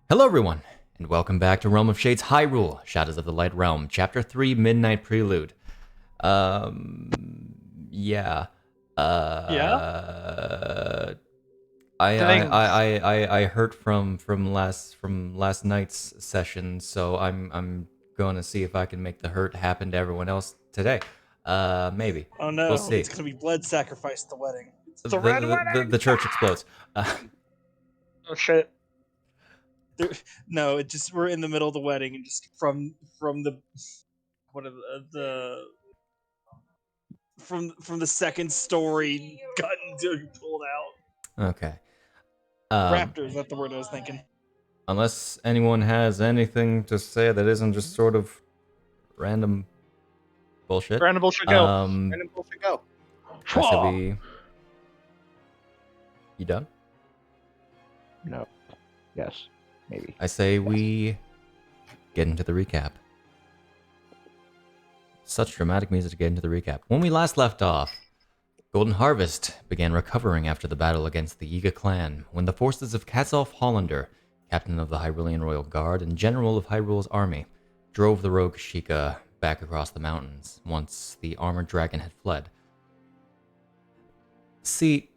Hello, everyone, and welcome back to Realm of Shades Hyrule, Shadows of the Light Realm, Chapter 3, Midnight Prelude. Yeah. Yeah? Uh, I I Things. I I I heard from last night's session, so I'm gonna see if I can make the hurt happen to everyone else today. Maybe. Oh We'll no, see. it's gonna be blood sacrifice at the wedding. It's The the red wedding! the church explodes. Oh shit. There, no, it just we're in the middle of the wedding and just from the what are the from the second story guns are pulled out. Okay. Raptor, is that the word I was thinking? Unless anyone has anything to say that isn't just sort of random bullshit. Random bullshit go. Random bullshit go. I say we. You done? No. Yes. Maybe. I say we get into the recap. Such dramatic music to get into the recap. When we last left off, Golden Harvest began recovering after the battle against the Yiga clan, when the forces of Katsolf Hollander, captain of the Hyrulean Royal Guard and general of Hyrule's army, drove the rogue Sheikah back across the mountains once the armored dragon had fled. See,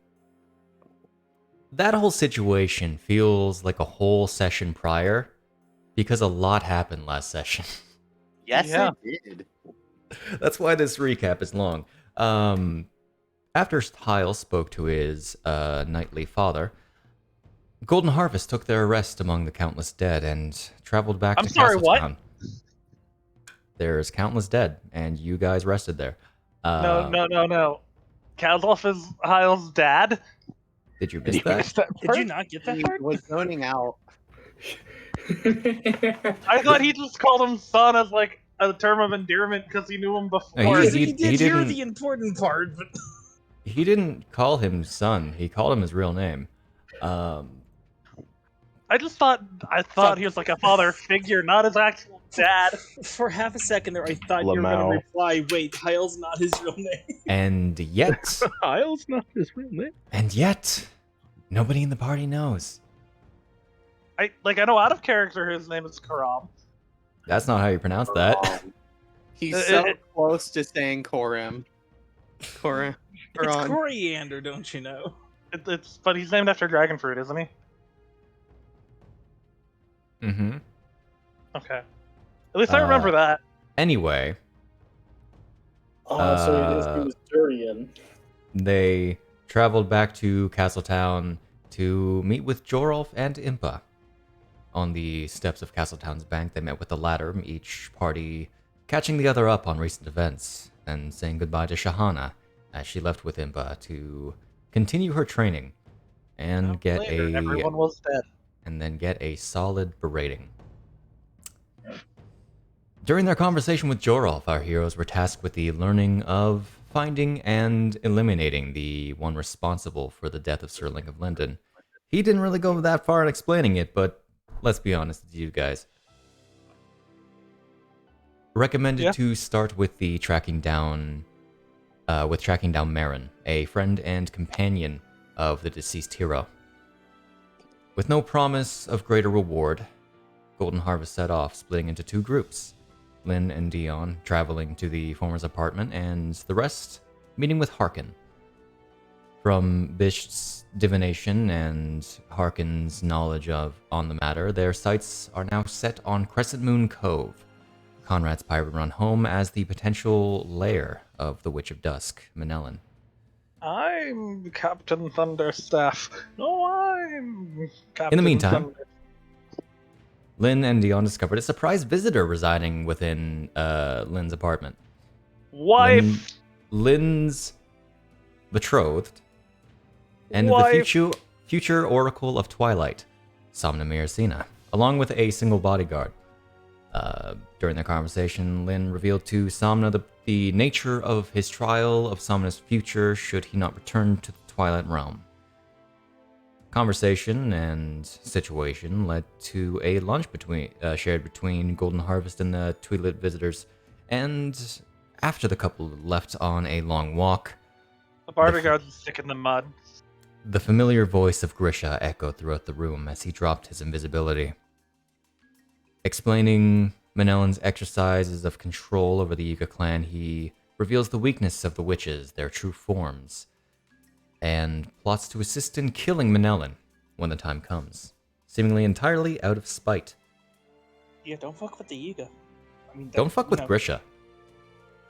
that whole situation feels like a whole session prior, because a lot happened last session. Yes, Yeah. it did. That's why this recap is long. After Tile spoke to his knightly father, Golden Harvest took their rest among the countless dead and traveled back I'm to sorry, what? Castletown. There's countless dead, and you guys rested there. No. Kazloff is Hyle's dad? Did you miss that? Did you not get that He part? was zoning out. I thought he just called him son as like a term of endearment because he knew him before. No, He, he did hear didn't- the important part, but He didn't call him son. He called him his real name. I thought he was like a father figure, not his actual dad. for half a second there I thought you were Lamau. gonna reply, wait, Hyle's not his real name. And yet, Hyle's not his real name. nobody in the party knows. I know out of character his name is Karam. That's not how you pronounce that. He's so close to saying Korim. Korim. It's Koron. coriander, don't you know? But he's named after dragon fruit, isn't he? Mm-hmm. Okay. At least I remember that. Anyway, So his name was Durian. they traveled back to Castletown to meet with Jorolf and Impa. On the steps of Castletown's bank, they met with the latter, each party catching the other up on recent events, and saying goodbye to Shahana as she left with Impa to continue her training and get Later, everyone was dead. and then get a solid berating. During their conversation with Jorolf, our heroes were tasked with the learning of finding and eliminating the one responsible for the death of Sir Link of Linden. He didn't really go that far in explaining it, but let's be honest with you guys. Recommended to start with the tracking down Marin, a friend and companion of the deceased hero. With no promise of greater reward, Golden Harvest set off, splitting into two groups. Lynn and Dion traveling to the former's apartment, and the rest meeting with Harkin. From Bish's divination and Harkin's knowledge on the matter, their sights are now set on Crescent Moon Cove, Conrad's pirate run home, as the potential lair of the Witch of Dusk, Manellan. I'm Captain Thunderstaff. No, I'm Captain In the meantime, Thunder- Lynn and Dion discovered a surprise visitor residing within Lynn's apartment. Wife! Lynn's betrothed, and Wife. the future Oracle of Twilight, Somna Miracina, along with a single bodyguard. During their conversation, Lynn revealed to Somna the nature of his trial, of Somna's future should he not return to the Twilight Realm. Conversation and situation led to a lunch shared between Golden Harvest and the Twilit visitors, and after the couple left on a long walk, The bodyguard's stick in the mud. the familiar voice of Grisha echoed throughout the room as he dropped his invisibility. Explaining Manellan's exercises of control over the Yiga clan, he reveals the weakness of the witches, their true forms, and plots to assist in killing Manellan when the time comes, seemingly entirely out of spite. Yeah, don't fuck with the Yiga. I mean, Don't fuck with Grisha.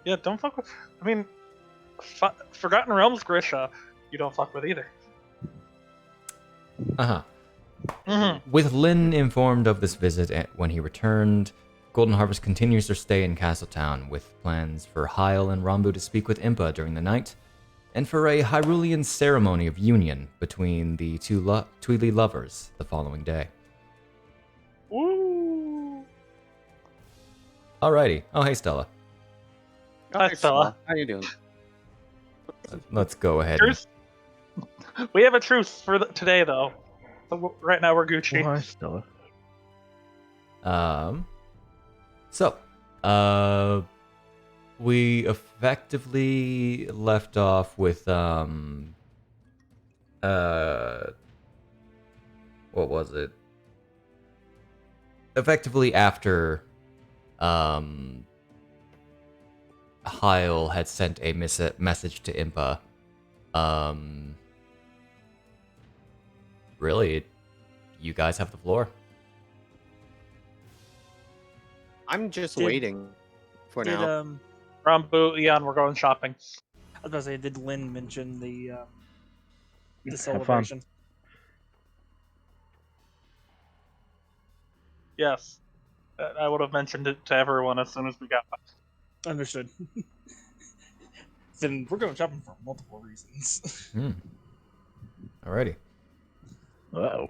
Yeah, don't fuck with. I mean, Forgotten Realms Grisha, you don't fuck with either. Uh-huh. Mm-hmm. With Lyn informed of this visit when he returned, Golden Harvest continues their stay in Castletown with plans for Hyle and Rambu to speak with Impa during the night, and for a Hyrulean ceremony of union between the two Tweedly lovers the following day. Woo! Alrighty. Oh, hey, Stella. Hi, Stella. How you doing? Let's go ahead. Truce. We have a truce for today, though. So right now we're Gucci. Hi, Stella. We effectively left off with what was it? Effectively after Hyle had sent a message to Impa. Really, you guys have the floor. I'm just Did- waiting for Did now. Rambu, Eon, we're going shopping. I was about to say, did Lynn mention the Have fun. celebration? Yes. I would have mentioned it to everyone as soon as we got back. Understood. Then we're going shopping for multiple reasons. Alrighty. Uh-oh.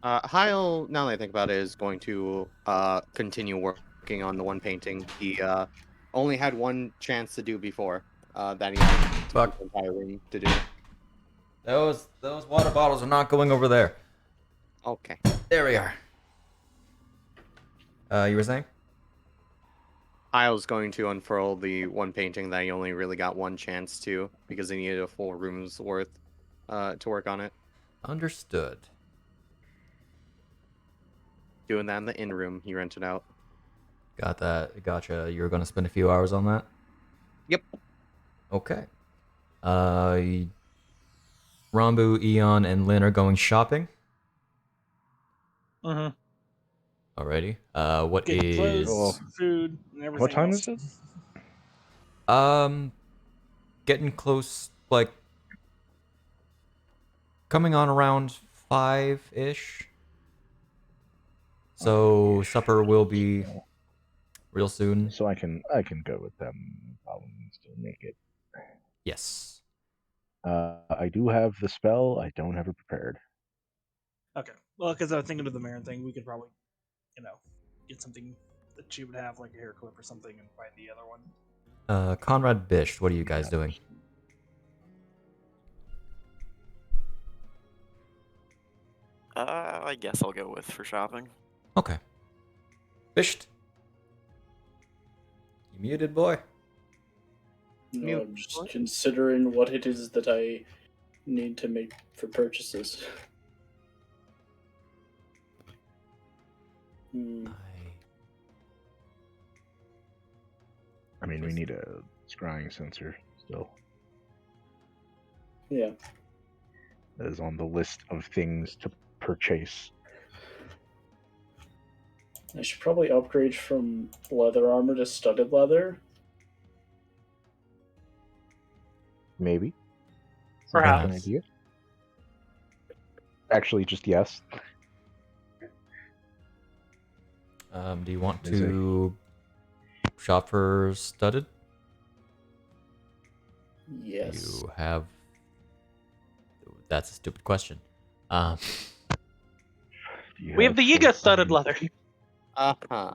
Hyle, now that I think about it, is going to continue working on the one painting he only had one chance to do before. That he had Fuck. the entire room to do. Those water bottles are not going over there. Okay. There we are. You were saying? Hyle's going to unfurl the one painting that he only really got one chance to because he needed a full room's worth to work on it. Understood. Doing that in the inn room he rented out. Got that. Gotcha. You were going to spend a few hours on that? Yep. Okay. Rambu, Eon, and Lynn are going shopping. Mm-hmm. Alrighty. What Get is... clothes, food, and everything. What time else. is it? Getting close, like... Coming on around 5-ish. So, supper will be real soon. So I can go with them. Problems to make it. Yes. I do have the spell. I don't have it prepared. Okay. Well, because I was thinking of the Marin thing, we could probably, get something that she would have, like a hair clip or something, and find the other one. Conrad Bish, what are you guys doing? I guess I'll go with for shopping. Okay. Bisht. You muted, boy? No, I'm just considering what it is that I need to make for purchases. I mean, we need a scrying sensor still. Yeah. That is on the list of things to purchase. I should probably upgrade from leather armor to studded leather. Maybe. Perhaps. An idea. Actually, just yes. Do you want to shop for studded? Yes. You have... That's a stupid question. We have the Yiga studded leather. Uh-huh.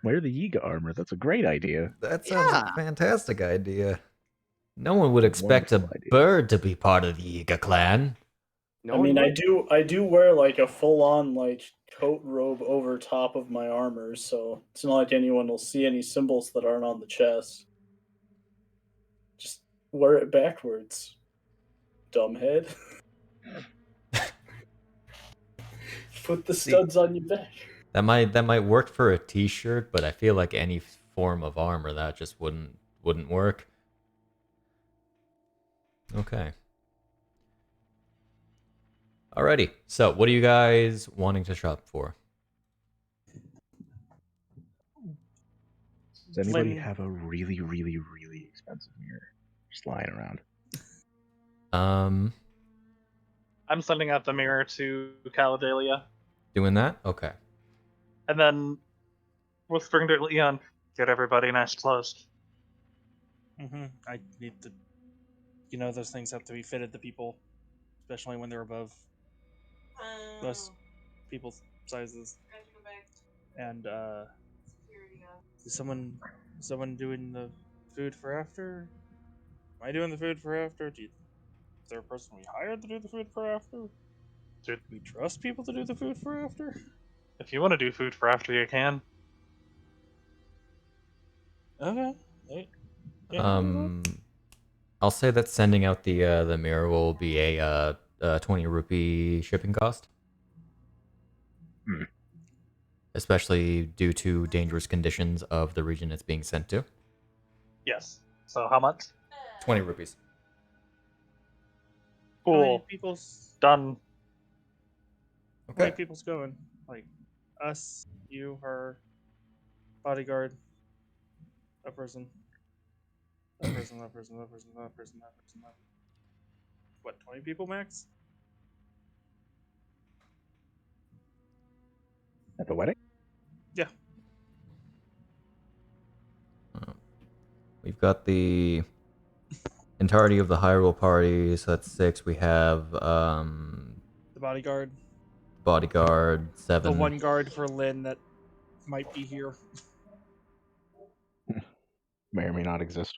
Wear the Yiga armor. That's a great idea. That sounds Yeah. like a fantastic idea. No one would expect a Wonderful idea. bird to be part of the Yiga clan. No I one mean, would- I do wear like a full on like coat robe over top of my armor, so it's not like anyone will see any symbols that aren't on the chest. Just wear it backwards, dumbhead. Put the studs on your back. That might work for a t-shirt, but I feel like any form of armor that just wouldn't work. Okay. Alrighty. So, what are you guys wanting to shop for? Does anybody Flynn- have a really, really, really expensive mirror just lying around? I'm sending out the mirror to Caladelia, Doing that? Okay. and then whispering to Leon, "Get everybody nice clothes." I need to. Those things have to be fitted to people, especially when they're above most people's sizes. And is someone doing the food for after? Am I doing the food for after? Is there a person we hired to do the food for after? Do we trust people to do the food for after? If you want to do food for after, you can. Okay. I'll say that sending out the mirror will be a 20 rupee shipping cost. Hmm. Especially due to dangerous conditions of the region it's being sent to. Yes. So how much? 20 rupees. How many Cool. people's Done. How many people's going? Like us, you, her, bodyguard, that person, that person, that person, that person, that person, that person, that. What, 20 people max? At the wedding? Yeah. We've got the entirety of the Hyrule party, so that's 6. We have The bodyguard, bodyguard, 7. the one guard for Lynn that might be here. May or may not exist.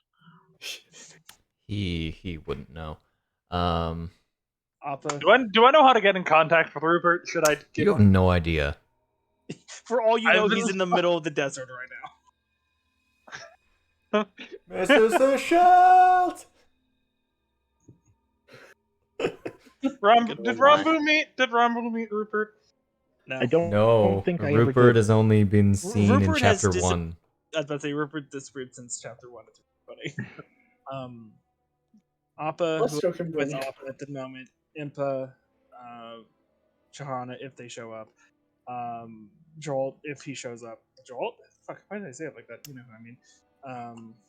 He wouldn't know. Appa. Do I know how to get in contact with Rupert? Should I give You have him? no idea. For all you I've know, been- he's in the middle of the desert right now. Mrs. the Shout! Did Good Rambu meet Rupert? No. I don't No, think I ever Rupert did. has only been seen in Rupert has chapter dis- 1. I was about to say Rupert disappeared since chapter 1. It's funny. Appa, Let's who joke him with down. Appa at the moment, Impa, Chahana if they show up, Joel if he shows up. Joel? Fuck, why did I say it like that? You know who I mean.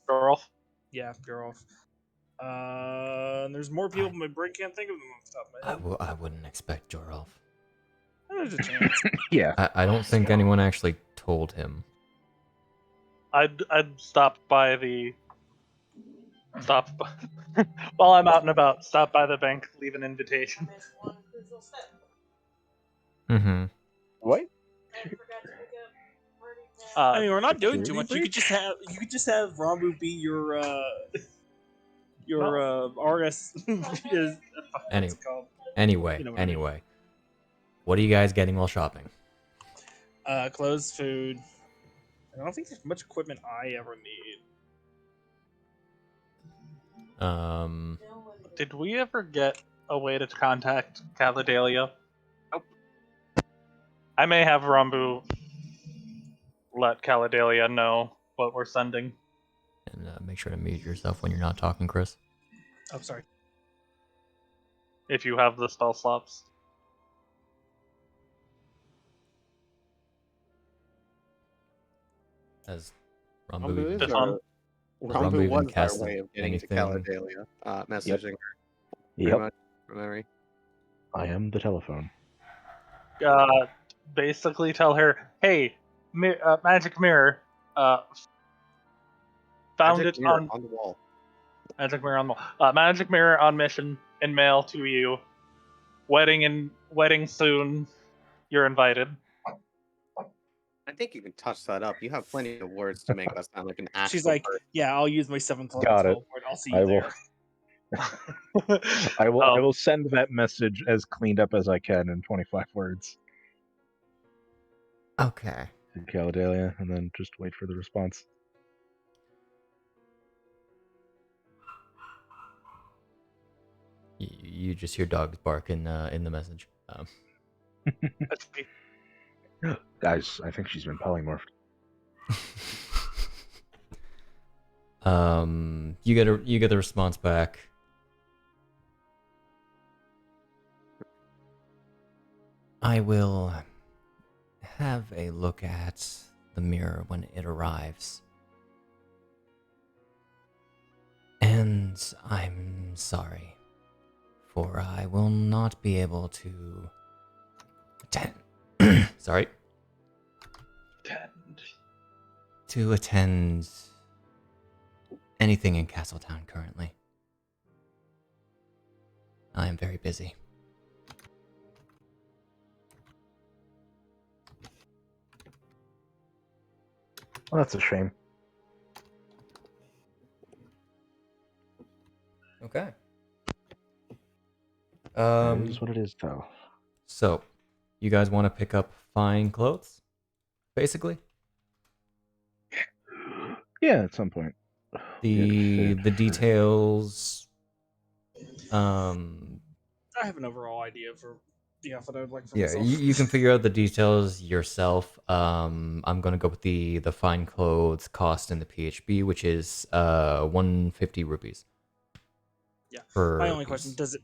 Girl. Yeah, Geralt. And there's more people, but my brain can't think of them off the top of my head. I wouldn't expect Joralf. There's a chance. Yeah. I don't think anyone actually told him. I'd stop by while I'm out and about. Stop by the bank, leave an invitation. Mm-hmm. What? I mean, we're not doing too Security much. You could just have Rambu be your RS is Any- what's it called? Anyway, You know what I mean. anyway. What are you guys getting while shopping? Clothes, food. I don't think there's much equipment I ever need. Did we ever get a way to contact Caladelia? Nope. I may have Rambu let Caladelia know what we're sending. And make sure to mute yourself when you're not talking, Chris. Oh, sorry. If you have the spell slots. As Rambu Rambu is Just our, on. Rambu even was our cast way of getting anything? to Caladelia, messaging her pretty Yep. much from memory. I am the telephone. Basically tell her, hey, magic mirror, found Magic it mirror on the wall. magic mirror on the wall. Magic mirror on mission in mail to you. Wedding soon. You're invited. I think you can touch that up. You have plenty of words to make that sound like an actual She's like, person. yeah, I'll use my 7th level Got it. teleport. I'll see you I there. will. I Um, will send that message as cleaned up as I can in 25 words Okay. to Caladelia, and then just wait for the response. You just hear dogs bark in the message. Let's see. Guys, I think she's been polymorphed. You get a response back. I will have a look at the mirror when it arrives. And I'm sorry, for I will not be able to attend. Sorry. To attend anything in Castletown currently. I am very busy. Well, that's a shame. Okay. It is what it is, though. So, you guys want to pick up fine clothes, basically? Yeah, at some point. The Good for- details. I have an overall idea for the outfit I would like for Yeah, myself. you can figure out the details yourself. I'm gonna go with the fine clothes cost in the PHB, which is 150 rupees. Yeah. Per My only piece. question: does it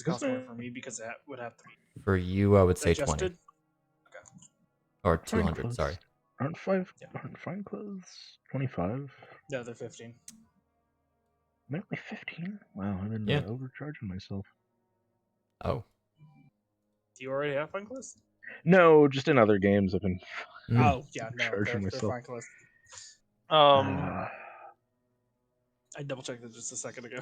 cost more for me because it would have to be For you, I would say 20 adjusted? or Fine 200. clothes. Sorry. Aren't fine clothes 25? No, they're 15. Am I only 15? Wow, I've been Yeah. overcharging myself. Oh. Do you already have fine clothes? No, just in other games I've been Oh yeah, no, charging they're myself. fine clothes. Um, I double checked it just a second ago.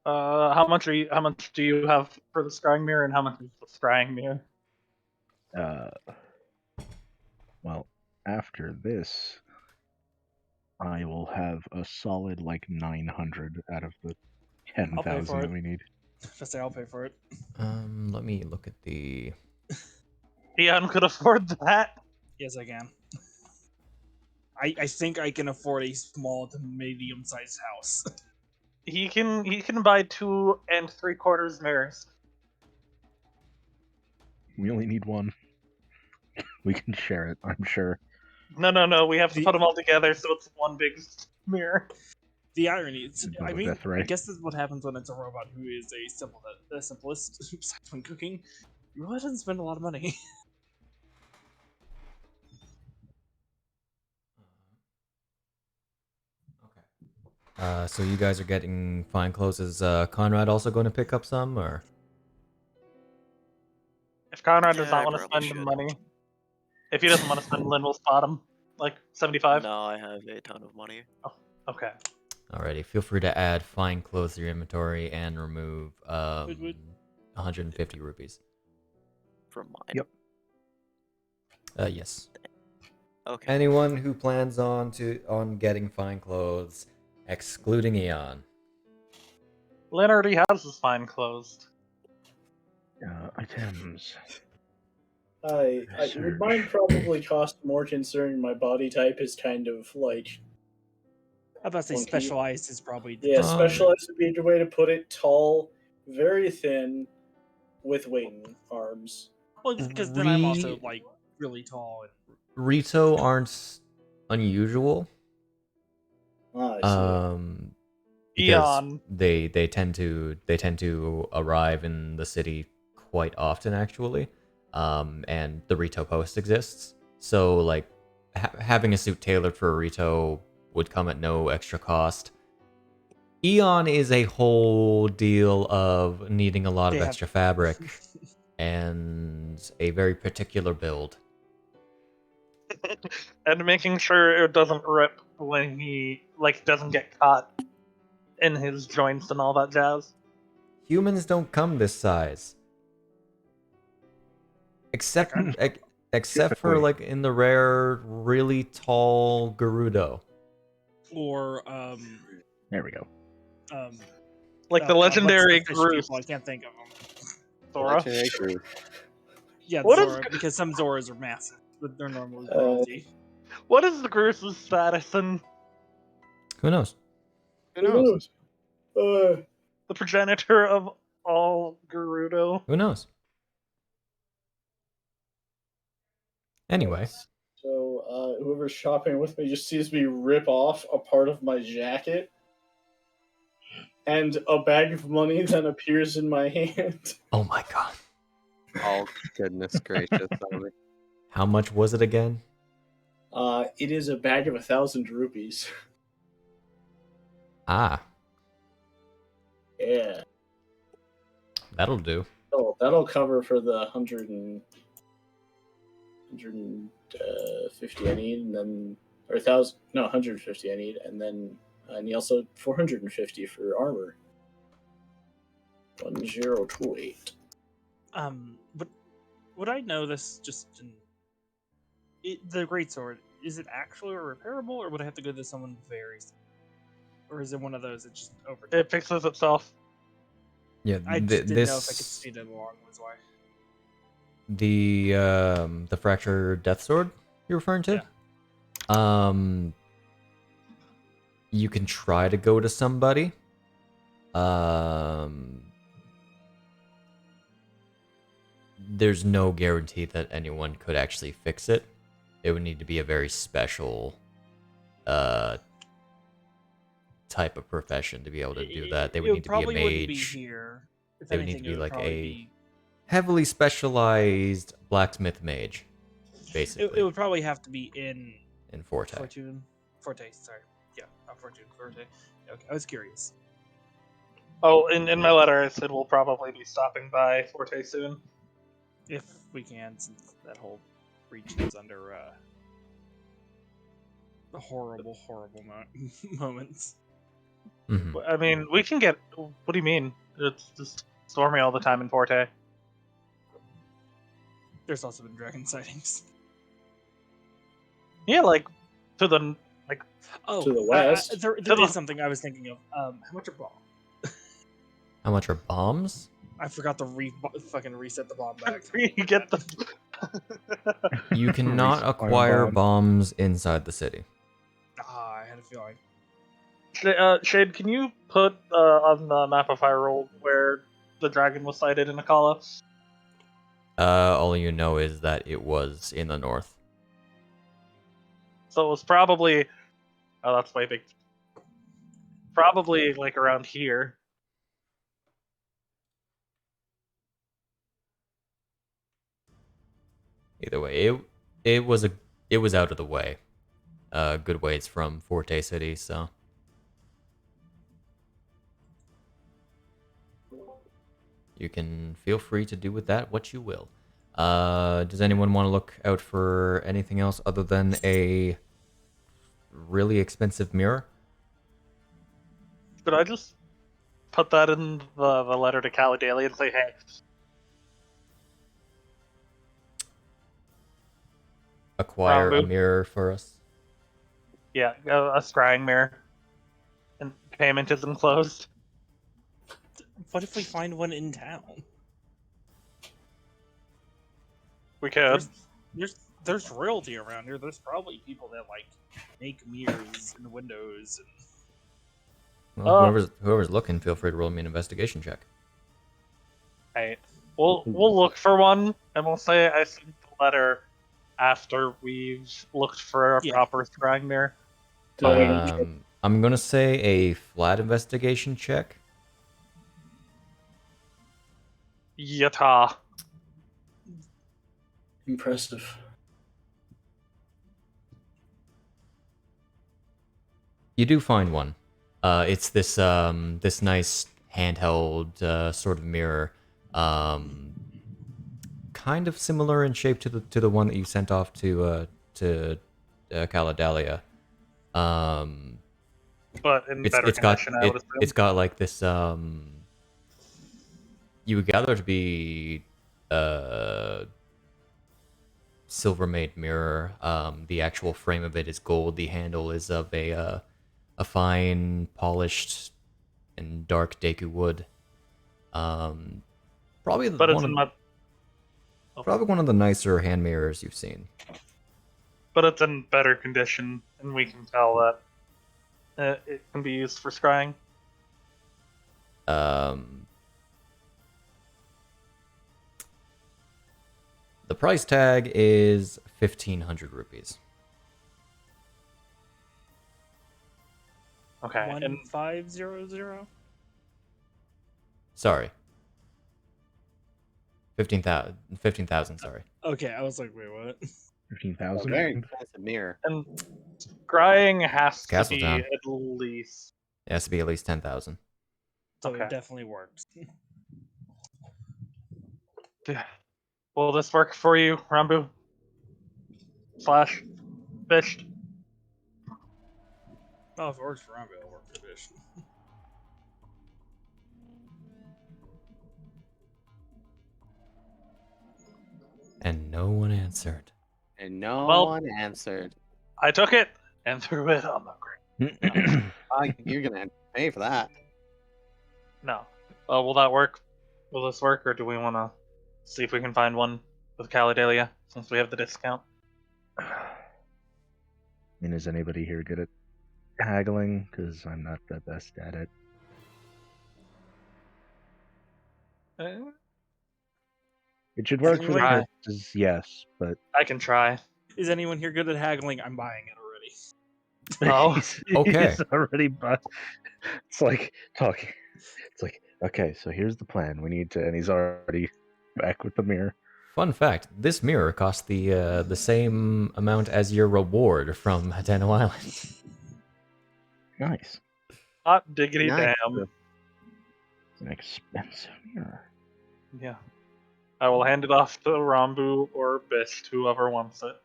how much do you have for the scrying mirror, and how much is the scrying mirror? Well, after this, I will have a solid like 900 out of the I'll pay 10,000 for that it. we need. Just say I'll pay for it. Let me look at the. Ian could afford that. Yes, I can. I think I can afford a small to medium sized house. He can buy 2 3/4 mirrors. We only need one. We can share it, I'm sure. No. We have to put them all together so it's one big mirror. The irony, Not I a mean, death ray. I guess this is what happens when it's a robot who is the simplest besides when cooking. You really doesn't spend a lot of money. So you guys are getting fine clothes. Is Conrad also going to pick up some, or? If Conrad does Yeah, not I want to probably spend should. money, if he doesn't want to spend, Lynn will spot him. Like 75? No, I have a ton of money. Okay. Alrighty, feel free to add fine clothes to your inventory and remove Would- 150 rupees. From mine. Yep. Yes. Okay. Anyone who plans on getting fine clothes, excluding Eon. Lynn already has his fine closed. Items. Would Search. mine probably cost more considering my body type is kind of like I about to say Funky. specialized is probably the yeah, Um, specialized would be a good way to put it. Tall, very thin, with wing arms. well, because then I'm also Re- like really tall and Rito aren't unusual. I see. Because Eon. they tend to arrive in the city quite often actually, and the Rito post exists. So like having a suit tailored for a Rito would come at no extra cost. Eon is a whole deal of needing a lot of They have- extra fabric and a very particular build. And making sure it doesn't rip when he doesn't get caught in his joints and all that jazz. Humans don't come this size. Except except for Typically. like in the rare really tall Gerudo. or There we go. Like the what's legendary the fish Groose. people? I can't think of them. Zora. Legendary Groove. Yeah, What is Zora, because some Zoras are massive, but they're normally Uh, royalty. What is the Groose's status in Who knows? Who knows? the progenitor of all Gerudo? Who knows? Anyway, So whoever's shopping with me just sees me rip off a part of my jacket, and a bag of money then appears in my hand. oh my god. Oh, goodness gracious. How much was it again? It is a bag of 1,000 rupees. Ah, Yeah. that'll do. Oh, that'll cover for the 150 I need, and then, or 1,000, no, 150 I need, and then I need also 450 for armor. 1028. But would I know this just the greatsword? Is it actually repairable, or would I have to go to someone very, or is it one of those that just over? It fixes itself. Yeah, I just didn't know if I could speed it along. Was why. The fractured death sword you're referring to? You can try to go to somebody. There's no guarantee that anyone could actually fix it. It would need to be a very special type of profession to be able to do that. They would need to be a probably wouldn't be mage. here. If They would need anything, to be it would like probably a be- heavily specialized blacksmith mage, basically, It would probably have to be in in Forte. Forte. Sorry, yeah, not Fortune. Forte. Okay, I was curious. Oh, in my letter, I said we'll probably be stopping by Forte soon. If we can, since that whole region is under horrible moments. Mhm. I mean, we can get. What do you mean? It's just stormy all the time in Forte. There's also been dragon sightings. Yeah, like to the like. Oh, To the west. there is something I was thinking of. How much are bomb? How much are bombs? I forgot to fucking reset the bomb back. You get the. You cannot Resupply acquire bomb. bombs inside the city. I had a feeling. Shade, can you put on the map of Hyrule where the dragon was sighted in Akala? All you know is that it was in the north. So it was probably. Oh, that's way big. Probably like around here. Either way, it was out of the way. Good ways from Forte City, so you can feel free to do with that what you will. Does anyone want to look out for anything else other than a really expensive mirror? Could I just put that in the letter to Calidalia and say, hey, Acquire a Rambo. mirror for us. yeah, a scrying mirror, and payment is enclosed. What if we find one in town? We could. There's royalty around here. There's probably people that like make mirrors in the windows. Well, whoever's looking, feel free to roll me an investigation check. Hey, we'll look for one, and we'll say I sent the letter after we've looked for a Yeah. proper scrying mirror. I'm gonna say a flat investigation check. Yata. Impressive. You do find one. It's this this nice handheld sort of mirror, kind of similar in shape to the one that you sent off to Calidalia. But in better condition, I would assume. It's got like this you would gather to be silver made mirror. The actual frame of it is gold. The handle is of a fine polished and dark Deku wood. Probably But it's one in of, my. probably one of the nicer hand mirrors you've seen. But it's in better condition, and we can tell that it can be used for scrying. The price tag is 1,500 rupees. Okay. And 1500. Sorry. 15,000, sorry. Okay, I was like, wait, what? 15,000. Very expensive mirror. and scrying has to be Castletown. at least. It has to be at least 10,000. So Okay. it definitely works. Will this work for you, Rambu? / Fish? Oh, if it works for Rambo, it'll work for Bish. And no one answered. And no Well- one answered. I took it and threw it on the ground. You're gonna have to pay for that. No. Will that work? Will this work, or do we want to see if we can find one with Calidalia, since we have the discount? And is anybody here good at haggling? Because I'm not the best at it. It should work for the Try. purposes, yes, but I can try. Is anyone here good at haggling? I'm buying it already. Oh, okay. he's already bought. It's like talking. It's like, okay, so here's the plan. We need to, and he's already back with the mirror. Fun fact, this mirror cost the same amount as your reward from Hateno Island. Nice. hot diggity Nice. damn. It's an expensive mirror. Yeah. I will hand it off to Rambu or Bist, whoever wants it.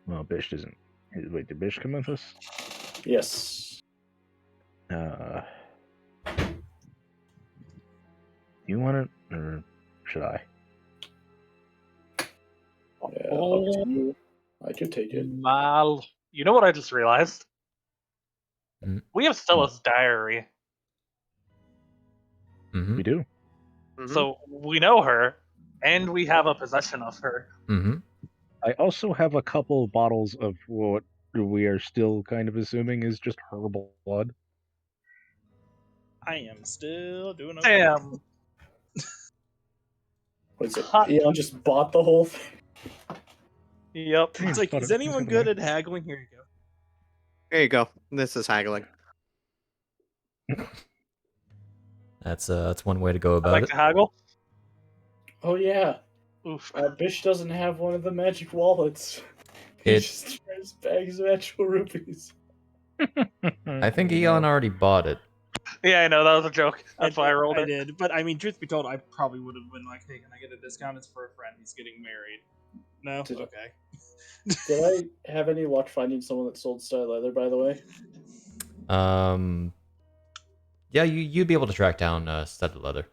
Well, Bish doesn't. Wait, did Bish come with us? Yes. Do you want it, or should I? Yeah, up to you. I can take it. Mal. You know what I just realized? Hmm. We have Stella's diary. Mm-hmm. We do. So we know her, and we have a possession of her. Mm-hmm. I also have a couple bottles of what we are still kind of assuming is just herbal blood. I am still doing okay. Damn. What's it? Hot. Eon just bought the whole thing. Yep. It's like, Thought is it was anyone gonna good at haggling? Here you go. There you go. This is haggling. That's one way to go I about like it. to haggle. Oh yeah. Oof. Bish doesn't have one of the magic wallets. He It- just tries bags of actual rupees. I think Eon already bought it. Yeah, I know, that was a joke. That's why I rolled I it. did, but I mean, truth be told, I probably would have been like, "Hey, can I get a discount? It's for a friend. He's getting married." No, Did- okay. Did I have any luck finding someone that sold style leather, by the way? Yeah, you'd be able to track down studded leather.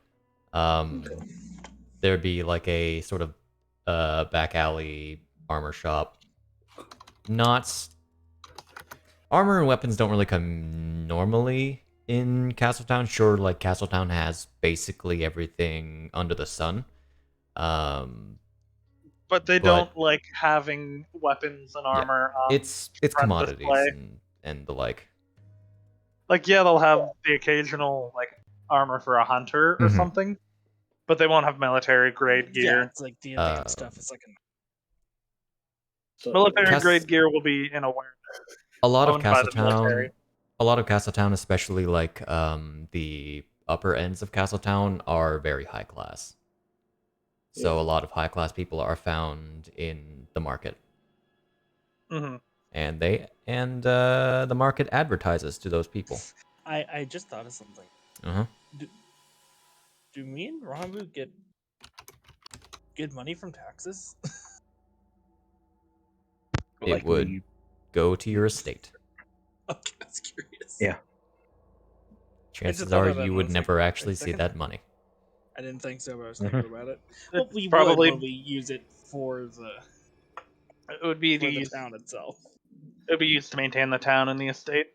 There'd be like a sort of back alley armor shop. Armor and weapons don't really come normally in Castletown. Sure, like Castletown has basically everything under the sun. But they But- don't like having weapons and armor on. It's front commodities display. and the like. Like, yeah, they'll have the occasional like armor for a hunter or Mhm. something, but they won't have military grade Yeah, gear. it's like the advanced stuff. It's like So Military Cas- grade gear will be in awareness. A lot of Owned by the military. Castletown, especially like the upper ends of Castletown, are very high class. So Yeah. a lot of high class people are found in the market, Hmm. and the market advertises to those people. I just thought of something. Uh-huh. Do me and Rambu get good money from taxes? It would go to your estate. Okay, that's curious. Yeah. Chances thought are of that you and I would was like, never wait a actually see second. that money. I didn't think so, but I was thinking about it. Well, It's we probably- would when we use it for the It would be for the used. town itself. It would be used to maintain the town and the estate.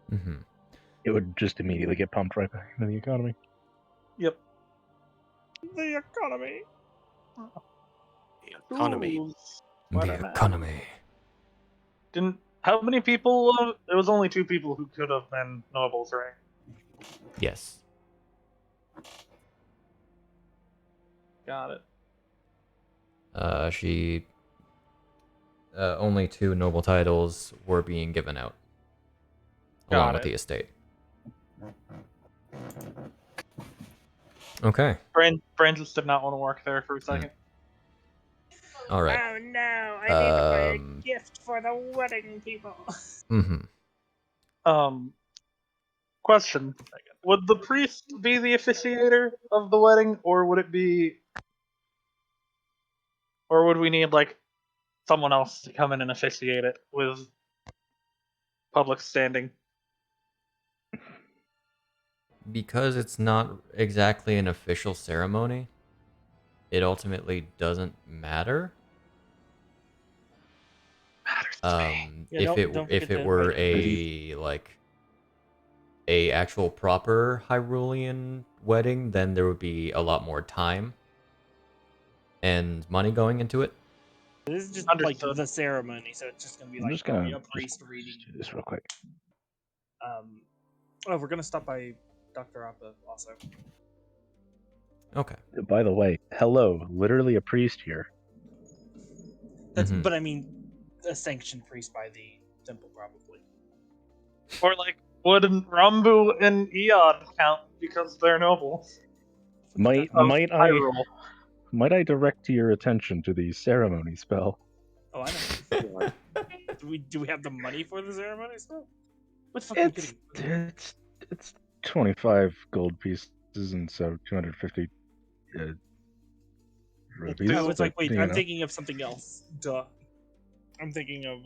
Hmm. It would just immediately get pumped right back into the economy. Yep. The economy. The economy. Ooh, what The a man. economy. How many people? It was only 2 people who could have been nobles, right? Yes. Got it. She only 2 noble titles were being given out, along Got with it. the estate. Okay. Brain just did not want to work there for a second. All right. Oh no! I need to buy a Um, gift for the wedding people. Mm-hmm. Question: would the priest be the officiator of the wedding, or would it be, or would we need like someone else to come in and officiate it with public standing? Because it's not exactly an official ceremony, it ultimately doesn't matter. Matters to me. Yeah, don't If forget it to were invite a actual proper Hyrulean wedding, then there would be a lot more time and money going into it. This is just Understood. like the ceremony, so it's just gonna be I'm like just gonna a priest reading. do this real quick. Oh, we're gonna stop by Dr. Appa also. Okay. By the way, hello, literally a priest here. That's, Mhm. but I mean, a sanctioned priest by the temple, probably. Or like, wouldn't Rambu and Eon count because they're nobles? Might Of might I Hyrule. might I direct your attention to the ceremony spell? Oh, I know. Do we have the money for the ceremony spell? What the fuck are you It's kidding? it's 25 gold pieces and so 250 rupees. Oh, it's like, but, wait, you I'm know. thinking of something else. Duh. I'm thinking of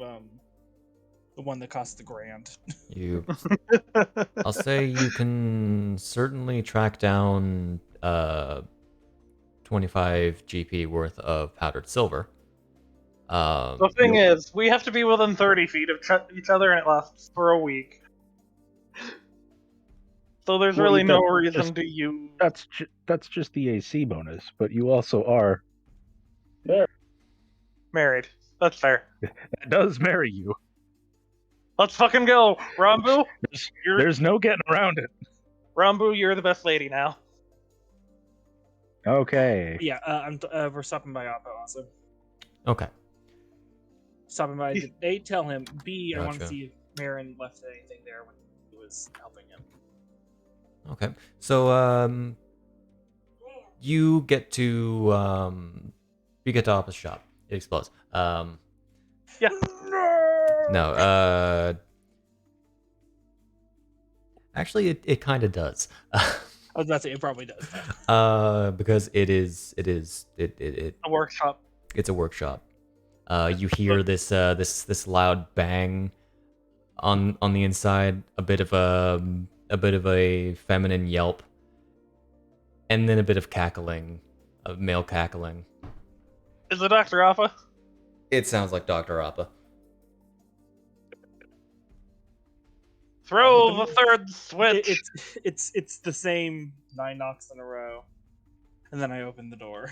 the one that costs $1,000. You I'll say you can certainly track down 25 GP worth of powdered silver. The thing is, we have to be within 30 feet of each other, and it lasts for a week. So there's Well, really no that's reason just- to use. That's just the AC bonus, but you also are Married. That's fair. that does marry you. Let's fucking go, Rambu. There's no getting around it. Rambu, you're the best lady now. Okay. Yeah, we're stopping by Appa also. Okay. Stopping by to A, tell him, B, I want to Gotcha. see if Marin left anything there when he was helping him. Okay. So you get to Appa's shop. It explodes. Yeah. No, actually it kind of does. I was about to say, it probably does. Because it A workshop. it's a workshop. You hear this loud bang on the inside, a bit of a feminine yelp, and then a bit of cackling, of male cackling. Is it Dr. Appa? It sounds like Dr. Appa. Throw the third switch. It's the same 9 knocks in a row, and then I open the door.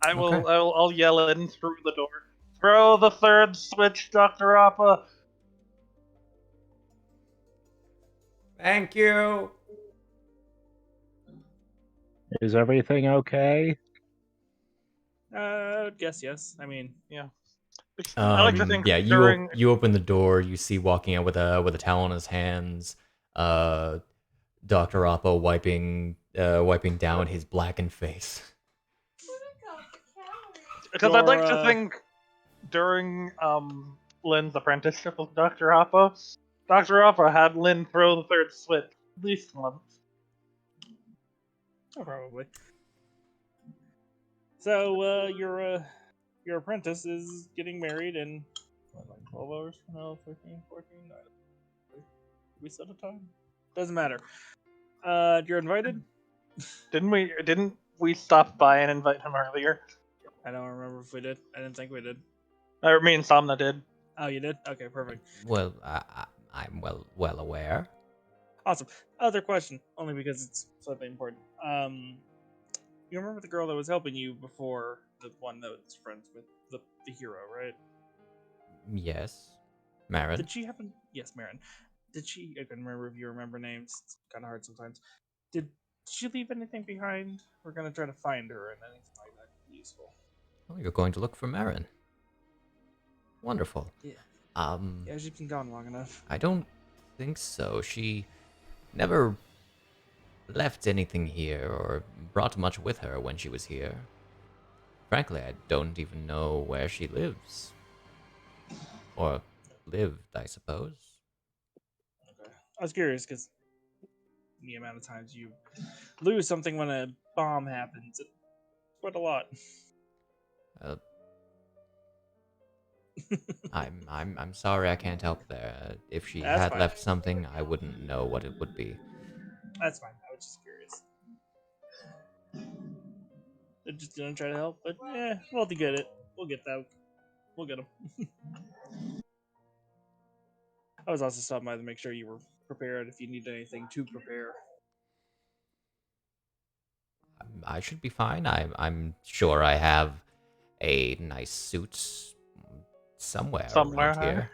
Okay. I'll yell in through the door. Throw the third switch, Dr. Appa. Thank you. Is everything okay? Guess yes. I mean, I like to think Yeah, during you open the door. You see walking out with a towel in his hands. Dr. Appa wiping down his blackened face. because I'd like to Dora- think during Lynn's apprenticeship with Dr. Appa, Dr. Appa had Lynn throw the third switch at least once. oh, probably. So, your apprentice is getting married in what, like 12 hours from now, 13, 14? We set a time? Doesn't matter. You're invited? Didn't we stop by and invite him earlier? I don't remember if we did. I didn't think we did. Me and Samna did. Oh, you did? Okay, perfect. Well, I'm well aware. Awesome. Other question, only because it's something important. You remember the girl that was helping you before, the one that was friends with the hero, right? Yes. Marin. Did she happen? Yes, Marin. Did she? I can remember if you remember names. It's kind of hard sometimes. Did she leave anything behind? We're gonna try to find her and anything like that useful. Oh, you're going to look for Marin. Wonderful. Yeah. Um, Yeah, she's been gone long enough. I don't think so. She never left anything here or brought much with her when she was here. Frankly, I don't even know where she lives. Or lived, I suppose. Okay. I was curious because the amount of times you lose something when a bomb happens, it's quite a lot. Uh, I'm sorry I can't help there. If she That's had fine. left something, I wouldn't know what it would be. That's fine. I was just curious. They're just gonna try to help, but yeah, we'll get it. We'll get that. We'll get them. I was also stopping by to make sure you were prepared if you need anything to prepare. I should be fine. I'm sure I have a nice suit somewhere around Somewhere. here.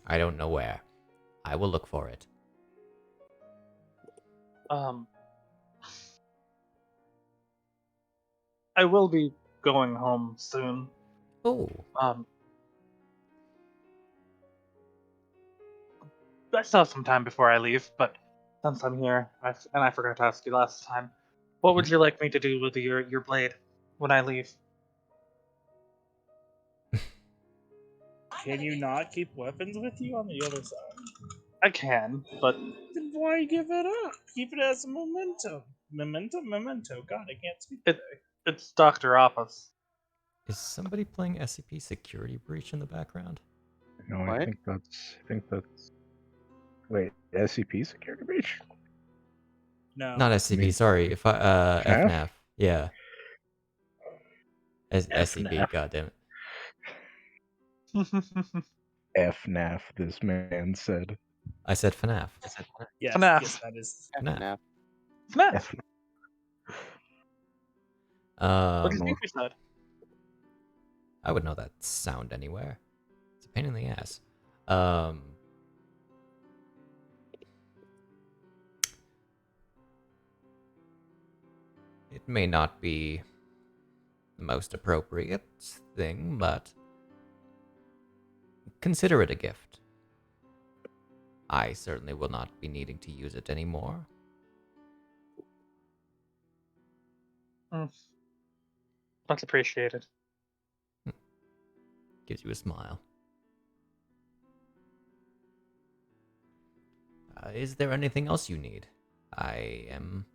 I don't know where. I will look for it. I will be going home soon. Oh, I still have some time before I leave, but since I'm here, I forgot to ask you last time, what would you like me to do with your blade when I leave? Can you not keep weapons with you on the other side? I can, but Then why give it up? Keep it as a memento. Memento. God, I can't speak today. it's Dr. Appa's. is somebody playing SCP Security Breach in the background? No, I What? think that's. Wait, SCP security breach? No. Not SCP, mean, sorry. If I FNAF? FNAF. Yeah. SCP, FNAF. goddammit. FNAF, this man said. I said FNAF. Yes, FNAF. yes, that is. FNAF. FNAF. FNAF. What do you Um, think we said? I would know that sound anywhere. It's a pain in the ass. It may not be the most appropriate thing, but consider it a gift. I certainly will not be needing to use it anymore. Much appreciated. Gives you a smile. Is there anything else you need? I am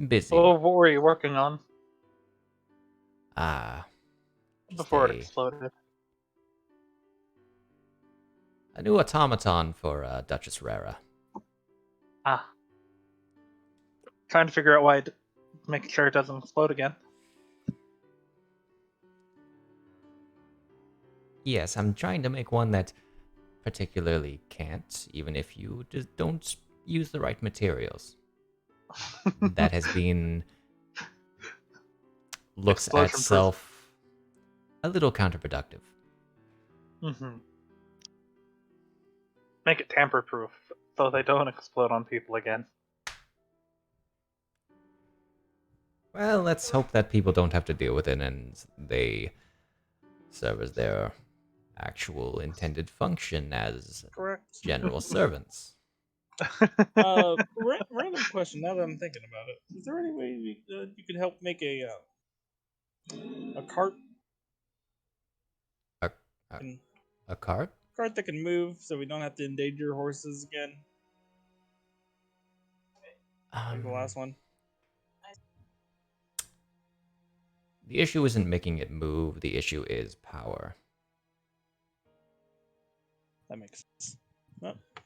busy. Oh, what were you working on Just before it exploded? a new automaton for Duchess Rara. Ah. Trying to figure out why, making sure it doesn't explode again. Yes, I'm trying to make one that particularly can't, even if you just don't use the right materials. That has been looks at Explosion-proof. self a little counterproductive. Mm-hmm. Make it tamper-proof so they don't explode on people again. Well, let's hope that people don't have to deal with it and they serve as their actual intended function as Correct. general servants. Random question. Now that I'm thinking about it, is there any way you could help make a cart? A cart? Cart that can move, so we don't have to endanger horses again. Like the last one. The issue isn't making it move, the issue is power. That makes sense. Well, if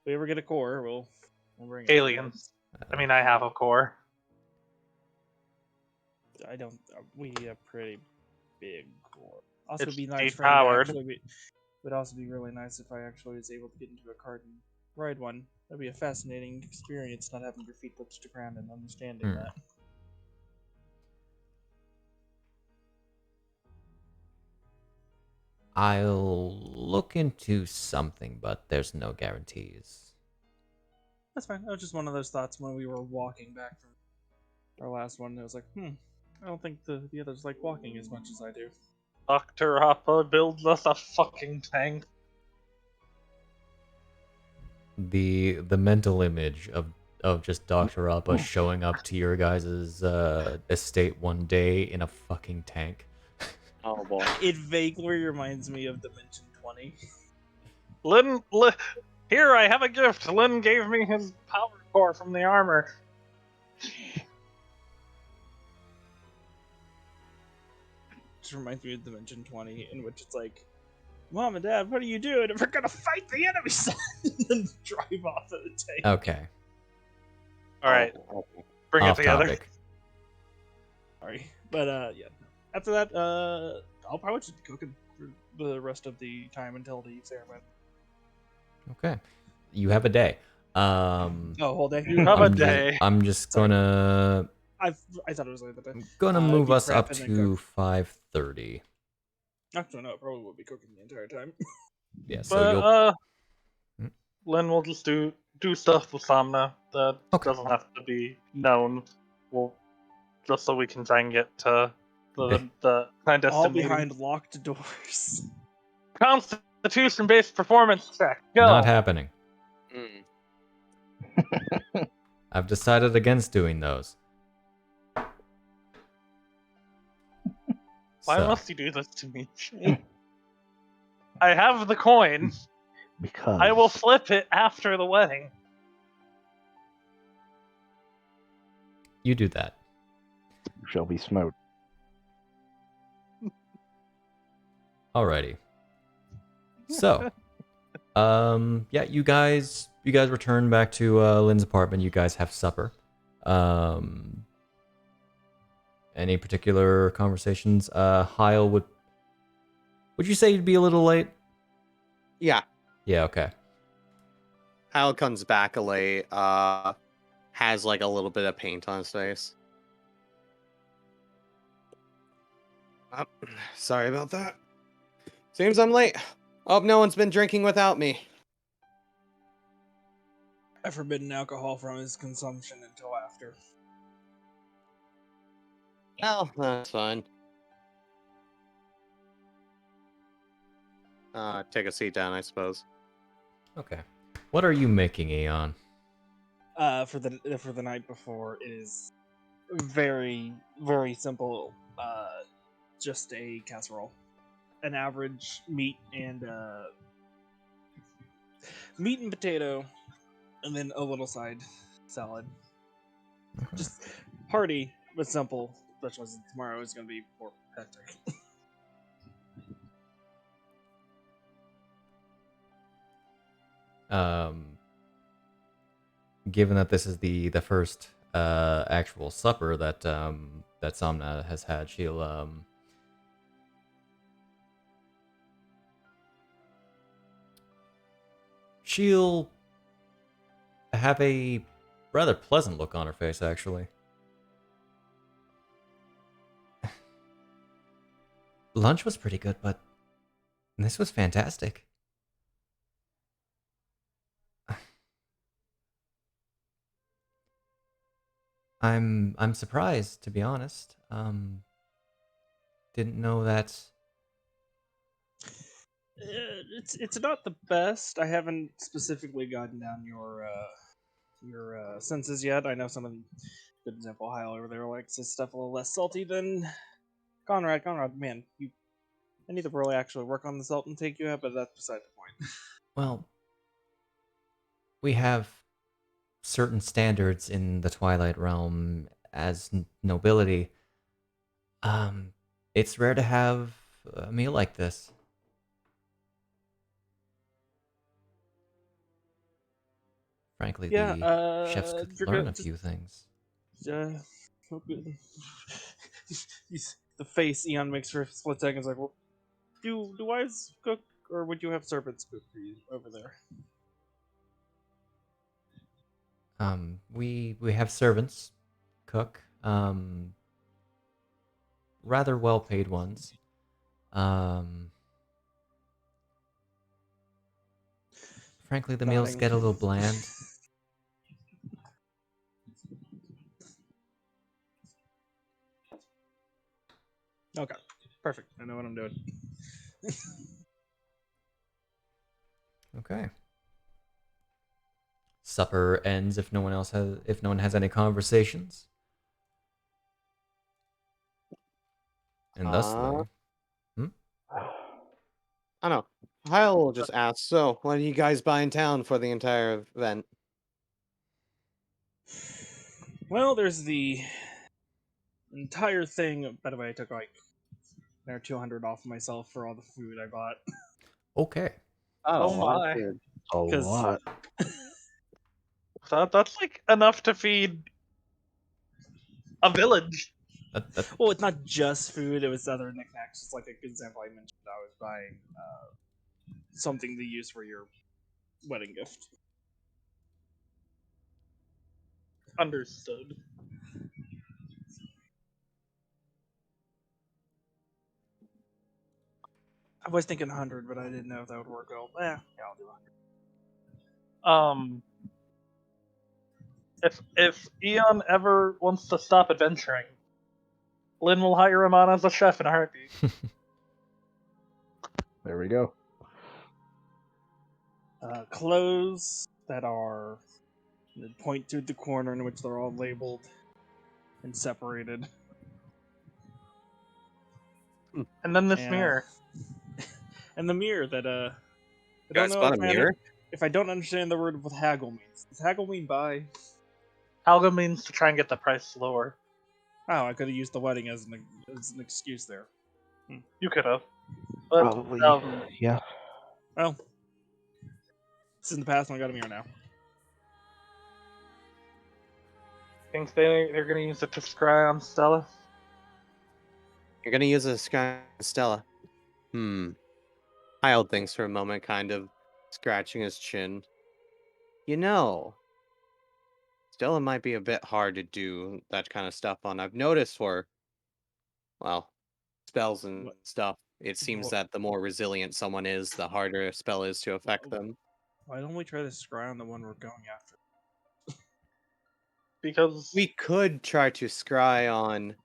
we ever get a core, we'll bring it. Aliens. I mean, I have a core. I don't. We have pretty big core. Also, It's it'd be nice for me to depowered. actually. It would also be really nice if I actually was able to get into a cart and ride one. That'd be a fascinating experience, not having your feet touch the ground and understanding that. I'll look into something, but there's no guarantees. That's fine. That was just one of those thoughts when we were walking back from our last one. It was like, I don't think the others like walking as much as I do. Dr. Appa builds us a fucking tank. The mental image of just Dr. Appa showing up to your guys' estate one day in a fucking tank. Oh boy. It vaguely reminds me of Dimension 20. Lynn, here, I have a gift. Lynn gave me his power core from the armor. Just reminds me of Dimension 20, in which it's like, Mom and Dad, what are you doing? We're gonna fight the enemy, son! And then drive off of the tank. Okay. Alright, Oh, okay. bring Off it together. topic. Sorry. But, yeah. After that, I'll probably just be cooking for the rest of the time until the ceremony. Okay. You have a day. Oh, whole day? You have a I'm day. I'm just Sorry. gonna I thought it was later that day. gonna It'd move be us prep up and then to cook. 5:30. Actually, no, I probably will be cooking the entire time. Yeah, so But, you'll Hmm? Lynn will just do stuff with Samna that Okay. doesn't have to be known. Well, just so we can try and get to the clandestine All meeting. behind locked doors. Constitution-based performance check. Go. not happening. Mm. I've decided against doing those. Why So, must you do this to me? I have the coin. Because I will flip it after the wedding. you do that. you shall be smote. Alrighty. So, yeah, you guys return back to Lynn's apartment. You guys have supper. Any particular conversations? Hyle, would you say you'd be a little late? Yeah. Yeah, okay. Hal comes back late, has like a little bit of paint on his face. Oh, sorry about that. Seems I'm late. Hope no one's been drinking without me. I forbidden alcohol from his consumption until after. Well, that's fine. Take a seat down, I suppose. Okay. What are you making, Eon? For the night before is very, very simple. Just a casserole, an average meat and potato, and then a little side salad. Okay. Just hearty but simple. Especially since tomorrow is going to be more hectic. Given that this is the first actual supper that that Somna has had, she'll have a rather pleasant look on her face, actually. Lunch was pretty good, but this was fantastic. I'm surprised, to be honest. Didn't know that. It's not the best. I haven't specifically gotten down your senses yet. I know some of the good example Hyle over there likes his stuff a little less salty than Conrad. Conrad, man, I need to really actually work on the salt intake you have, but that's beside the point. Well, we have certain standards in the Twilight Realm as nobility. It's rare to have a meal like this. Frankly, Yeah, the chefs could you're learn good. a few things. The face Eon makes for a split second is like, well, do wives cook, or would you have servants cook for you over there? We have servants cook, rather well paid ones. Frankly, the meals Nodding. get a little bland. Okay, perfect. I know what I'm doing. Okay. Supper ends if no one has any conversations. And thusly, I don't know. Kyle will just ask, so what do you guys buy in town for the entire event? Well, there's the entire thing. By the way, I took like 200 off myself for all the food I bought. okay. Oh what my. food? A 'Cause- lot. That's like enough to feed a village. Well, it's not just food; it was other knickknacks. Just like a example I mentioned, I was buying something to use for your wedding gift. Understood. I was thinking 100, but I didn't know if that would work out. Yeah, I'll do 100. If Eon ever wants to stop adventuring, Lynn will hire him on as a chef in a heartbeat. There we go. Clothes that are point to the corner in which they're all labeled and separated. And then this And, mirror. and the mirror that I You don't guys know bought a if mirror? if I don't understand the word what haggle means. Does haggle mean buy? Halga means to try and get the price lower. Oh, I could have used the wedding as an excuse there. You could have. But, Probably. Yeah. Well, it's in the past and I got a mirror now. think they're gonna use it to scry on Stella. You're gonna use a Sky Stella. Kyle thinks for a moment, kind of scratching his chin. You know, Stella might be a bit hard to do that kind of stuff on. I've noticed for, well, spells and What? stuff. It seems What? that the more resilient someone is, the harder a spell is to affect them. Why don't we try to scry on the one we're going after? Because We could try to scry on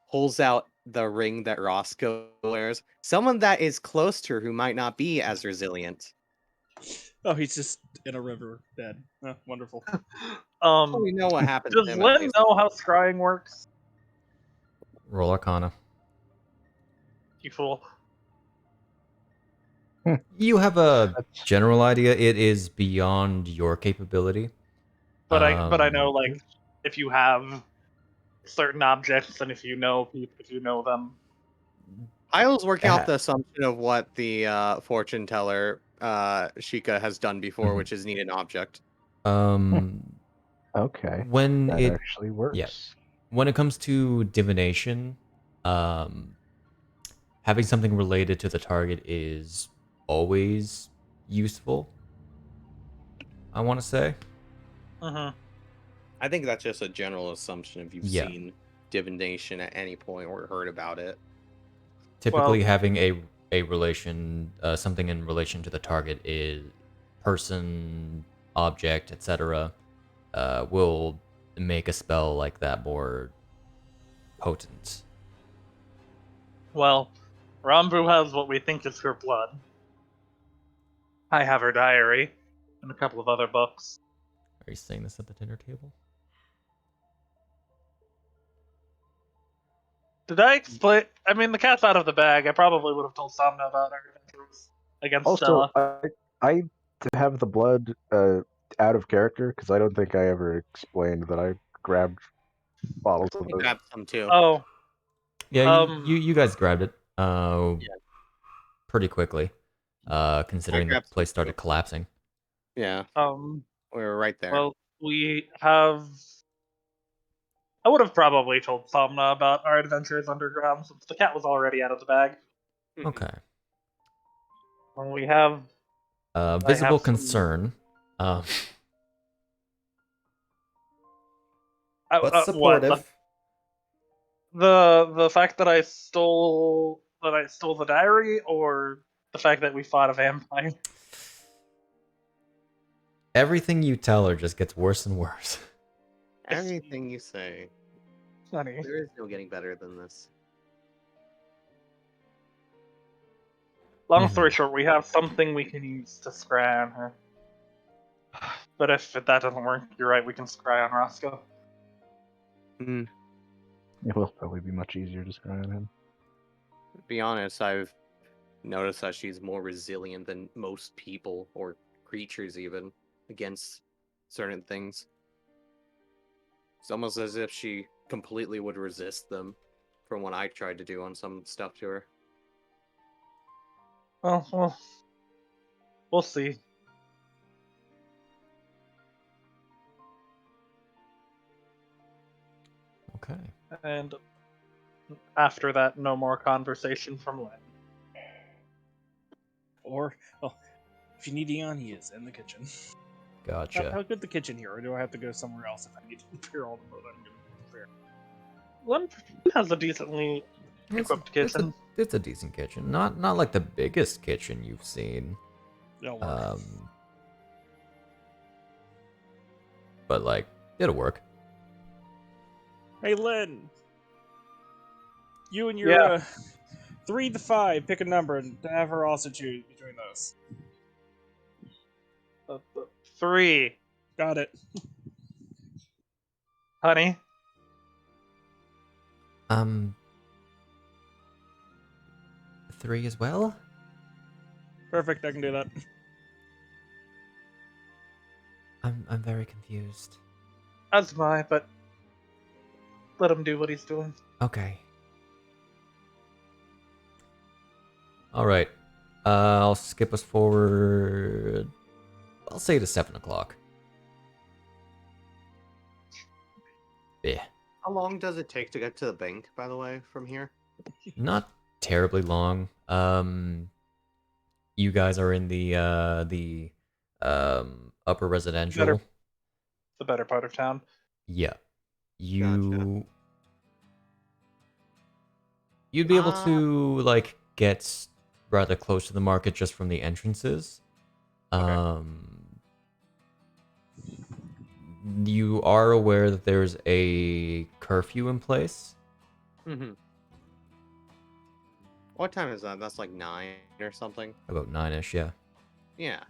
pulls out the ring that Roscoe wears. Someone that is close to her who might not be as resilient. Oh, he's just in a river dead. Oh, wonderful. We know what happens to does him. at Lynn least. know how scrying works? Roll Arcana. You fool. You have a That's general idea. It is beyond your capability. But I know, Um, like, if you have certain objects and if you know them. Kyle's working off Ah. the assumption of what the fortune teller Sheikah has done before, Mhm. which is need an object. okay. When That it actually works. when it comes to divination, having something related to the target is always useful. I want to say. Mm-hmm. I think that's just a general assumption if you've Yeah. seen divination at any point or heard about it. Typically, Well- having a relation, something in relation to the target is person, object, etc. Will make a spell like that more potent. Well, Rambu has what we think is her blood. I have her diary and a couple of other books. Are you saying this at the dinner table? Did I explain? I mean, the cat's out of the bag. I probably would have told Samna about her adventures against Also, Stella. I have the blood out of character because I don't think I ever explained that I grabbed bottles of I those. grabbed some too. Oh, Yeah, you guys grabbed it. Yeah. Pretty quickly. Considering the grabbed some place started too. collapsing. Yeah, we were right there. well, we have. I would have probably told Samna about our adventures underground since the cat was already out of the bag. Okay. Well, we have. Visible have some- concern. What? The fact that I stole the diary, or the fact that we fought a vampire? Everything you tell her just gets worse and worse. Everything you say. Honey. There is no getting better than this. Long story short, we have something we can use to scry on her. But if that doesn't work, you're right, we can scry on Roscoe. Hmm. It will probably be much easier to scry on him. To be honest, I've noticed that she's more resilient than most people or creatures even against certain things. It's almost as if she completely would resist them from what I tried to do on some stuff to her. Well, we'll see. Okay. And after that, no more conversation from Len. Or, well, if you need Eon, he is in the kitchen. Gotcha. How good the kitchen here, or do I have to go somewhere else if I need to prepare all the food I'm going to prepare? Len has a decently equipped kitchen. It's a decent kitchen. Not like the biggest kitchen you've seen. It'll work. But like, it'll work. Hey, Len! You and your Yeah. 3 to 5, pick a number and have her also choose between those. 3. Got it. Honey? 3 as well? Perfect, I can do that. I'm very confused. As am I, but let him do what he's doing. Okay. Alright. I'll skip us forward. I'll say to 7 o'clock. Yeah. How long does it take to get to the bank, by the way, from here? Not terribly long. You guys are in the upper residential. The better part of town. Yeah. Gotcha. You'd be able to like get rather close to the market just from the entrances. Okay. You are aware that there's a curfew in place. Mm-hmm. What time is that? That's like 9 or something. About 9ish, yeah. Yeah.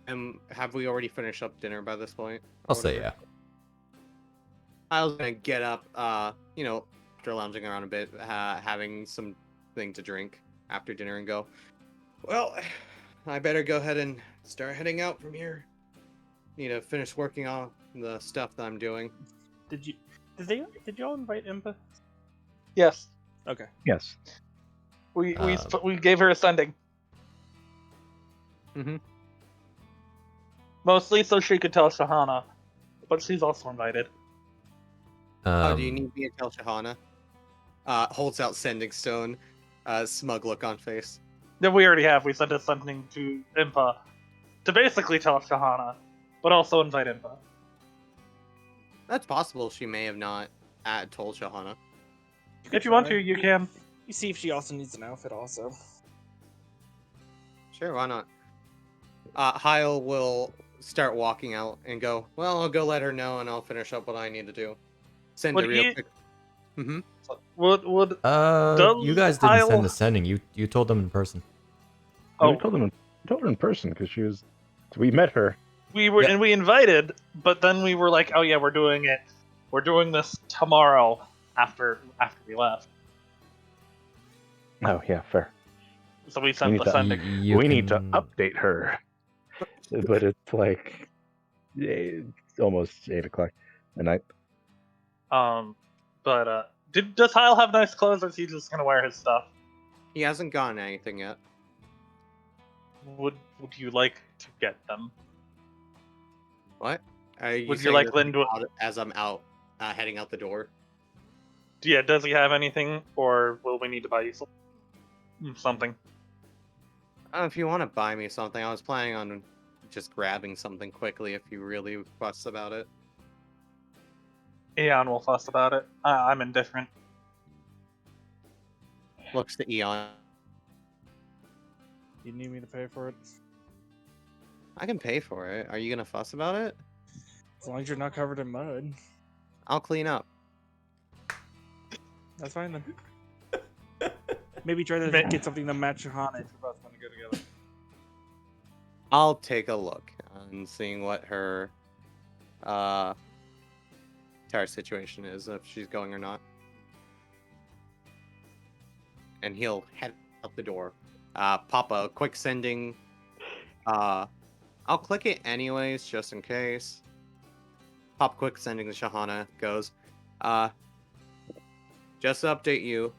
And have we already finished up dinner by this point? I'll say yeah. I was gonna get up, after lounging around a bit, having something to drink after dinner and go, well, I better go ahead and start heading out from here. Need to finish working on the stuff that I'm doing. Did y'all invite Impa? Yes. Okay. Yes. We gave her a sending. Mm-hmm. Mostly so she could tell Shahana, but she's also invited. Do you need me to tell Shahana? Holds out sending stone, smug look on face. Yeah, we already have. We sent a sending to Impa to basically tell Shahana, but also invite Impa. That's possible. She may have not told Shahana. If you want to, you can. You see if she also needs an outfit also. Sure, why not? Hyle will start walking out and go, well, I'll go let her know and I'll finish up what I need to do. Send Would a real he- quick. Mm-hmm. Would you guys didn't Hyle- send the sending. You told them in person. We told her in person because we met her. We were, Yeah. and we invited, but then we were like, oh yeah, we're doing it. We're doing this tomorrow after we left. Oh yeah, fair. So we sent need the to- sending. We need to update her, but it's like it's almost 8 o'clock at night. Does Hyle have nice clothes, or is he just gonna wear his stuff? He hasn't gotten anything yet. Would you like to get them? What? Would you saying like this Lynn to- as I'm out, heading out the door? Yeah, does he have anything, or will we need to buy you something? If you want to buy me something, I was planning on just grabbing something quickly if you really fuss about it. Eon will fuss about it. I'm indifferent. Looks to Eon. You need me to pay for it? I can pay for it. Are you gonna fuss about it? As long as you're not covered in mud. I'll clean up. That's fine then. Maybe try to get something to match Johanna if you're both going to go together. I'll take a look and seeing what her entire situation is, if she's going or not. And he'll head out the door. Pop a quick sending. I'll click it anyways, just in case. Pop quick sending to Shahana. Goes. Just to update you.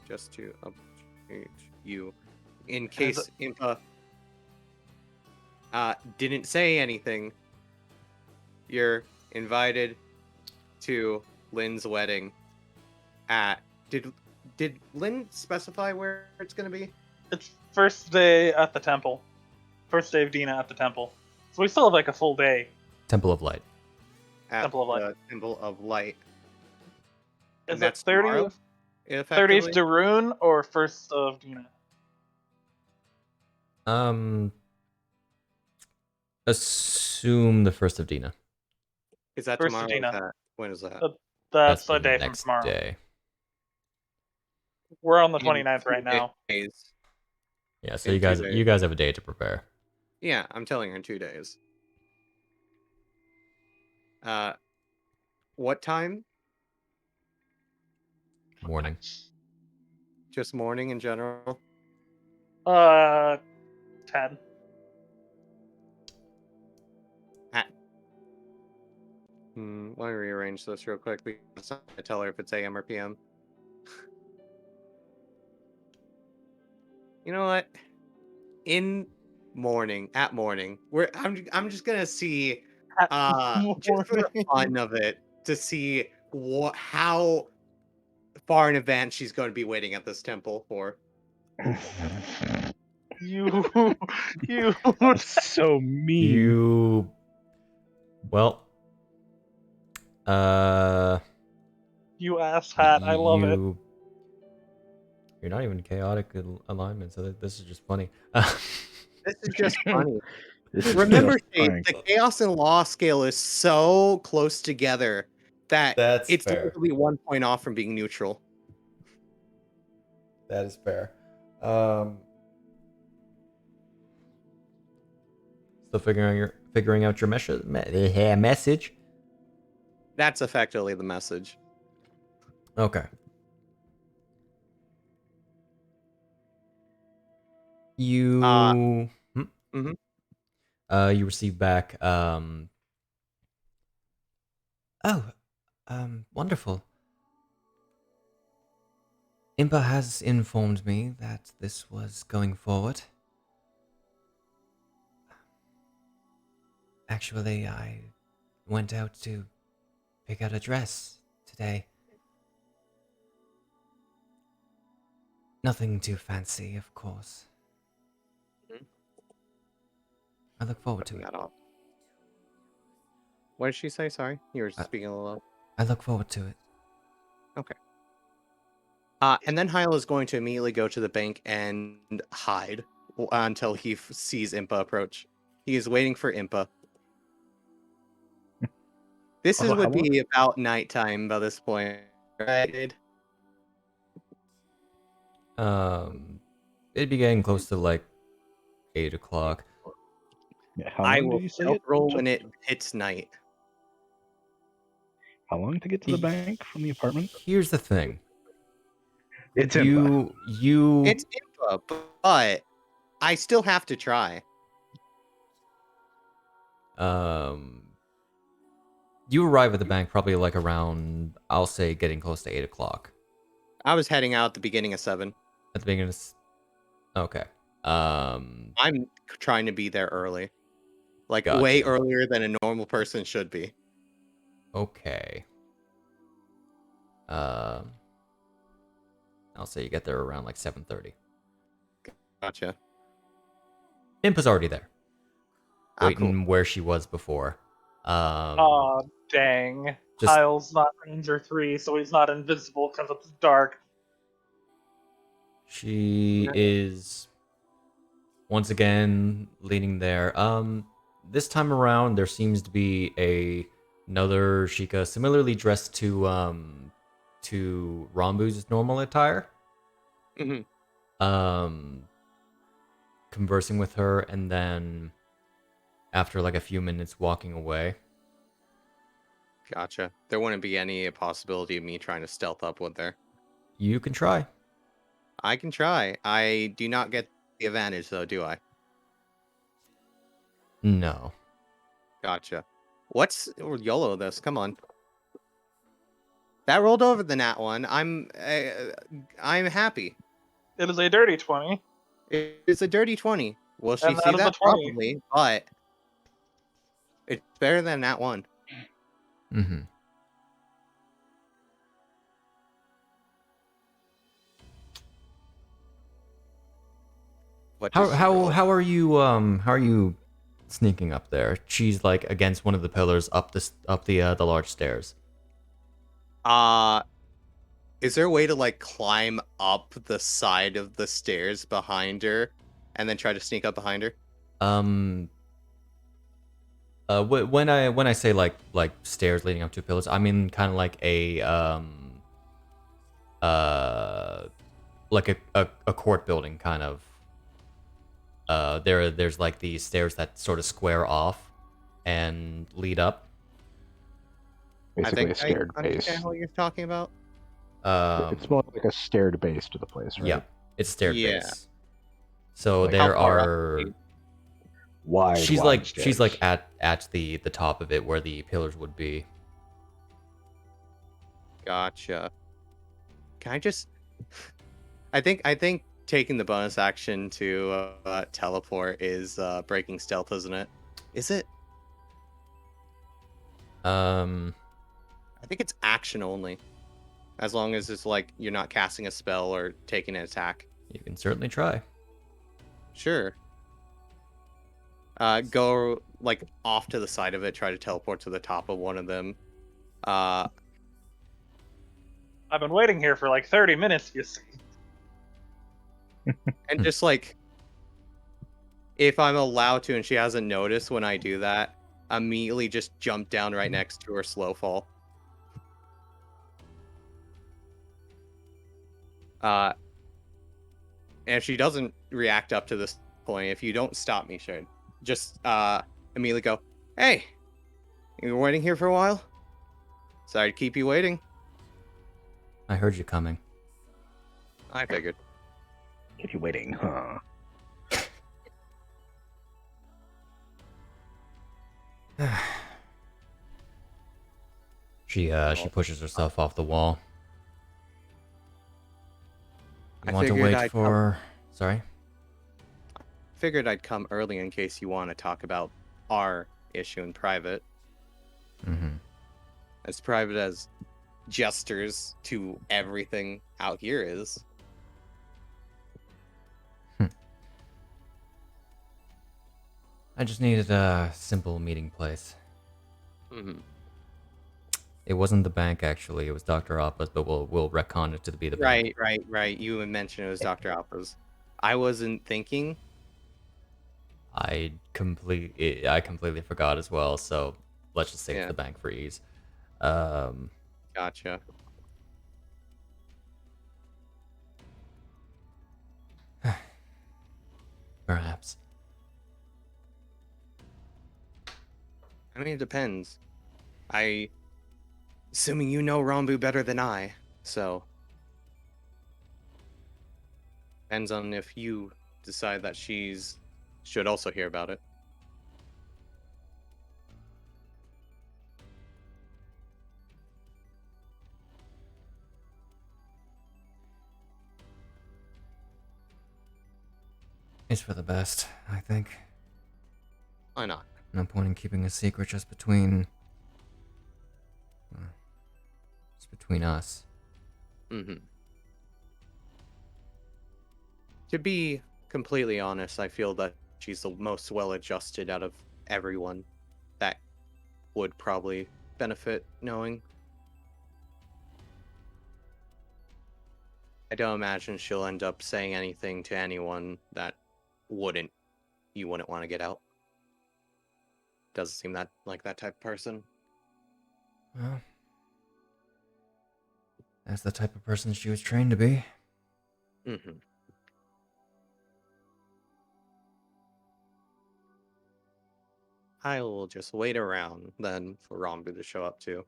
Just to update you. In case Impa didn't say anything, you're invited to Lynn's wedding at... Did Lynn specify where it's going to be? It's first day at the temple. First day of Dina at the temple. So we still have like a full day. Temple of Light. At Temple of Light. the Temple of Light. Is And it that's tomorrow, 30th effectively? Darun or 1st of Dina? Assume the 1st of Dina. Is that First of tomorrow? Or is Dina. that, when is that? That's a the day from next tomorrow. day. We're on the In 29th 2 right now. days. Yeah, so In you 2 guys days. you guys have a day to prepare. Yeah, I'm telling her in 2 days. What time? Morning. Just morning in general? 10. Let me rearrange this real quick because I tell her if it's AM or PM. You know what? At morning. I'm just gonna see just for the fun of it to see how far in advance she's going to be waiting at this temple for. You So mean. You well you ass hat. I love it. You're not even chaotic alignment, so this is just funny. This is just funny. This is Remember, just Shade, prank. the chaos and law scale is so close together that That's it's fair. literally 1 point off from being neutral. That is fair. Still figuring out your message. That's effectively the message. Okay. You Mhm. You receive back wonderful. Impa has informed me that this was going forward. Actually, I went out to pick out a dress today. Nothing too fancy, of course. Mhm. I look forward to Cutting it. that off. What did she say? Sorry, you were speaking a little. I look forward to it. Okay. And then Hyle is going to immediately go to the bank and hide until he sees Impa approach. He is waiting for Impa. This Also, would how long- be about nighttime by this point, right? It'd be getting close to like 8 o'clock. Yeah, how I long will did you say stealth it roll took? when it hits night. How long to get to the bank from the apartment? Here's the thing. It's Impa. You It's Impa, but I still have to try. you arrive at the bank probably like around, I'll say, getting close to 8 o'clock. I was heading out at the beginning of 7. At the beginning of okay. I'm trying to be there early. Like, Gotcha. way earlier than a normal person should be. Okay. I'll say you get there around like 7:30. Gotcha. Impa's already there. Waiting Cool. where she was before. Aw, dang. Just- Kyle's not Ranger 3, so he's not invisible because it's dark. She is once again leading there. This time around, there seems to be another Sheikah, similarly dressed to Rambu's normal attire. Mm-hmm. Conversing with her, and then after like a few minutes walking away. Gotcha. There wouldn't be any possibility of me trying to stealth up with her. You can try. I can try. I do not get the advantage, though, do I? No. Gotcha. What's YOLO this? Come on. That rolled over the nat one. I'm happy. It is a dirty 20. It's a dirty 20. Will she And see that is a that? 20. Probably, but it's better than that one. Mm-hmm. What How does she how roll? how are you sneaking up there? She's like against one of the pillars up the large stairs. Is there a way to like climb up the side of the stairs behind her and then try to sneak up behind her? When I say like stairs leading up to pillars, I mean kind of like a like a court building kind of. There's like these stairs that sort of square off and lead up. I Basically, think a staired I base. understand what you're talking about. It's more like a staired base to the place, right? Yeah, it's staired Yeah. base. So Like, there how far up are. is it? Wide. She's wide she's like stairs. at the top of it where the pillars would be. Gotcha. Can I just? I think taking the bonus action to teleport is breaking stealth, isn't it? Is it? I think it's action only, as long as it's like you're not casting a spell or taking an attack. You can certainly try. Sure. Go like off to the side of it. Try to teleport to the top of one of them. I've been waiting here for like 30 minutes, you see. And just like, if I'm allowed to, and she hasn't noticed when I do that, immediately just jump down right next to her, slow fall. And if she doesn't react up to this point, if you don't stop me, Shane, just immediately go, "Hey, you were waiting here for a while? Sorry to keep you waiting." I heard you coming. I figured. Keep you waiting, huh? She pushes herself off the wall. You I want to figured wait I'd for? Sorry. Figured I'd come early in case you want to talk about our issue in private. Mm-hmm. As private as jesters to everything out here is. I just needed a simple meeting place. Mm-hmm. It wasn't the bank actually. It was Dr. Appa's, but we'll retcon it to be the bank. Right. You had mentioned it was Dr. Alpha's. I wasn't thinking. I completely forgot as well. So let's just say it's Yeah. the bank for ease. Gotcha. Perhaps. I mean, it depends. Assuming you know Rambu better than I, so. Depends on if you decide that should also hear about it. It's for the best, I think. Why not? No point in keeping a secret just between us. Mm-hmm. To be completely honest, I feel that she's the most well-adjusted out of everyone that would probably benefit knowing. I don't imagine she'll end up saying anything to anyone that wouldn't want to get out. Doesn't seem that like that type of person. Well, that's the type of person she was trained to be. Mm-hmm. I will just wait around then for Rambu to show up too.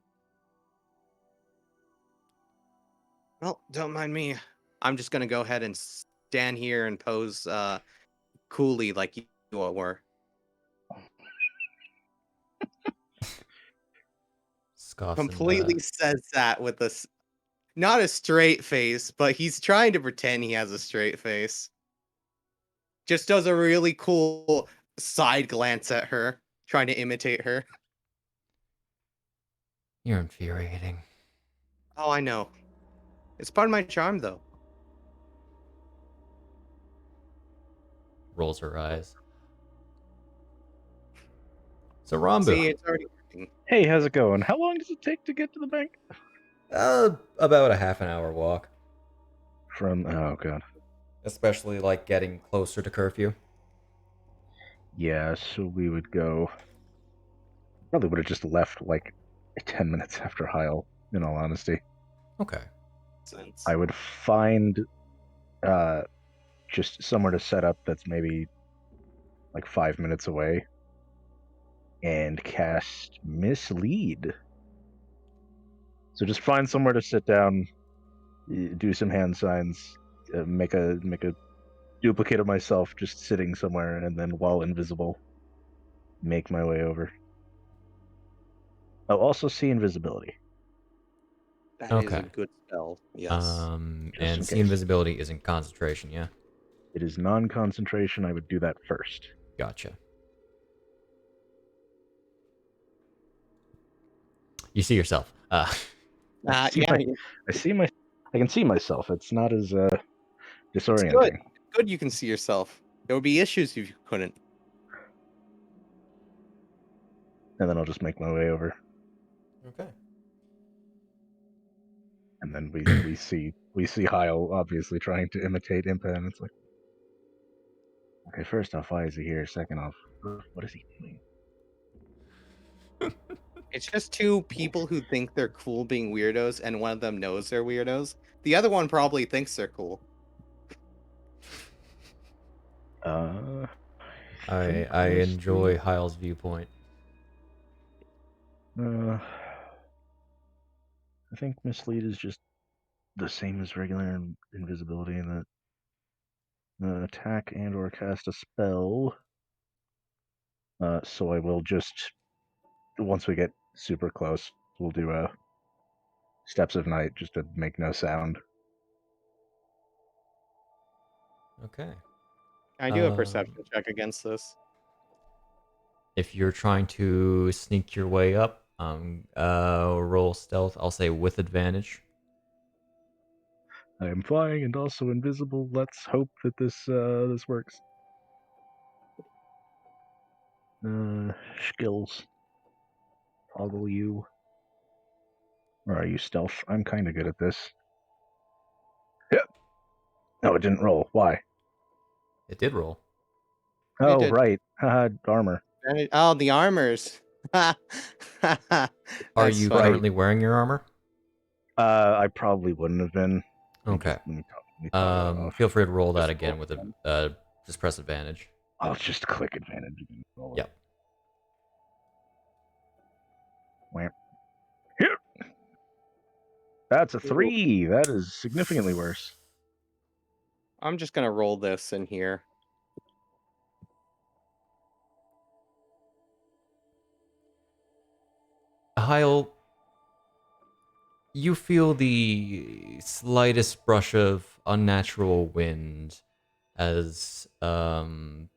Well, don't mind me. I'm just gonna go ahead and stand here and pose coolly like you all were. Scoffs and Completely says that with not a straight face, but he's trying to pretend he has a straight face. Just does a really cool side glance at her, trying to imitate her. you're infuriating. Oh, I know. It's part of my charm, though. Rolls her eyes. So Rambu, See, it's already working. Hey, how's it going? How long does it take to get to the bank? about a half an hour walk, Oh god. especially like getting closer to curfew. Yeah, so we would go. Probably would have just left like 10 minutes after Heil, in all honesty. Okay. Sense. I would find just somewhere to set up that's maybe like 5 minutes away and cast Mislead. So just find somewhere to sit down, do some hand signs, make a duplicate of myself just sitting somewhere, and then while invisible, make my way over. I'll also see invisibility. That is a Okay. good spell. Yes. Just And in see case. invisibility isn't concentration, yeah? It is non-concentration. I would do that first. Gotcha. You see yourself. I can see myself. It's not as It's disorienting. good. Good you can see yourself. There would be issues if you couldn't. And then I'll just make my way over. Okay. And then we see Heil obviously trying to imitate Impa, and it's like, okay, first off, why is he here? Second off, what is he doing? It's just two people who think they're cool being weirdos, and one of them knows they're weirdos. The other one probably thinks they're cool. I enjoy Heil's viewpoint. I think Mislead is just the same as regular invisibility in that attack and or cast a spell. So I will just, once we get super close, we'll do a Steps of Night just to make no sound. Okay. I do a perception check against this. If you're trying to sneak your way up, roll stealth. I'll say with advantage. I am flying and also invisible. Let's hope that this works. Skills. Toggle you. Or are you stealth? I'm kind of good at this. Yep. No, it didn't roll. Why? It did roll. Oh, did. right. Haha, armor. Oh, the armors. Are That's you funny. currently wearing your armor? I probably wouldn't have been. Okay. Let me toggle that off. Feel free to roll that Just again roll with again. just press advantage. I'll just click advantage again. Yep. Wham. Here. That's a 3. That is significantly worse. I'm just gonna roll this in here. Heil, you feel the slightest brush of unnatural wind as some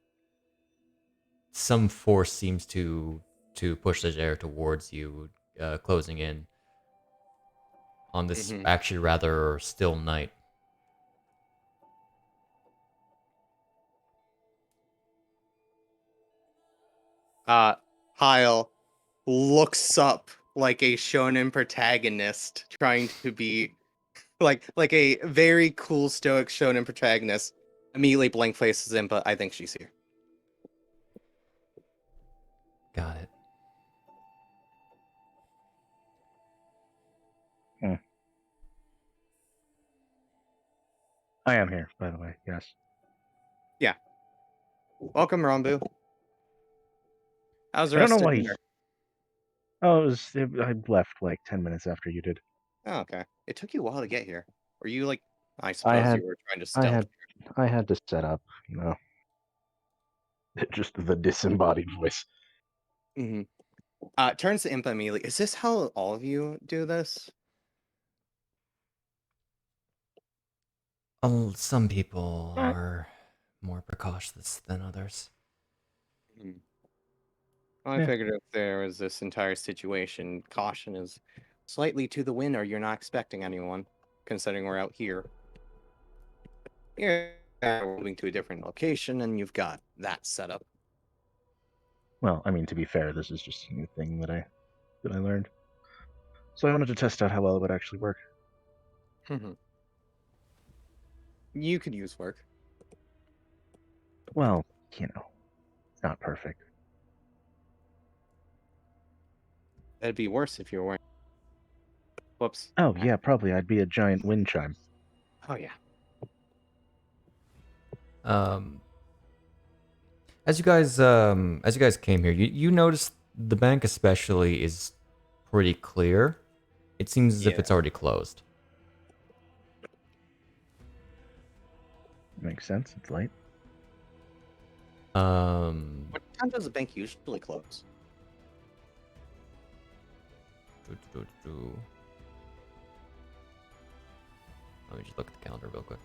force seems to push the air towards you, closing in on this actually rather still night. Heil looks up like a shonen protagonist, trying to be like a very cool stoic shonen protagonist. Immediately blank faces in, but I think she's here. Got it. I am here, by the way. Yes. Welcome, Rambu. How's the I don't rest know of why. dinner? I left like 10 minutes after you did. Oh, okay. It took you a while to get here. Were you like? I I suppose had you were trying to I stealth. had to set up, just the disembodied voice. Mm-hmm. Turns to Impa immediately. Is this how all of you do this? Some people are more precautious than others. Hmm. Well, I Yeah. figured if there was this entire situation, caution is slightly to the wind, or you're not expecting anyone, considering we're out here. Yeah, we're moving to a different location, and you've got that set up. Well, I mean, to be fair, this is just a new thing that I learned. So I wanted to test out how well it would actually work. You could use work. Well, it's not perfect. That'd be worse if you were wearing. Whoops. Oh yeah, probably I'd be a giant wind chime. Oh yeah. As you guys came here, you noticed the bank especially is pretty clear. It seems as if Yeah. it's already closed. Makes sense. It's late. What time does the bank usually close? Let me just look at the calendar real quick.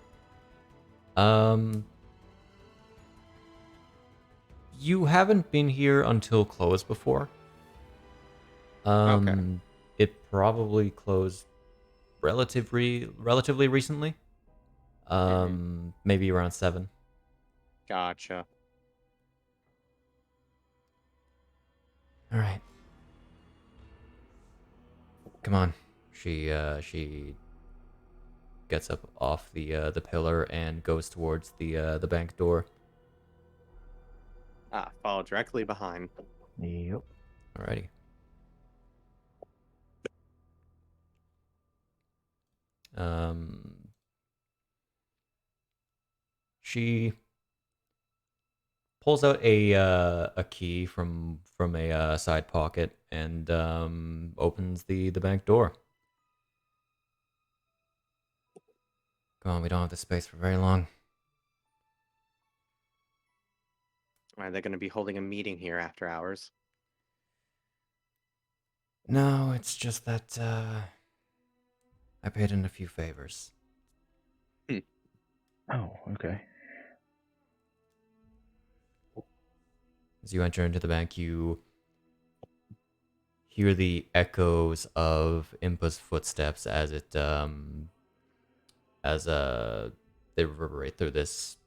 You haven't been here until close before. Okay. It probably closed relatively recently. Maybe around 7. Gotcha. All right. Come on. She gets up off the pillar and goes towards the bank door. Follow directly behind. Yep. Alrighty. She pulls out a key from a side pocket and opens the bank door. Come on, we don't have the space for very long. Are they going to be holding a meeting here after hours? No, it's just that I paid in a few favors. Oh, okay. As you enter into the bank, you hear the echoes of Impa's footsteps as they reverberate through this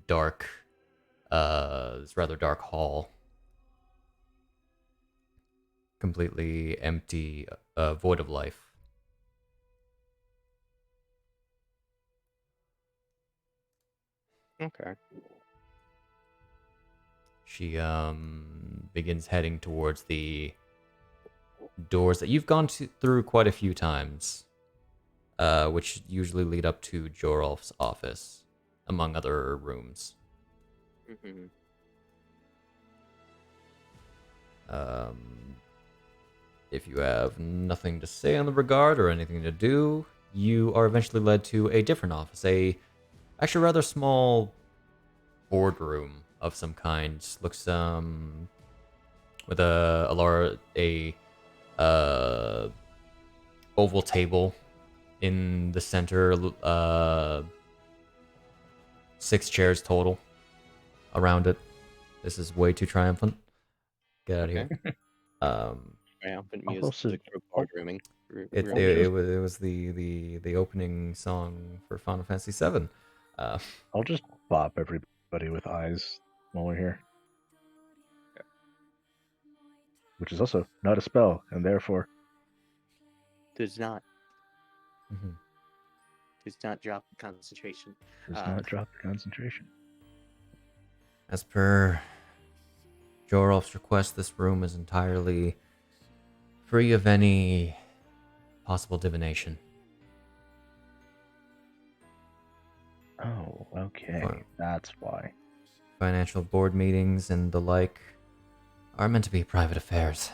dark, this rather dark hall, completely empty, void of life. Okay. She begins heading towards the doors that you've gone through quite a few times, which usually lead up to Jorolf's office, among other rooms. Mm-hmm. If you have nothing to say on the regard or anything to do, you are eventually led to a different office, actually rather small boardroom of some kind. Looks with a oval table in the center, 6 chairs total around it. This is way too triumphant. Get out of here. Triumphant I'll music also- for boardrooming. It was the opening song for Final Fantasy VII. I'll just bop everybody with eyes while we're here. Which is also not a spell, and therefore Does not. Mm-hmm. Does not drop the concentration. Does not drop the concentration. As per Jorolf's request, this room is entirely free of any possible divination. Oh, okay. Fine. That's why. Financial board meetings and the like are meant to be private affairs.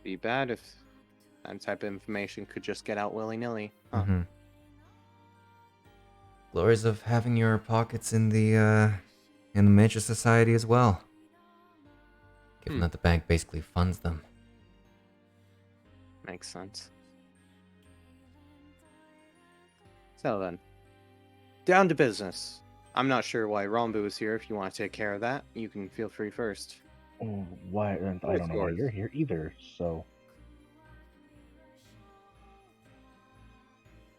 Be bad if that type of information could just get out willy-nilly. Huh. Mm-hmm. Glories of having your pockets in the major society as well. Given that the bank basically funds them. Makes sense. So then, down to business. I'm not sure why Rombu is here. If you want to take care of that, you can feel free first. Oh, why? I don't know why you're here either, so.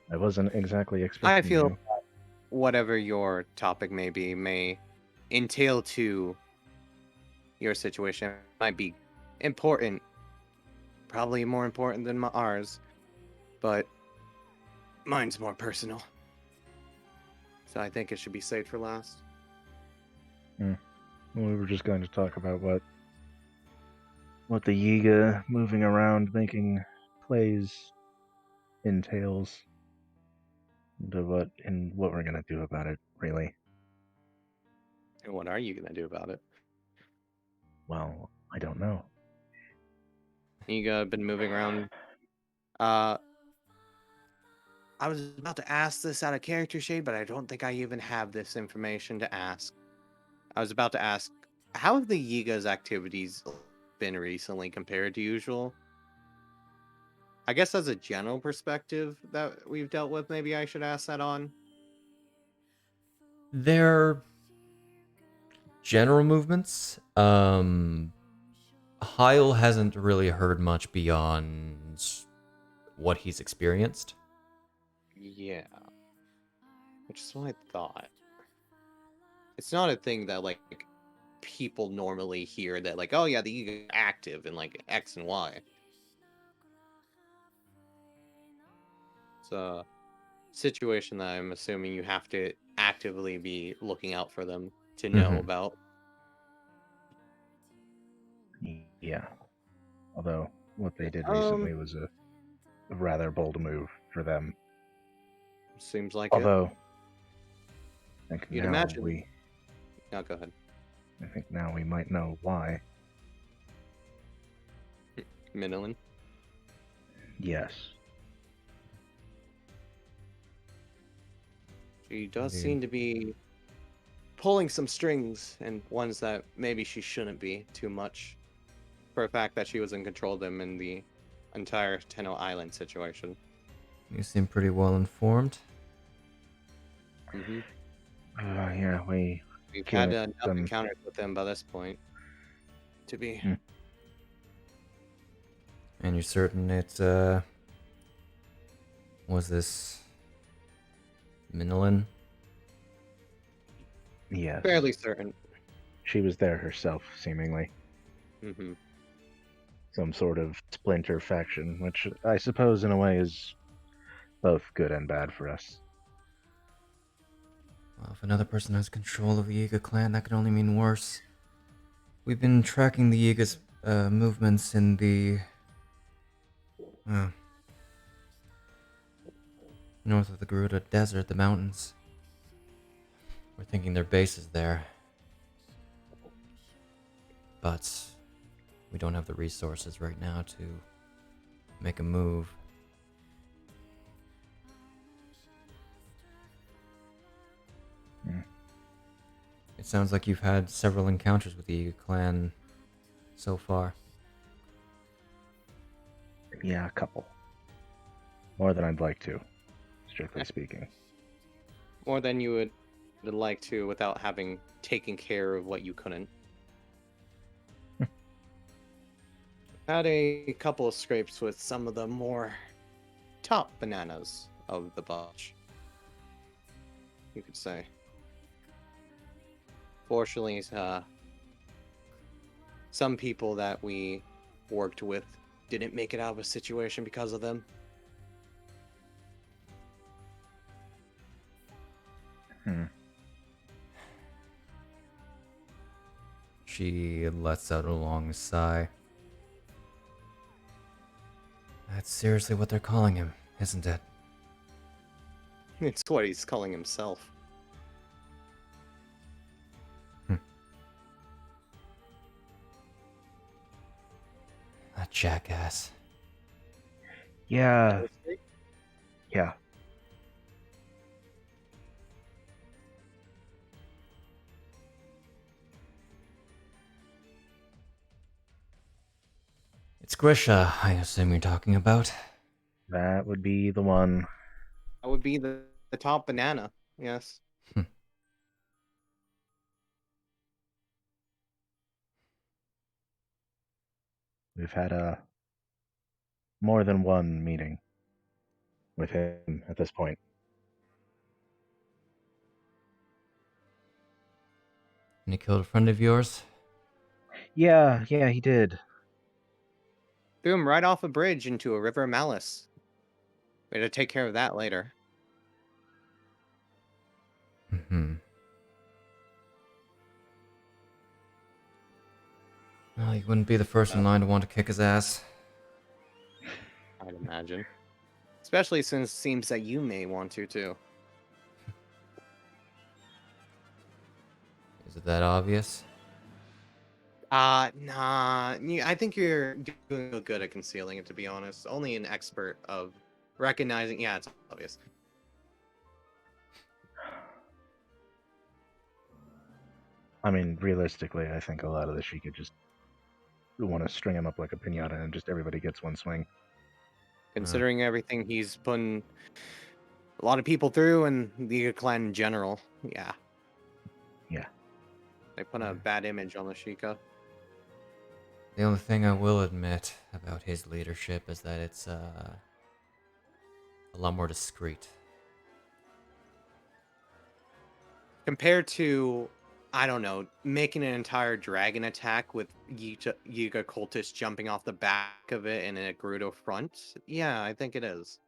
I wasn't exactly expecting I feel you. that whatever your topic may be may entail to your situation. It might be important, probably more important than ours, but mine's more personal. So I think it should be saved for last. We were just going to talk about what the Yiga moving around making plays entails. And what we're gonna do about it, really. And what are you going to do about it? Well, I don't know. You got been moving around. I was about to ask this out of character shade, but I don't think I even have this information to ask. I was about to ask, how have the Yiga's activities been recently compared to usual? I guess as a general perspective that we've dealt with, maybe I should ask that on. Their general movements, Hyle hasn't really heard much beyond what he's experienced. Yeah. Which is what I thought. It's not a thing that, like, people normally hear that, like, oh yeah, the Yiga active in, like, X and Y. It's a situation that I'm assuming you have to actively be looking out for them to know about. Yeah. Although what they did recently was a rather bold move for them. Seems like Although I think You'd now imagine. No, go ahead. I think now we might know why. Minilin. Yes. She does Indeed. seem to be pulling some strings, and ones that maybe she shouldn't be too much. For a fact that she was in control of them in the entire Tenno Island situation. You seem pretty well informed. Mm-hmm. Yeah, We've can't, had enough encounters with them by this point to be. And you're certain it was this Minilin? Yes. Fairly certain. She was there herself, seemingly. Mm-hmm. Some sort of splinter faction, which I suppose in a way is both good and bad for us. Well, if another person has control of the Yiga clan, that could only mean worse. We've been tracking the Yiga's movements in the north of the Garuda Desert, the mountains. We're thinking their base is there. But we don't have the resources right now to make a move. It sounds like you've had several encounters with the Yiga clan so far. Yeah, a couple. More than I'd like to, strictly speaking. More than you would like to without having taken care of what you couldn't. Had a couple of scrapes with some of the more top bananas of the bunch, you could say. Fortunately, some people that we worked with didn't make it out of a situation because of them. Hmm. She lets out a long sigh. That's seriously what they're calling him, isn't it? It's what he's calling himself. That jackass. Yeah. Yeah. It's Grisha, I assume you're talking about. That would be the one. That would be the top banana. Yes. We've had more than one meeting with him at this point. And he killed a friend of yours? Yeah, he did. Threw him right off a bridge into a river of malice. We had to take care of that later. Mm-hmm. Well, you wouldn't be the first in line to want to kick his ass. I'd imagine. Especially since it seems that you may want to too. Is it that obvious? Nah. I think you're doing good at concealing it, to be honest. Only an expert of recognizing. Yeah, it's obvious. I mean, realistically, I think a lot of this she could just want to string him up like a pinata and just everybody gets one swing. Considering everything he's putting a lot of people through and the clan in general. Yeah. Yeah. They put a bad image on the Sheikah. The only thing I will admit about his leadership is that it's a lot more discreet. Compared to, I don't know, making an entire dragon attack with Yiga cultists jumping off the back of it in a Gerudo front. Yeah, I think it is.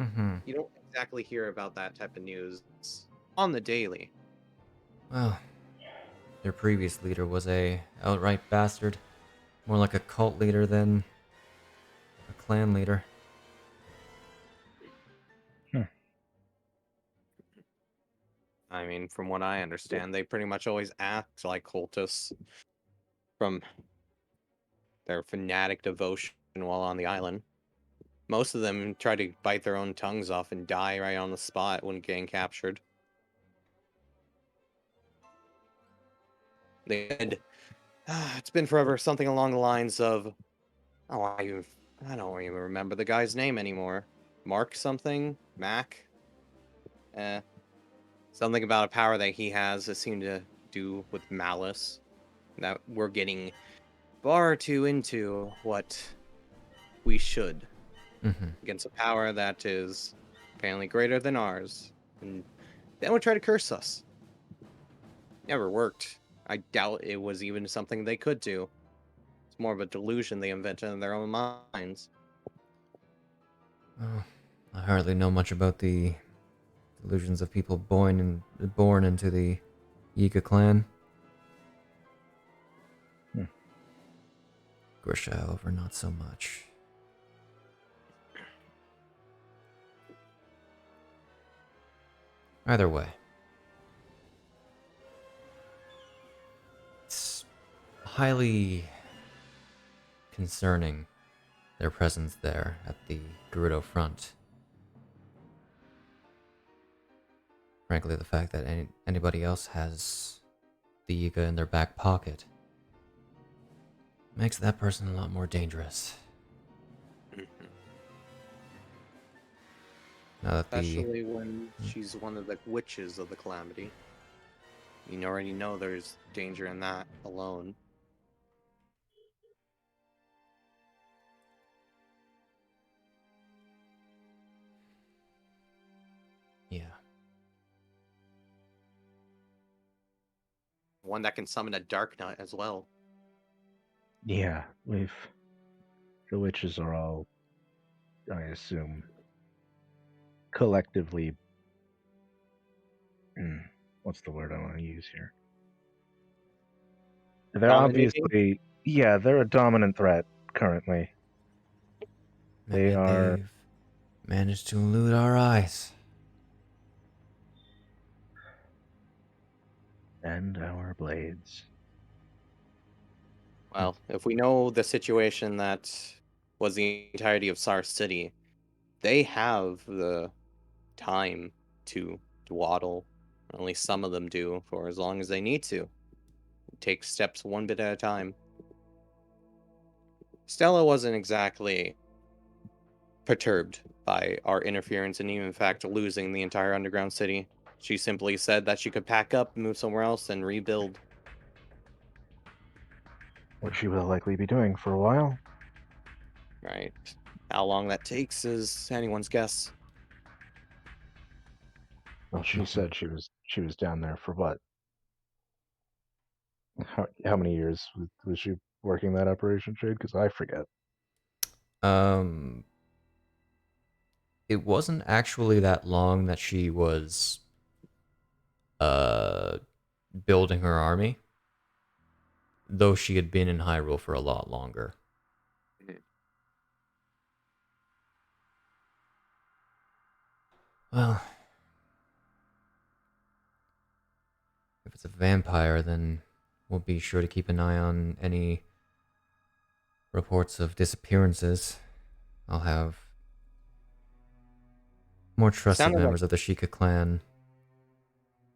Mm-hmm. You don't exactly hear about that type of news on the daily. Well, their previous leader was a outright bastard. More like a cult leader than a clan leader. I mean, from what I understand, they pretty much always act like cultists from their fanatic devotion while on the island. Most of them try to bite their own tongues off and die right on the spot when getting captured. They said, it's been forever, something along the lines of, oh, I don't even remember the guy's name anymore. Mark something? Mac? Something about a power that he has that seemed to do with malice. That we're getting far too into what we should Mm-hmm. against a power that is apparently greater than ours. And then would try to curse us. Never worked. I doubt it was even something they could do. It's more of a delusion they invented in their own minds. Oh, I hardly know much about the delusions of people born into the Yiga clan. Grisha, however, not so much. Either way, it's highly concerning, their presence there at the Gerudo front. Frankly, the fact that anybody else has the Yiga in their back pocket makes that person a lot more dangerous. Now that Especially when she's one of the witches of the calamity. You already know there's danger in that alone. yeah, One that can summon a dark nut as well. Yeah, the witches are all, I assume, collectively what's the word I want to use here? They're Dominating? obviously, yeah, they're a dominant threat currently. And They yet are. they've managed to elude our eyes. And our blades. Well, if we know the situation that was the entirety of Sar City, they have the time to dawdle. At least some of them do, for as long as they need to. Take steps one bit at a time. Stella wasn't exactly perturbed by our interference and even, in fact, losing the entire underground city. She simply said that she could pack up, move somewhere else, and rebuild. Which she will likely be doing for a while. Right? How long that takes is anyone's guess. Well, she said she was down there for what? How many years was she working that operation, Shade? Because I forget. Um, it wasn't actually that long that she was uh building her army, though she had been in Hyrule for a lot longer. Mhm. Well, if it's a vampire, then we'll be sure to keep an eye on any reports of disappearances. I'll have more trusted Sounded like members of the Sheikah clan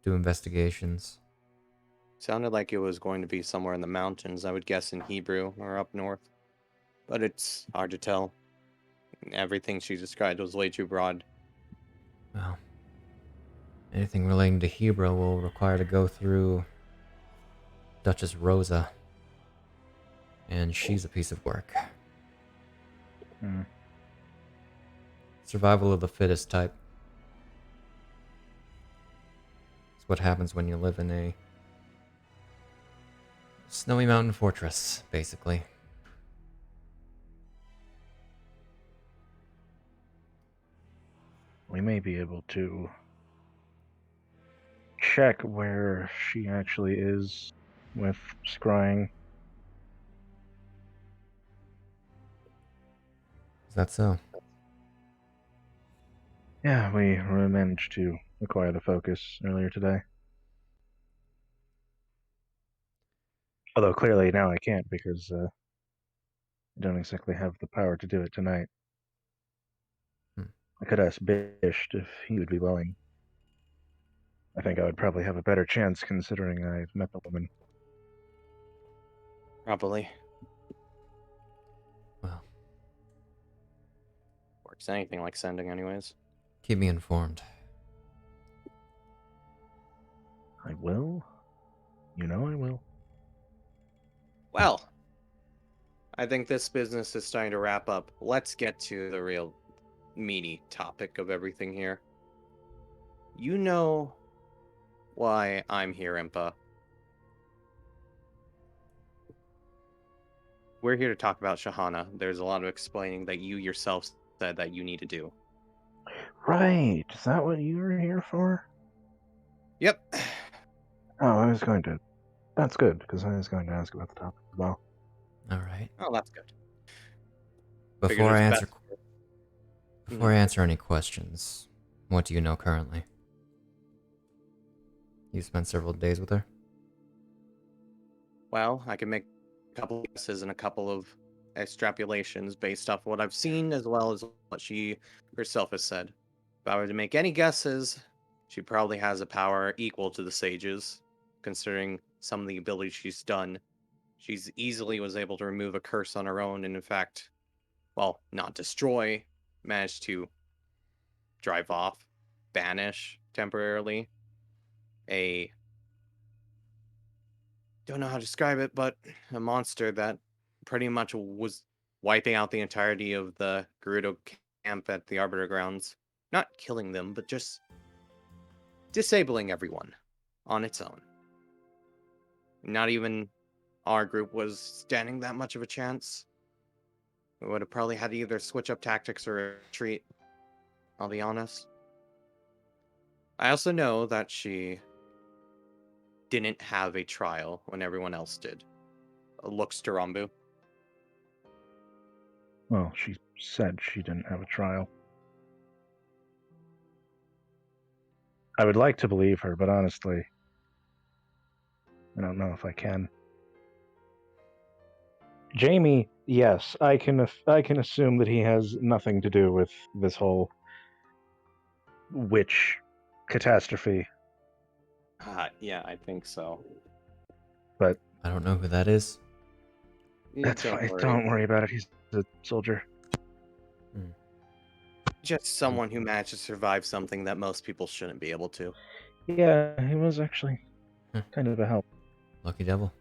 do investigations. sounded like it was going to be somewhere in the mountains. I would guess in Hebrew or up north, but it's hard to tell. Everything she described was way too broad. Well, anything relating to Hebrew will require to go through Duchess Rosa, and she's a piece of work. Hmm. Survival of the fittest type. It's what happens when you live in a snowy mountain fortress, basically. We may be able to check where she actually is with scrying. Is that so? Yeah, we managed to acquire the focus earlier today. Although clearly now I can't because I don't exactly have the power to do it tonight. Hmm. I could ask Bisht if he would be willing. I think I would probably have a better chance considering I've met the woman. Probably Well, works anything like sending, anyways. keep me informed. I will. You know I will. Well, I think this business is starting to wrap up. Let's get to the real meaty topic of everything here. You know why I'm here, Impa. We're here to talk about Shahana. There's a lot of explaining that you yourself said that you need to do. Right. Is that what you were here for? Yep. Oh, I was going to. That's good, because I was going to ask about the topic as well. All right. Oh, that's good. Figured Before I it's answer, best. before I answer any questions, what do you know currently? You spent several days with her? Well, I can make a couple of guesses and a couple of extrapolations based off what I've seen as well as what she herself has said. If I were to make any guesses, she probably has a power equal to the sages, considering some of the abilities she's done. She's easily was able to remove a curse on her own, and in fact, well, not destroy, managed to drive off, banish temporarily a don't know how to describe it, but a monster that pretty much was wiping out the entirety of the Gerudo camp at the Arbiter grounds. Not killing them, but just disabling everyone on its own. Not even our group was standing that much of a chance. We would have probably had to either switch up tactics or retreat, I'll be honest. I also know that she didn't have a trial when everyone else did. Looks to Rambu. Well, she said she didn't have a trial. I would like to believe her, but honestly, I don't know if I can. Jamie, yes, I can assume that he has nothing to do with this whole witch catastrophe. Yeah, I think so. But I don't know who that is. that's Don't fine. worry. Don't worry about it. He's a soldier. Just someone who managed to survive something that most people shouldn't be able to. Yeah, he was actually Hmm. kind of a help. Lucky devil.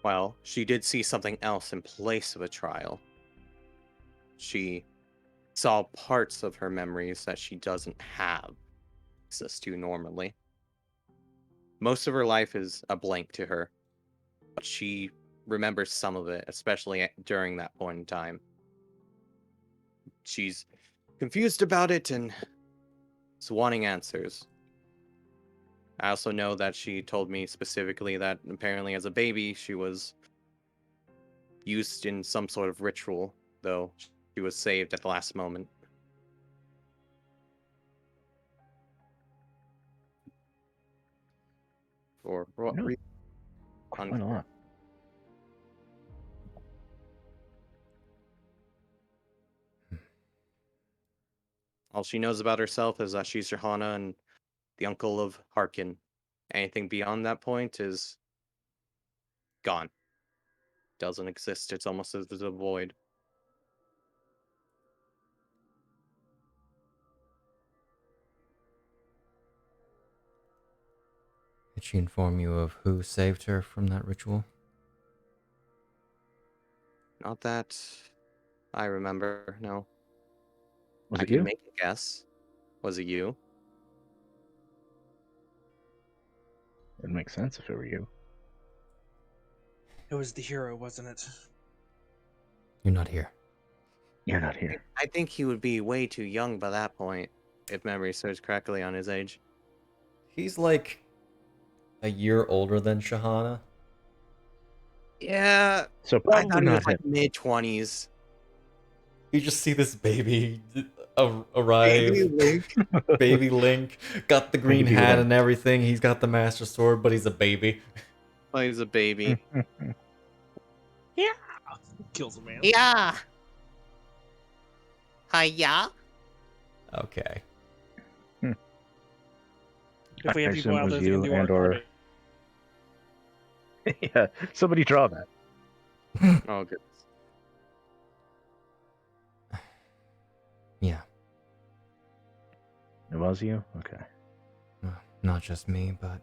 Well, she did see something else in place of a trial. She saw parts of her memories that she doesn't have access to normally. Most of her life is a blank to her, but she remembers some of it, especially during that point in time. She's confused about it and is wanting answers. I also know that she told me specifically that apparently as a baby she was used in some sort of ritual, though she was saved at the last moment. For what Really? reason? Quite a lot. All she knows about herself is that she's Johanna and the uncle of Harkin. Anything beyond that point is gone. Doesn't exist. It's almost as if it's a void. Did she inform you of who saved her from that ritual? Not that I remember, no. Was I it can you? make a guess. Was it you? It'd make sense if it were you. It was the hero, wasn't it? You're not here. You're not here. I think he would be way too young by that point, if memory serves correctly on his age. He's like a year older than Shahana. Yeah, So I probably thought he was not like him. mid-20s. You just see this baby Baby arrive. Link. Baby Link got the green Baby hat Link. and everything. He's got the Master Sword, but he's a baby. Oh, he's a baby. Yeah. Kills a man. Yeah. Hiya. Okay. If we I have people assume it out was there that can you do art, and/or yeah, somebody draw that. Oh, goodness. Yeah. It was you? Okay. Well, not just me, but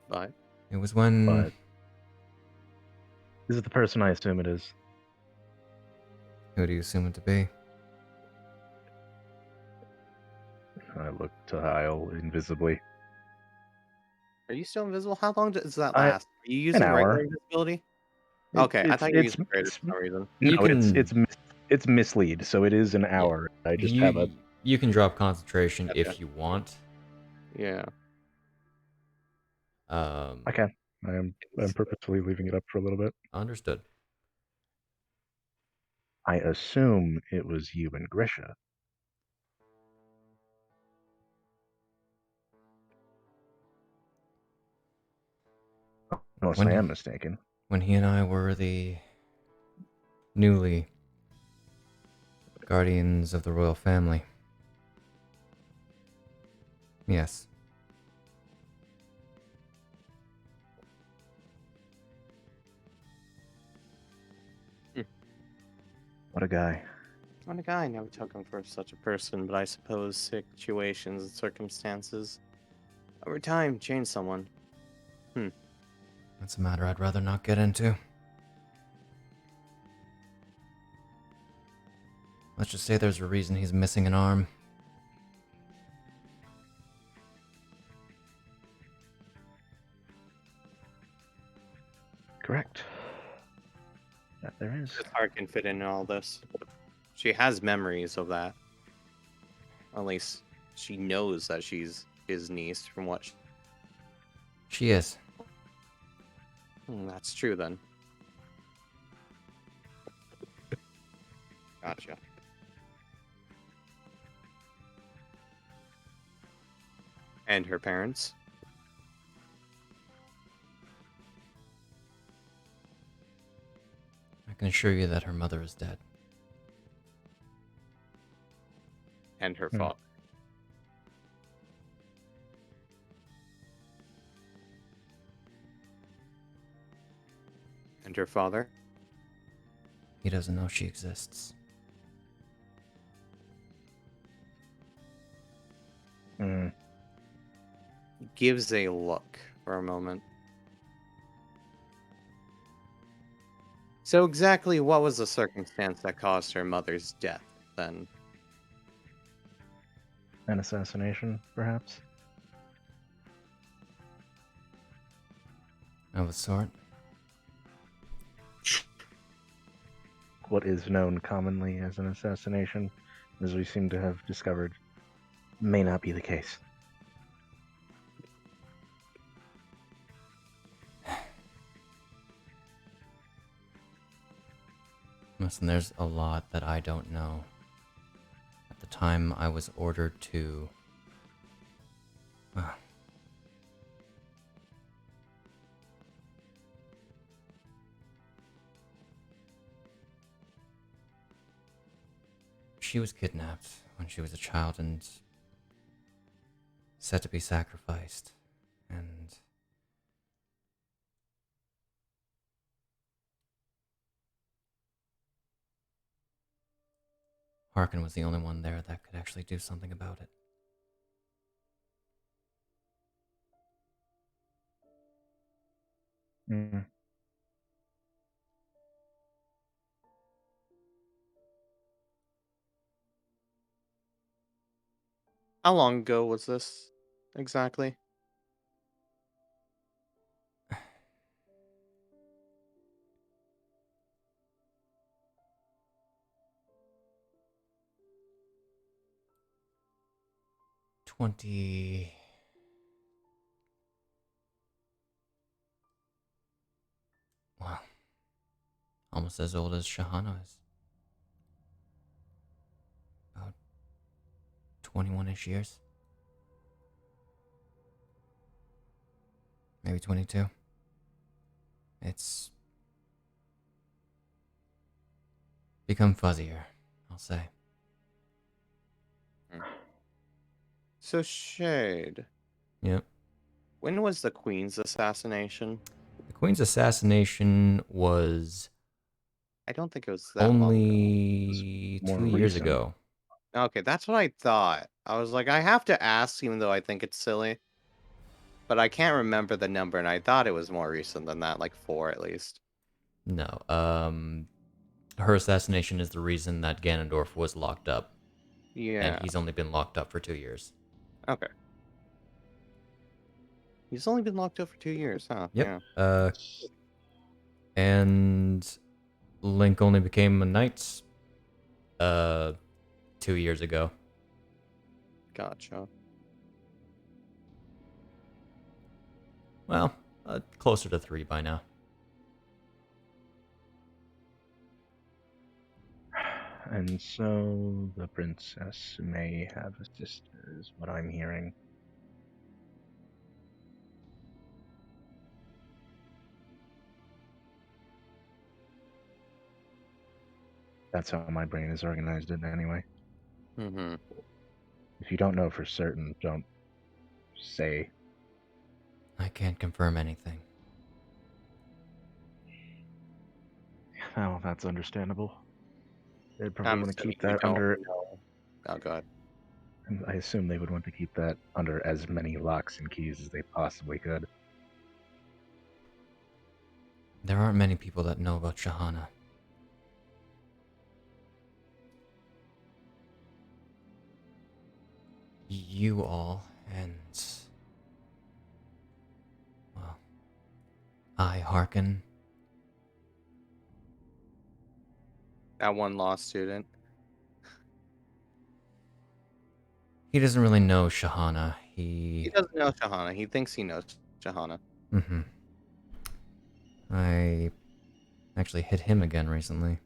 But it was when But this is the person I assume it is. who do you assume it to be? I look to Hyle invisibly. are you still invisible? How long does that I- last? Are you using an regular hour. invisibility? Okay, I thought you were using greater for some reason. You No, can it's mislead, so it is an hour. I just have a you can drop concentration Gotcha. if you want. Yeah. I can. I'm purposefully leaving it up for a little bit. Understood. I assume it was you and Grisha. Unless When I he- am mistaken. When he and I were the newly guardians of the royal family. Yes. What a guy. What a guy. Never took him for such a person, but I suppose situations and circumstances over time change someone. That's a matter I'd rather not get into. Let's just say there's a reason he's missing an arm. Correct. That there is. His heart can fit in all this. She has memories of that. At least she knows that she's his niece from what. She is. That's true then. Gotcha. And her parents? I can assure you that her mother is dead. And her Hmm. father. And her father? He doesn't know she exists. Hmm. Gives a look for a moment. So exactly what was the circumstance that caused her mother's death, then? An assassination, perhaps? Of a sort. What is known commonly as an assassination, as we seem to have discovered, may not be the case. Listen, there's a lot that I don't know. At the time, I was ordered to... She was kidnapped when she was a child and set to be sacrificed. And Harkin was the only one there that could actually do something about it. Hmm. How long ago was this exactly? Well, almost as old as Shahana is. About 21-ish years. Maybe 22. It's become fuzzier, I'll say. So Shade, Yep. when was the Queen's assassination? The Queen's assassination was I don't think it was that long ago. only More 2 years recent. ago. Okay, that's what I thought. I was like, I have to ask, even though I think it's silly. But I can't remember the number, and I thought it was more recent than that, like 4 at least. No. Her assassination is the reason that Ganondorf was locked up. Yeah. And he's only been locked up for 2 years. Okay. He's only been locked up for 2 years, huh? Yep. Yeah. And Link only became a knight 2 years ago. Gotcha. Well, closer to 3 by now. And so the princess may have a sister, is what I'm hearing. That's how my brain is organized in anyway. Mm-hmm. If you don't know for certain, don't say. I can't confirm anything. Oh, that's understandable. They'd probably I'm want to assuming keep you that don't under. know. Oh, God. I assume they would want to keep that under as many locks and keys as they possibly could. There aren't many people that know about Shahana. You all, and... well, I hearken. That one law student. He doesn't really know Shahana. He doesn't know Shahana. He thinks he knows Shahana. Mm-hmm. I actually hit him again recently.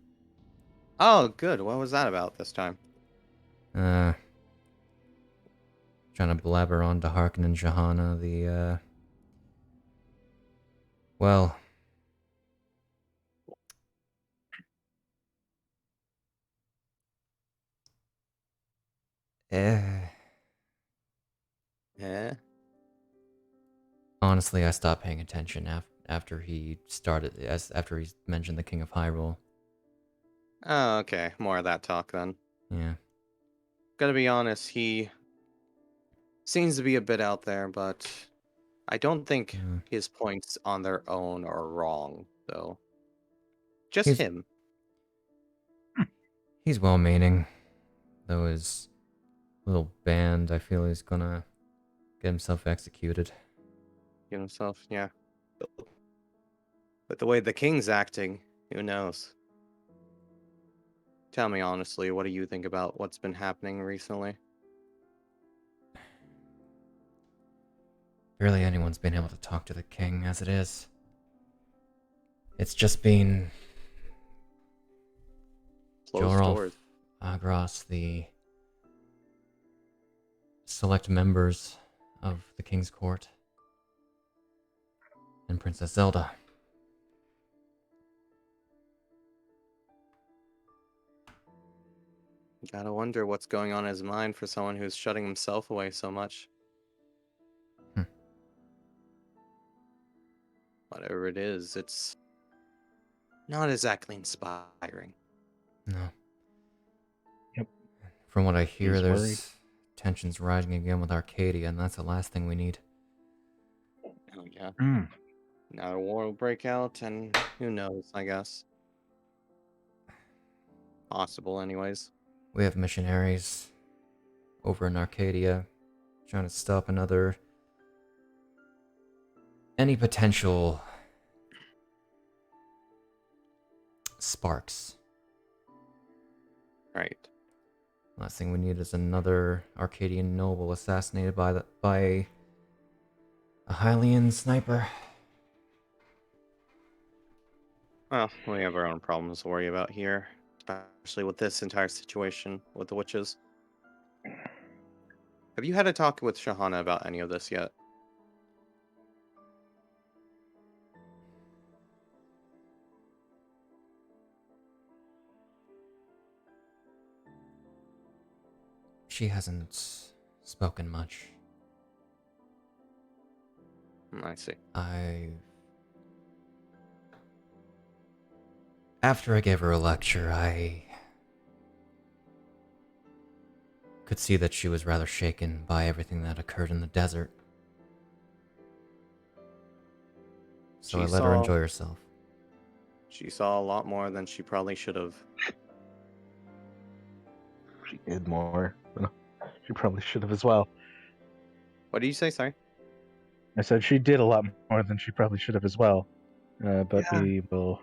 Oh, good. What was that about this time? Trying to blabber on to Harkin and Shahana, well... Eh... Yeah. Honestly, I stopped paying attention after he after he mentioned the King of Hyrule. Oh, okay. More of that talk then. Yeah. Gotta be honest, he seems to be a bit out there, but I don't think Mm. his points on their own are wrong, though. Just He's- him. He's well-meaning, though his little band, I feel he's gonna get himself executed. You himself, yeah. But the way the king's acting, who knows? Tell me honestly, what do you think about what's been happening recently? Barely anyone's been able to talk to the king as it is. It's just been Closed Joralf, doors. Agros, the select members of the king's court, and Princess Zelda. Gotta wonder what's going on in his mind for someone who's shutting himself away so much. Whatever it is, it's not exactly inspiring. No. Yep. From what I hear, He's there's worried. tensions rising again with Arcadia, and that's the last thing we need. Oh yeah. Mm. Now a war will break out, and who knows, I guess. Possible, anyways. We have missionaries over in Arcadia trying to stop any potential sparks. Right. Last thing we need is another Arcadian noble assassinated by a Hylian sniper. Well, we have our own problems to worry about here, especially with this entire situation with the witches. Have you had a talk with Shahana about any of this yet? She hasn't spoken much. I see. After I gave her a lecture, I could see that she was rather shaken by everything that occurred in the desert. So I let her enjoy herself. She saw a lot more than she probably should have. She did more. She probably should have as well. What did you say? Sorry. I said she did a lot more than she probably should have as well. But Yeah. we will.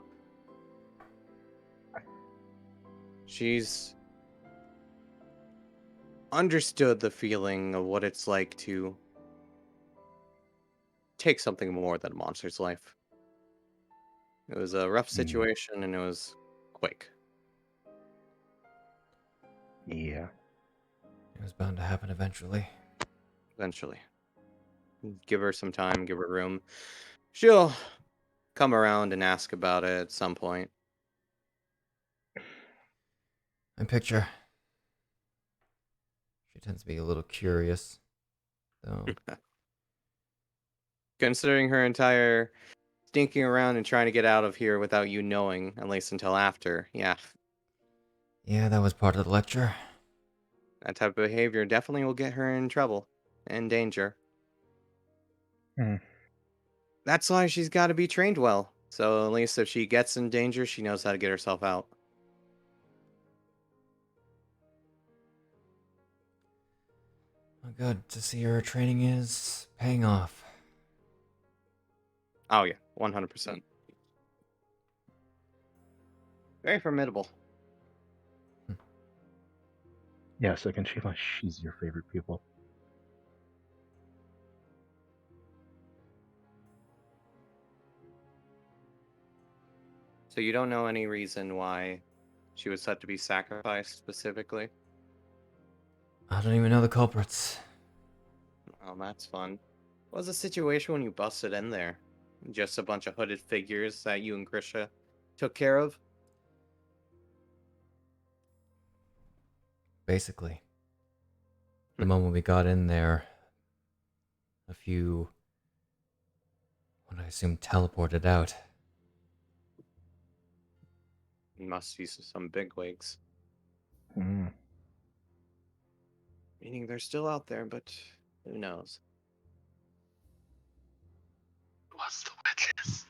She's understood the feeling of what it's like to take something more than a monster's life. It was a rough situation, and it was quick. Yeah. It was bound to happen eventually. Eventually. Give her some time, give her room. She'll come around and ask about it at some point. I picture. She tends to be a little curious, though. Considering her entire stinking around and trying to get out of here without you knowing, at least until after. Yeah, Yeah, that was part of the lecture. that type of behavior definitely will get her in trouble and danger. Hmm. That's why she's got to be trained well. So at least if she gets in danger, she knows how to get herself out. Well, good to see her training is paying off. Oh yeah, 100%. Very formidable. Yes, I can see why she's your favorite pupil. So you don't know any reason why she was set to be sacrificed specifically? I don't even know the culprits. Oh, that's fun. What was the situation when you busted in there? Just a bunch of hooded figures that you and Grisha took care of? Basically. The moment we got in there, a few, what I assume, teleported out. Must be some bigwigs. Hmm. Meaning they're still out there, but who knows? What's the witches?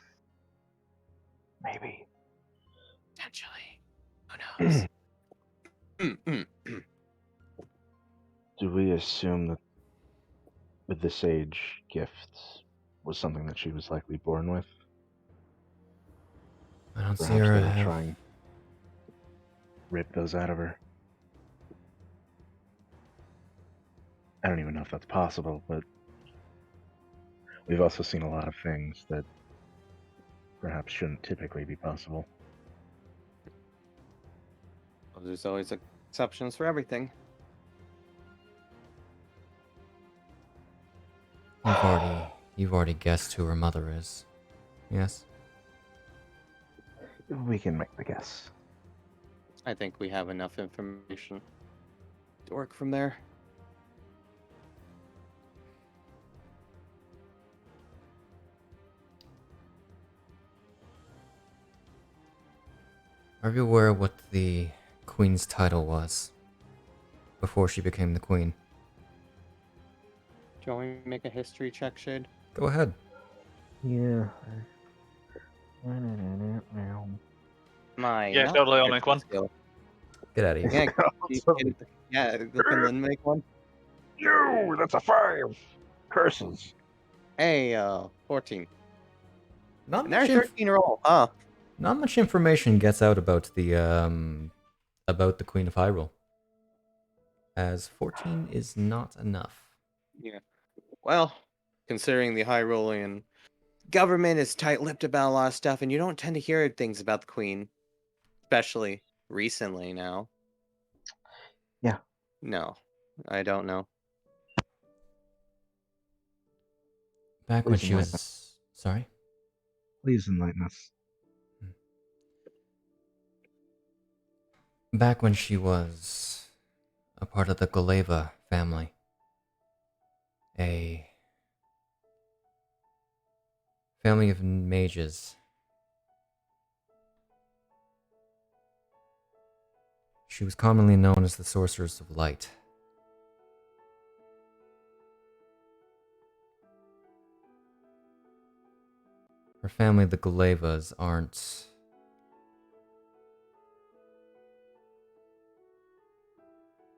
Maybe. Potentially. Who knows? Do we assume that with the sage gift was something that she was likely born with? I don't see Perhaps her they were have... trying to rip those out of her. I don't even know if that's possible, but we've also seen a lot of things that perhaps shouldn't typically be possible. Well, there's always exceptions for everything. You've already guessed who her mother is. Yes? We can make the guess. I think we have enough information to work from there. Are you aware what the queen's title was before she became the queen? Do you want me to make a history check, Shade? Go ahead. Yeah. My Yeah, not totally, I'll make one. skill. Get out of here. Yeah, can Lynn make one? You! That's a 5! Curses. Hey, 14. Not Another much, 13 roll. Huh. not much information gets out about the Queen of Hyrule, as 14 is not enough. Yeah. Well, considering the Hyrulean government is tight-lipped about a lot of stuff, and you don't tend to hear things about the Queen, especially recently now. Yeah. No, I don't know. Back when Please she enlighten was... Sorry? Please enlighten us. Back when she was a part of the Goleva family. A family of mages. She was commonly known as the Sorceress of Light. Her family, the Golevas, aren't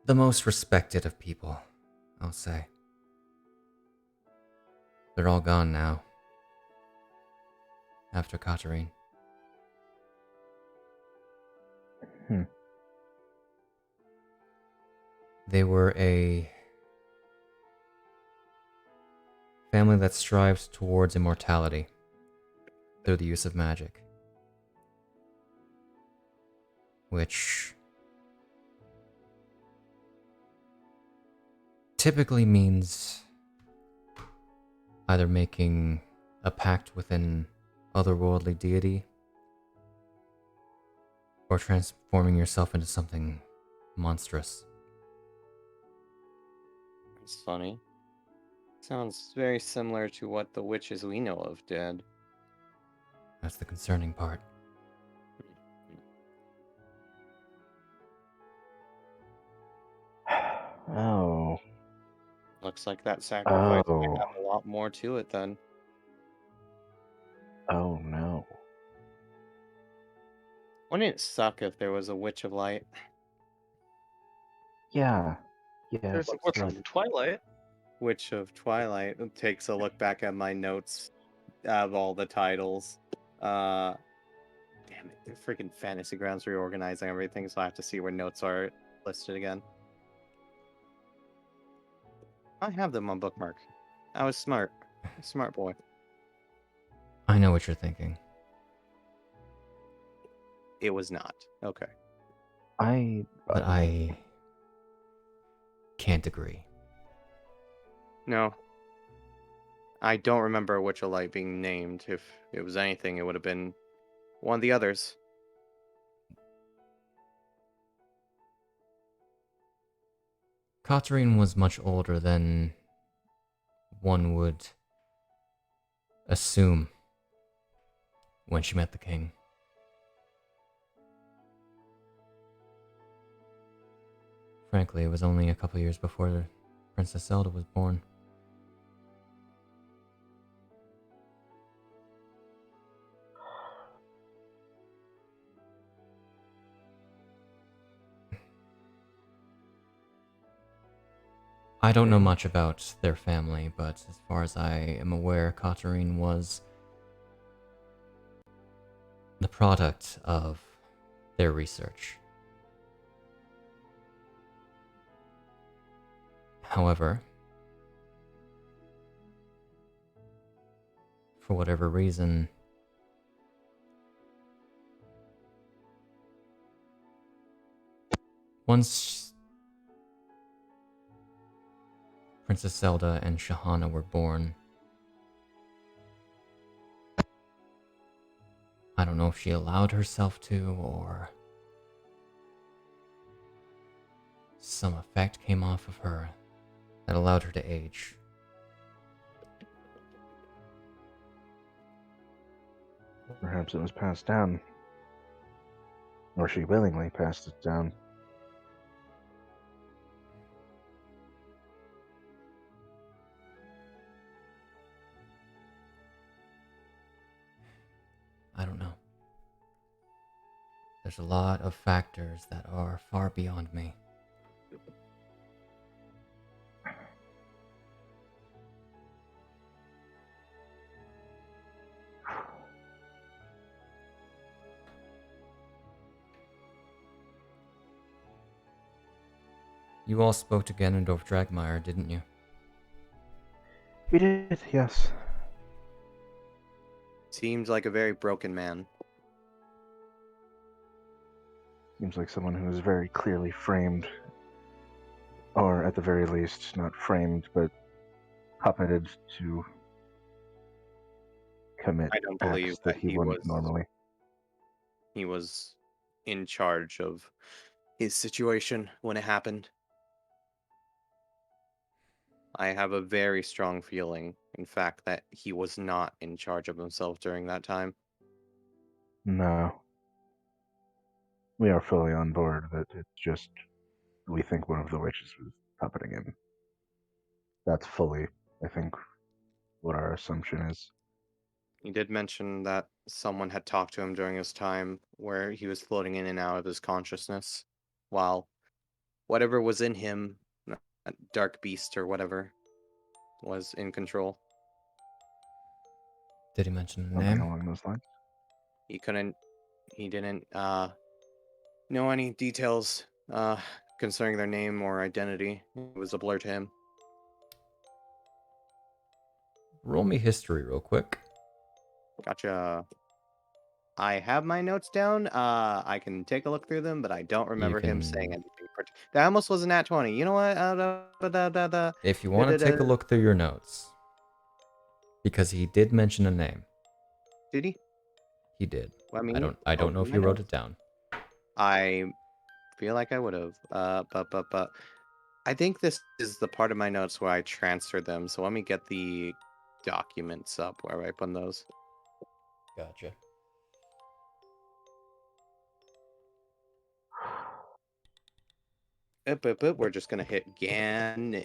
the most respected of people, I'll say. They're all gone now. After Katarine. They were a family that strived towards immortality through the use of magic. Which typically means either making a pact with an otherworldly deity or transforming yourself into something monstrous. It's funny. Sounds very similar to what the witches we know of did. That's the concerning part. Oh. Looks like that sacrifice might Oh. have a lot more to it then. Oh no. Wouldn't it suck if there was a Witch of Light? Yeah. Yeah. There's a it's Witch like- of Twilight. Witch of Twilight takes a look back at my notes of all the titles. Damn it, the freaking Fantasy Grounds reorganizing everything, so I have to see where notes are listed again. I have them on bookmark. I was smart. Smart boy. I know what you're thinking. It was not. Okay. But I can't agree. No. I don't remember Witchelite being named. If it was anything, it would have been one of the others. Katarine was much older than one would assume when she met the king. Frankly, it was only a couple years before Princess Zelda was born. I don't know much about their family, but as far as I am aware, Katarine was the product of their research. However, for whatever reason, once Princess Zelda and Shahana were born, I don't know if she allowed herself to, or some effect came off of her that allowed her to age. Perhaps it was passed down. Or she willingly passed it down. I don't know. There's a lot of factors that are far beyond me. You all spoke to Ganondorf Dragmire, didn't you? We did, yes. Seems like a very broken man. Seems like someone who is very clearly framed. Or at the very least, not framed, but puppeted to commit I don't believe acts that that he wouldn't normally. he was in charge of his situation when it happened. I have a very strong feeling, in fact, that he was not in charge of himself during that time. No. We are fully on board that it's just we think one of the witches was puppeting him. That's fully, I think, what our assumption is. He did mention that someone had talked to him during his time where he was floating in and out of his consciousness, while whatever was in him, that dark beast or whatever, was in control. Did he mention a Something name? along those lines. He didn't know any details concerning their name or identity. It was a blur to him. Roll me history real quick. Gotcha. I have my notes down. I can take a look through them, but I don't remember him saying anything. That almost was a nat 20. You know what? If you want to take a look through your notes, because he did mention a name. Did he? He did. Let me I don't know if you wrote it down. I feel like I would have. But I think this is the part of my notes where I transfer them. So let me get the documents up where I put those. Gotcha. We're just gonna hit Gan.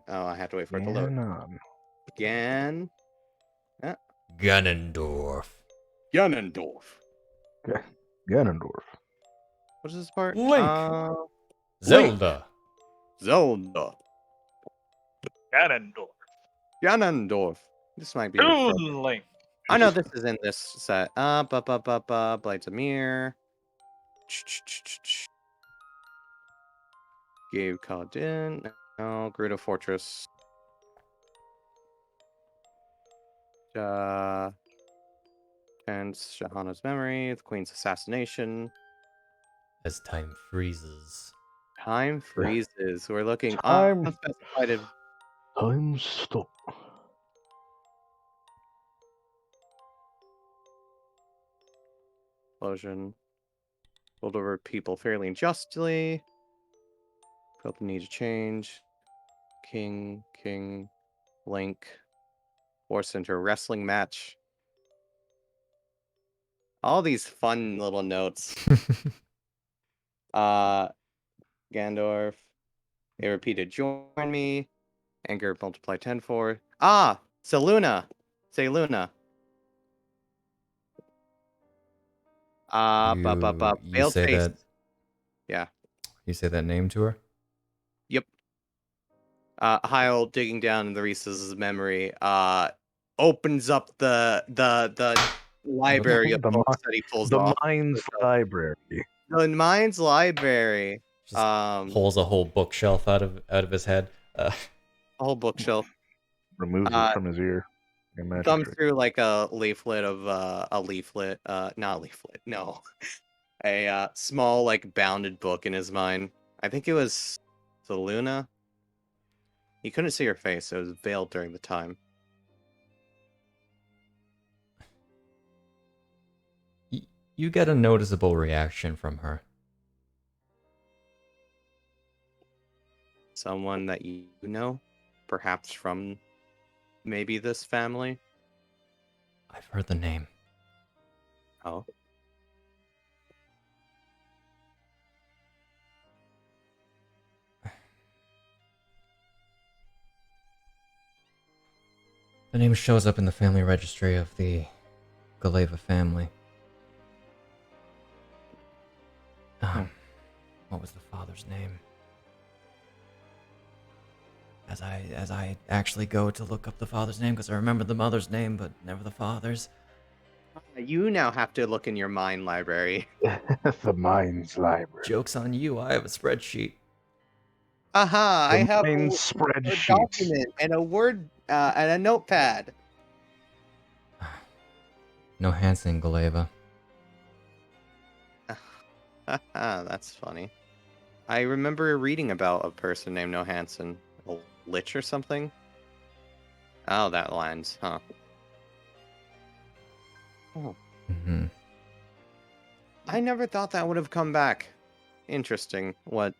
Oh, I have to wait for it to load. Gan. Ganondorf. Ganondorf. Ganondorf. What is this part? Link. Zelda. Zelda. Ganondorf. Ganondorf. This might be. Toon Link. I know this is in this set. Blades of Mirror. Gabe called in. No, Gerudo Fortress. Tense Shahana's memory, the Queen's assassination. As time freezes. Time freezes. We're looking Time. unspecified. Time stop. Explosion. Ruled over people fairly and justly. Felt the need to change. King, Link. Forced into a wrestling match. All these fun little notes. Gandorf. They repeated, join me. Anger multiply 10 for. Ah! Seluna! Say Luna. You Veiled say face. that. Yeah. You say that name to her. Yep. Hyle digging down in the recesses of memory, opens up the library of The books that he pulls The off. Mind's Library. The Mind's Library. Just A pulls a whole bookshelf out of his head. whole bookshelf. Removes it from his ear. And magic Thumbs trick. through like a leaflet of not leaflet, no. A small like bounded book in his mind. I think it was Seluna. You couldn't see her face, it was veiled during the time. You get a noticeable reaction from her. Someone that you know, perhaps from maybe this family. I've heard the name. Oh, The name shows up in the family registry of the Galeva family. What was the father's name? As I actually go to look up the father's name, because I remember the mother's name, but never the father's. you now have to look in your mind library. The Mind's Library. Joke's on you, I have a spreadsheet. Aha! I have Mind's a spreadsheet. document and a word and a notepad. No Hansen Galeva. That's funny. I remember reading about a person named No Hansen, a lich or something. Oh, that lines, huh? Oh. Mm-hmm. I never thought that would have come back. Interesting. What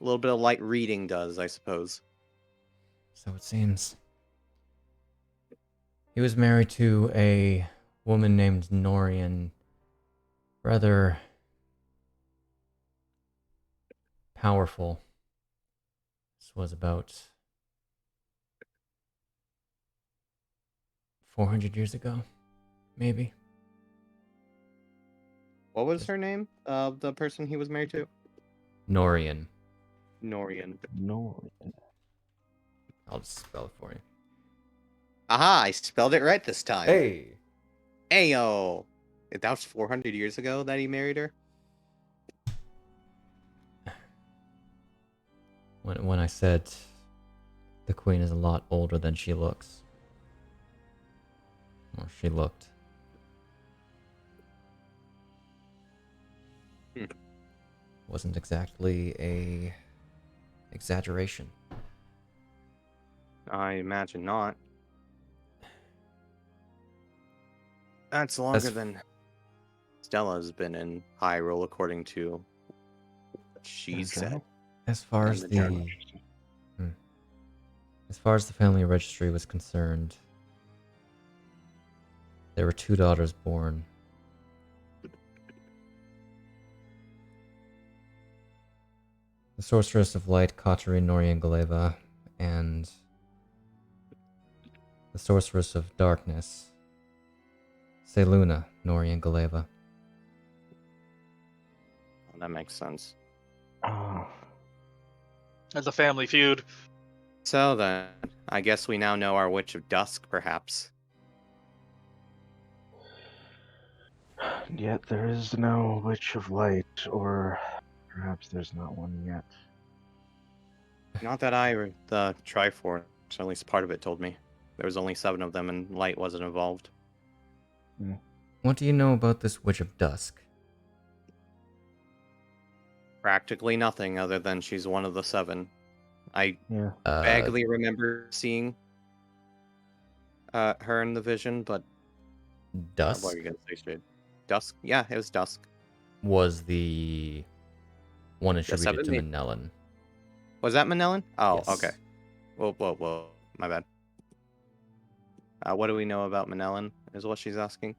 a little bit of light reading does, I suppose. So it seems. He was married to a woman named Norian. Rather powerful. This was about 400 years ago, maybe. What was her name? The person he was married to? Norian. Norian. No. I'll just spell it for you. Aha! I spelled it right this time. Hey! Ayo! That was 400 years ago that he married her? When I said the queen is a lot older than she looks. Or she looked. Wasn't exactly a exaggeration. I imagine not. That's longer than Stella's been in Hyrule, according to what she said. As far as the family registry was concerned, there were 2 daughters born. The Sorceress of Light, Katari Norian Galeva, and the Sorceress of Darkness, Seluna Norian Galeva. Oh, that makes sense. As a family feud. So then, I guess we now know our Witch of Dusk, perhaps. Yet there is no Witch of Light, or perhaps there's not one yet. Not that the Triforce, at least part of it told me. There was only 7 of them and light wasn't involved. What do you know about this Witch of Dusk? Practically nothing other than she's one of the 7. I Yeah. vaguely remember seeing her in the vision, but what Dusk were you gonna say, straight? Dusk? Yeah, it was Dusk. was the one attributed to 7 Manellan. Was that Manellan? Oh, Yes. okay. Whoa. My bad. What do we know about Manellan, is what she's asking.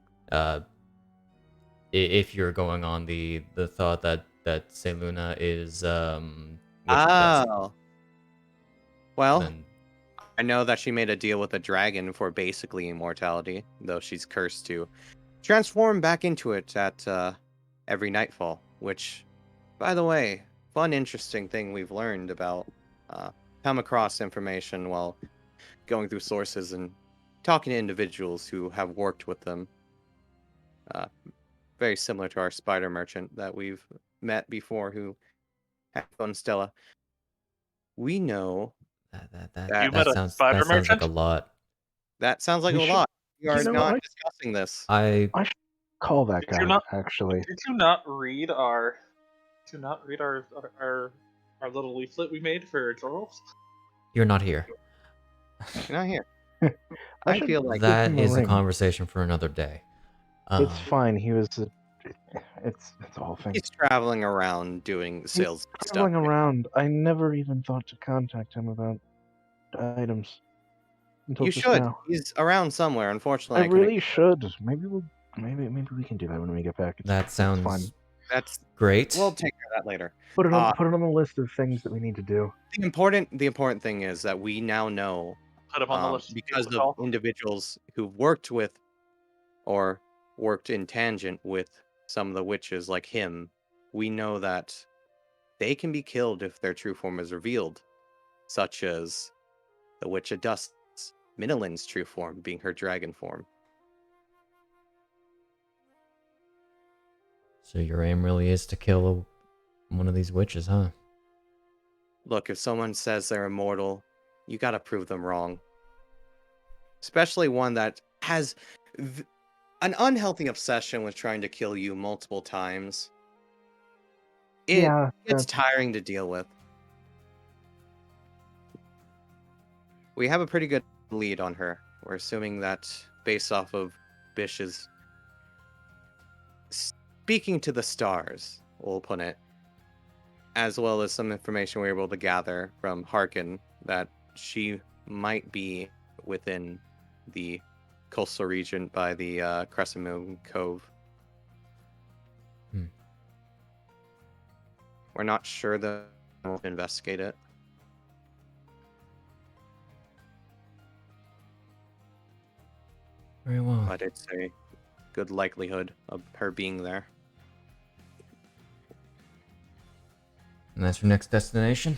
If you're going on the thought that Seluna is Witch of Dusk, Oh. Well, then I know that she made a deal with a dragon for basically immortality, though she's cursed to transform back into it at every nightfall, which, by the way, fun, interesting thing we've learned about, come across information while going through sources and talking to individuals who have worked with them. Very similar to our spider merchant that we've met before who had fun Stella. We know You that met a sounds spider sounds like merchant? a lot. that sounds like We a should- lot. We are you know, not I- discussing this. I I should call that Did you guy, not- actually. Did you not read our? Did you not read our little leaflet we made for Jorals? you're not here. You're not here. I I should feel like give That him is a ring. conversation for another day. It's fine. He was. It's a whole thing. he's traveling around doing He's sales stuff. traveling around. I never even thought to contact him about items until You just should. now. He's around somewhere. Unfortunately, I really should. Maybe we can do that when we get back. That It's sounds fine. That's great. We'll take care of that later. Put it on the list of things that we need to do. The important thing is that we now know, Put him on the list because people to of call. individuals who've worked with or worked in tangent with some of the witches like him, we know that they can be killed if their true form is revealed, such as the Witch of Dusk's Minilyn's true form being her dragon form. So your aim really is to kill one of these witches, huh? Look, if someone says they're immortal, you gotta prove them wrong. Especially one that has an unhealthy obsession with trying to kill you multiple times. It's that's tiring to deal with. We have a pretty good lead on her. We're assuming that based off of Bish's speaking to the stars, we'll put it, as well as some information we were able to gather from Harkin that she might be within the coastal region by the Crescent Moon Cove. We're not sure that we'll investigate it. Very well. But it's a good likelihood of her being there. And that's your next destination?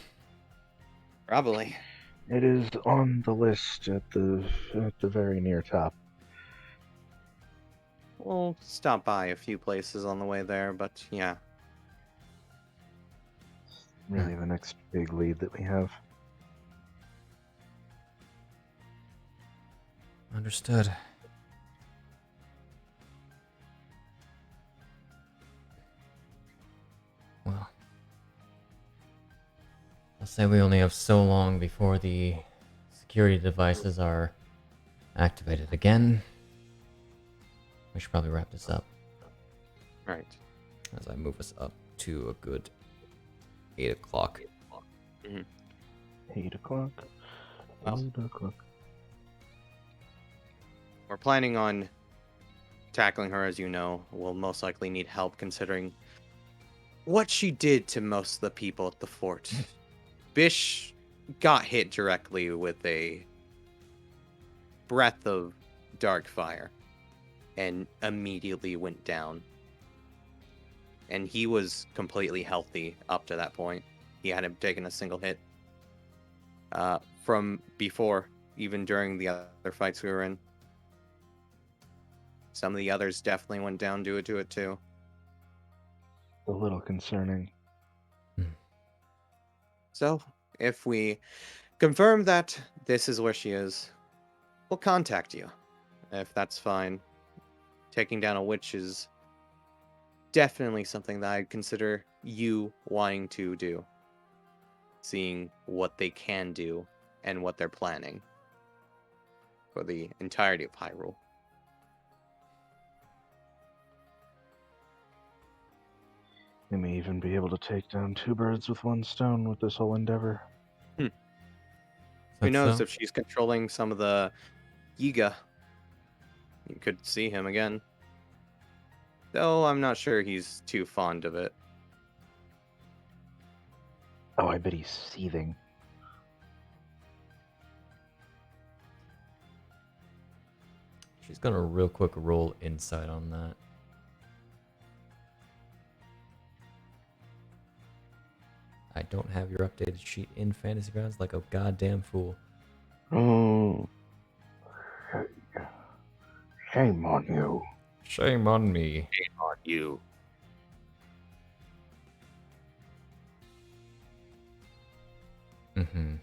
Probably. It is on the list at the very near top. We'll stop by a few places on the way there, but yeah. Really, the next big lead that we have. Understood. Well, I'll say we only have so long before the security devices are activated again. We should probably wrap this up. Right. As I move us up to a good 8 o'clock. 8 o'clock. Well. 8 o'clock. We're planning on tackling her, as you know. We'll most likely need help considering what she did to most of the people at the fort. Bish got hit directly with a breath of dark fire and immediately went down. And he was completely healthy up to that point. He hadn't taken a single hit from before, even during the other fights we were in. Some of the others definitely went down due to it too. A little concerning. So, if we confirm that this is where she is, we'll contact you. If that's fine. Taking down a witch is definitely something that I'd consider you wanting to do. Seeing what they can do and what they're planning for the entirety of Hyrule. We may even be able to take down 2 birds with 1 stone with this whole endeavor. Who That's knows so. if she's controlling some of the Yiga? You could see him again. Though I'm not sure he's too fond of it. Oh, I bet he's seething. She's gonna real quick roll insight on that. I don't have your updated sheet in Fantasy Grounds like a goddamn fool. Oh, shame on you. Shame on me. Shame on you. Mm-hmm.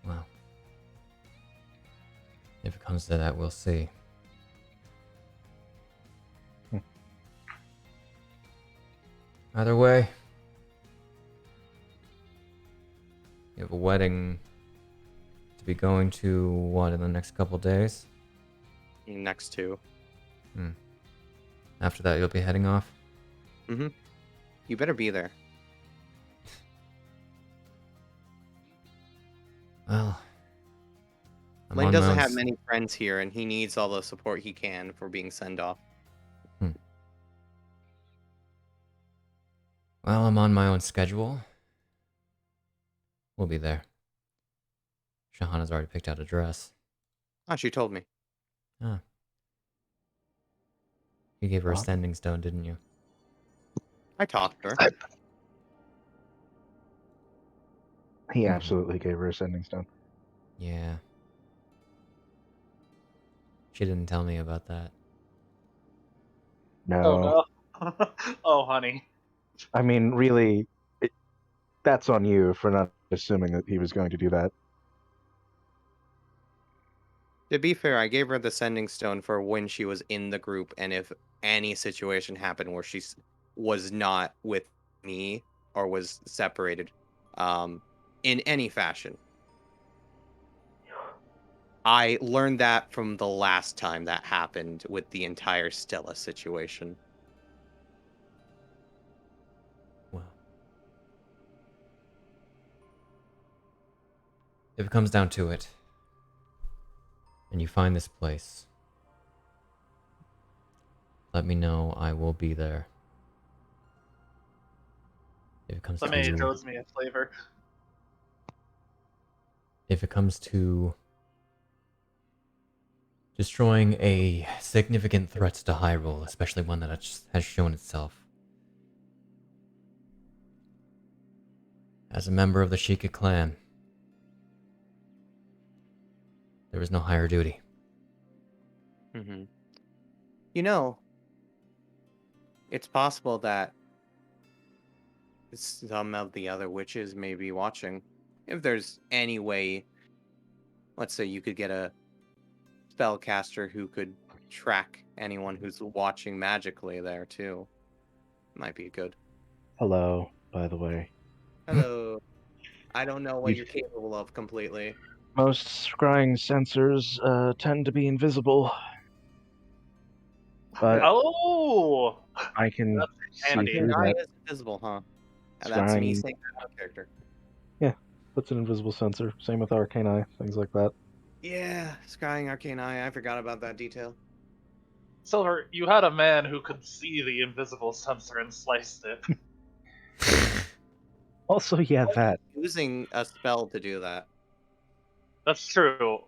Well, if it comes to that, we'll see. Either way, you have a wedding to be going to, what, in the next couple days? Next to. After that, you'll be heading off? Mm-hmm. You better be there. Well, I'm Lane on my doesn't own have many friends here, and he needs all the support he can for being sent off. Well, I'm on my own schedule. We'll be there. Shahana's already picked out a dress. Ah, she told me. Ah. You gave her a Huh? standing stone, didn't you? I talked to her. He Mhm. absolutely gave her a sending stone. Yeah. She didn't tell me about that. No. Oh no. Oh honey. I mean, really, that's on you for not assuming that he was going to do that. To be fair, I gave her the sending stone for when she was in the group, and if any situation happened where she was not with me or was separated, in any fashion. I learned that from the last time that happened with the entire Stella situation. Well. If it comes down to it, and you find this place, let me know. I will be there. If it comes Somebody to owes me a flavor. if it comes to destroying a significant threat to Hyrule, especially one that has shown itself. As a member of the Sheikah clan, there is no higher duty. Mm-hmm. You know, it's possible that some of the other witches may be watching. If there's any way, let's say you could get a spellcaster who could track anyone who's watching magically there too. Might be good. Hello, by the way. Hello. I don't know what We've- you're capable of completely. Most scrying sensors tend to be invisible, but Oh, I can that's see handy. through Eye that. is invisible, huh? And that's me Scrying saying that out of character. puts an invisible sensor. Same with arcane eye, things like that. Yeah, scrying arcane eye. I forgot about that detail. Silver, you had a man who could see the invisible sensor and sliced it. Also, yeah, that. Using a spell to do that. That's true.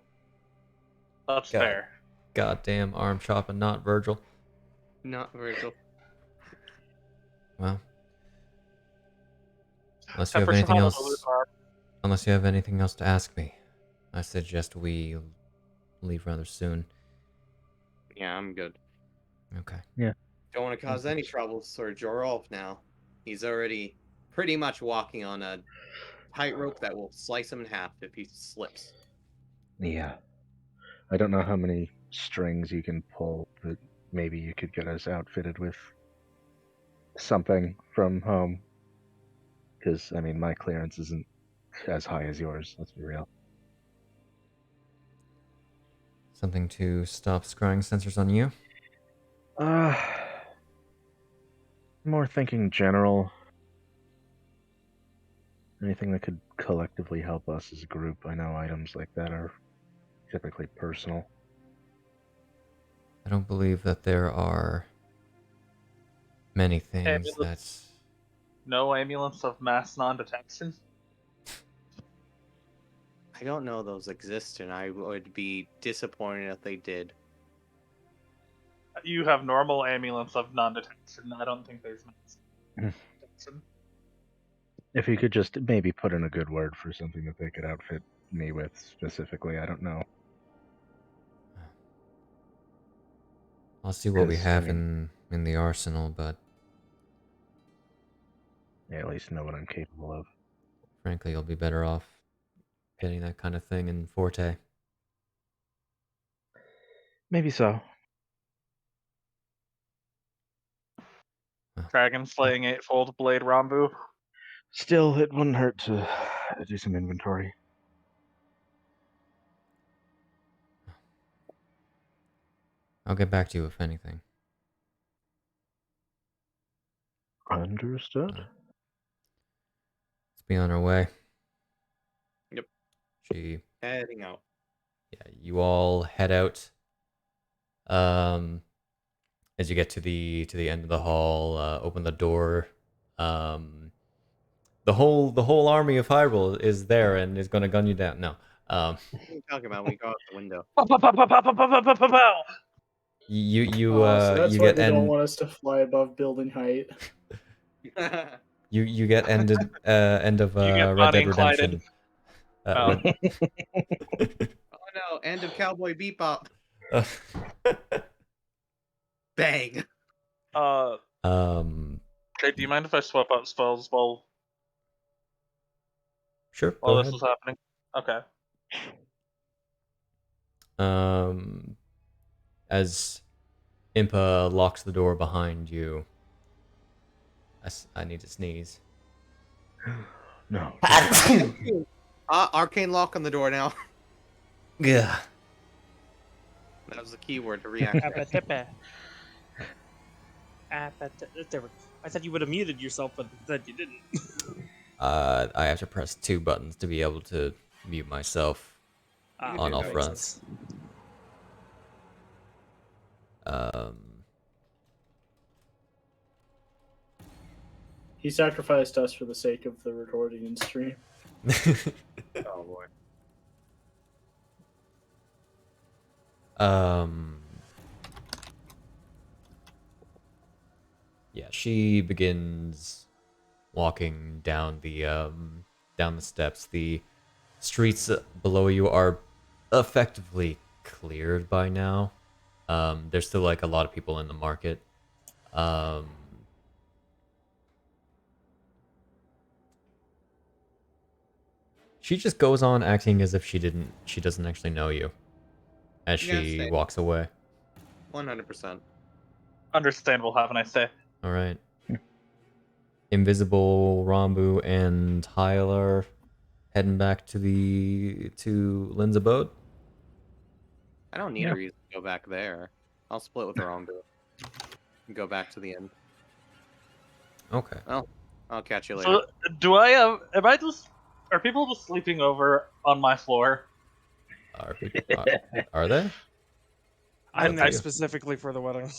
That's God. fair. Goddamn arm chopping, not Virgil. Not Virgil. Well, unless you have Pepper anything Shahana else, will lose arm. unless you have anything else to ask me, I suggest we leave rather soon. Yeah, I'm good. Okay. Don't want to cause any troubles for Jorolf now. He's already pretty much walking on a tightrope that will slice him in half if he slips. Yeah. I don't know how many strings you can pull, but maybe you could get us outfitted with something from home. Because, I mean, my clearance isn't as high as yours, let's be real. Something to stop scrying sensors on you? More thinking general. Anything that could collectively help us as a group. I know items like that are typically personal. I don't believe that there are many things Ambulance. that... No ambulance of mass non-detection. I don't know those exist, and I would be disappointed if they did. You have normal ambulance of non-detection. I don't think there's mass non-detection. If you could just maybe put in a good word for something that they could outfit me with specifically, I don't know. I'll see what we 'Cause, I have mean- in the arsenal, but Yeah, at least know what I'm capable of. frankly, you'll be better off getting that kind of thing in Forte. Maybe so. Dragon slaying eightfold blade Rambu. Still, it wouldn't hurt to do some inventory. I'll get back to you if anything. Understood. Let's be on our way. Yep. She... Heading out. Yeah, you all head out. As you get to the end of the hall, open the door. The whole army of Hyrule is there and is going to gun you down. No. What are you talking about? We go out the window. You So that's you why get they don't end want us to fly above building height. you get ended end of You get Red Bonnie Dead and Clyde'd. Redemption. Oh. Oh no! End of Cowboy Bebop. Bang. Okay, do you mind if I swap out spells while Sure. Go this ahead. is happening? Okay. As Impa locks the door behind you, I need to sneeze. No. Arcane lock on the door now. Yeah. That was the key word to react. I thought you would have muted yourself, but instead you didn't. I have to press 2 buttons to be able to mute myself on all Makes fronts. sense. He sacrificed us for the sake of the recording and stream. Oh boy. Yeah, she begins walking down the steps. The streets below you are effectively cleared by now. There's still like a lot of people in the market. She just goes on acting as if she doesn't actually know you as Yeah, she same. walks away. 100%. Understandable. Have a nice day. All right. Invisible, Rambu, and Tyler heading back to Lynn's abode. I don't need a reason to go back there. I'll split with Rambu and go back to the inn. Okay. Well, I'll catch you later. So, are people just sleeping over on my floor? Are they? I'm there you. specifically for the wedding.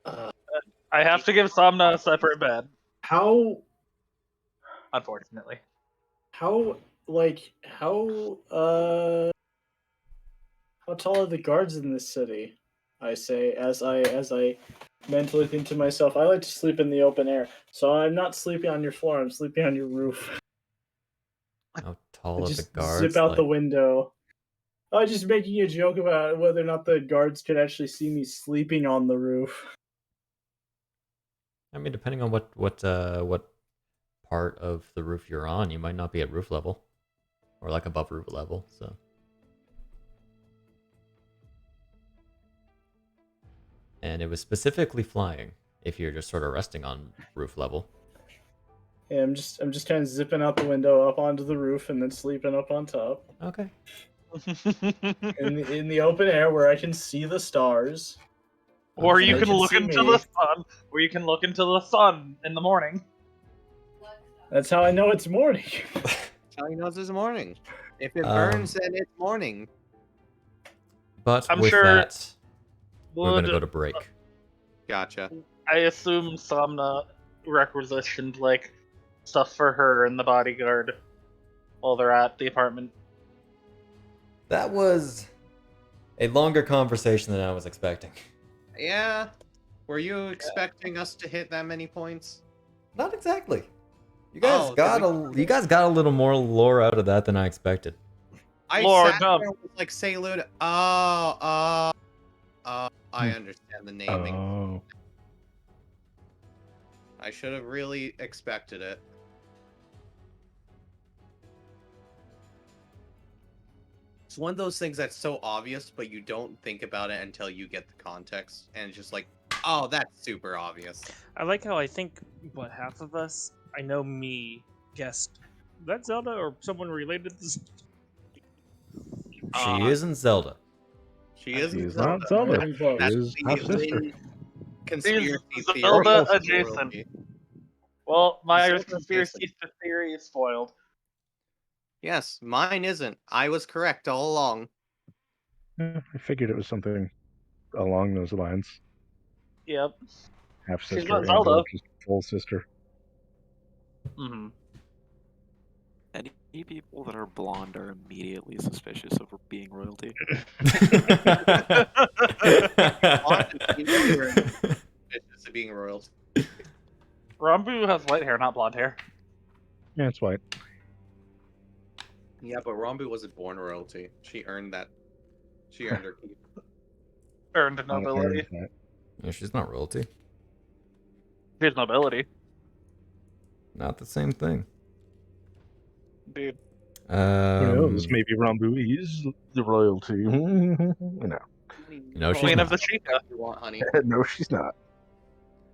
I have to give Somna a separate bed, How unfortunately. how tall are the guards in this city? I say as I mentally think to myself, I like to sleep in the open air, so I'm not sleeping on your floor. I'm sleeping on your roof. How tall I are the just guards? zip out Like, the window. I was just making a joke about whether or not the guards could actually see me sleeping on the roof. I mean, depending on what part of the roof you're on, you might not be at roof level, or like above roof level. So. And it was specifically flying. If you're just sort of resting on roof level. Yeah, I'm just kind of zipping out the window up onto the roof and then sleeping up on top. Okay. In the open air where I can see the stars. Or you They can can look see into me. the sun. Or you can look into the sun in the morning. That's how I know it's morning. That's how he knows it's morning. If it burns, then it's morning. But I'm with sure that, we're gonna would- go to break. Gotcha. I assume Somna requisitioned like stuff for her and the bodyguard while they're at the apartment. That was a longer conversation than I was expecting. Yeah. Were you expecting us to hit that many points? Not exactly. You guys Oh, got then you guys got a little more lore out of that than I expected. I Lord, sat no. there and was like, Sailud. I understand the naming. Oh. I should have really expected it. It's one of those things that's so obvious, but you don't think about it until you get the context, and it's just like, oh, that's super obvious. I like how I think, half of us, I know me, guessed that Zelda or someone related to this. She isn't Zelda. She isn't She's Zelda. not Zelda. Very close. She That's is the half sister. Lin conspiracy She's theory. Zelda of adjacent. royalty. Well, my Zelda conspiracy theory is foiled. Yes, mine isn't. I was correct all along. Yeah, I figured it was something along those lines. Yep. Half She's sister not and Zelda. or just full sister. Mm-hmm. Any people that are blonde are immediately suspicious of being royalty. It's just being royalty. Rambu has white hair, not blonde hair. Yeah, it's white. Yeah, but Rambu wasn't born royalty. She earned that. She earned her keep. Earned nobility. Yeah, she's not royalty. She's nobility. Not the same thing. Dude. Well, this maybe Rambu is the royalty. No. No, she's Queen of not. the Chica. You want, honey? No, she's not.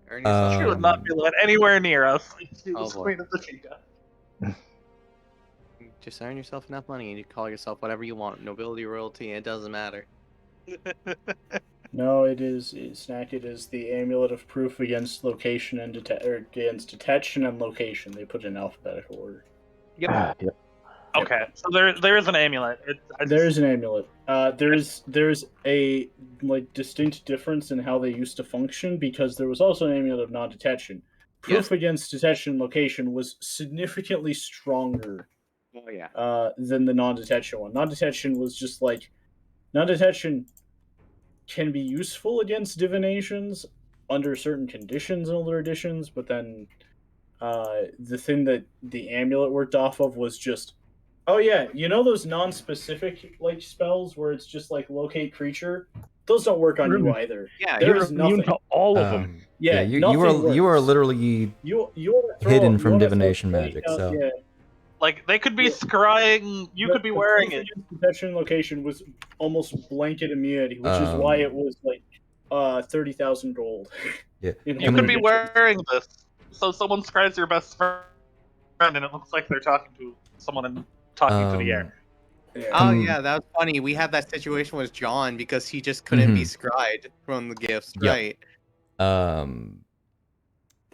Earn yourself. She would not be let anywhere near us. She Oh, was boy. Queen of the Chica. Just earn yourself enough money and you call yourself whatever you want. Nobility, royalty, it doesn't matter. No, it is Snack. It is the amulet of proof against location and against detection and location. They put it in alphabetical order. Yep. Okay, so there is an amulet. There is an amulet. There's a distinct difference in how they used to function because there was also an amulet of non-detection. Proof against detection and location was significantly stronger. Oh yeah. Than the non-detection one. Non-detection was just like non-detection can be useful against divinations under certain conditions in older editions, but then the thing that the amulet worked off of was just, oh yeah, you know those non-specific spells where it's just like locate creature? Those don't work on you either. Yeah, There You're is immune nothing. to all of them. Yeah, you nothing are works. literally You wanna throw- hidden you from wanna throw divination plate magic, out- so- yeah. Like, they could be scrying, you could be wearing it. Detection location was almost blanket immunity, which is why it was 30,000 gold. Yeah. In You older could be editions. wearing this. So someone scries your best friend and it looks like they're talking to someone and talking to the air. Yeah. Oh yeah, that was funny. We had that situation with John because he just couldn't be scryed from the gifts, Yep. right?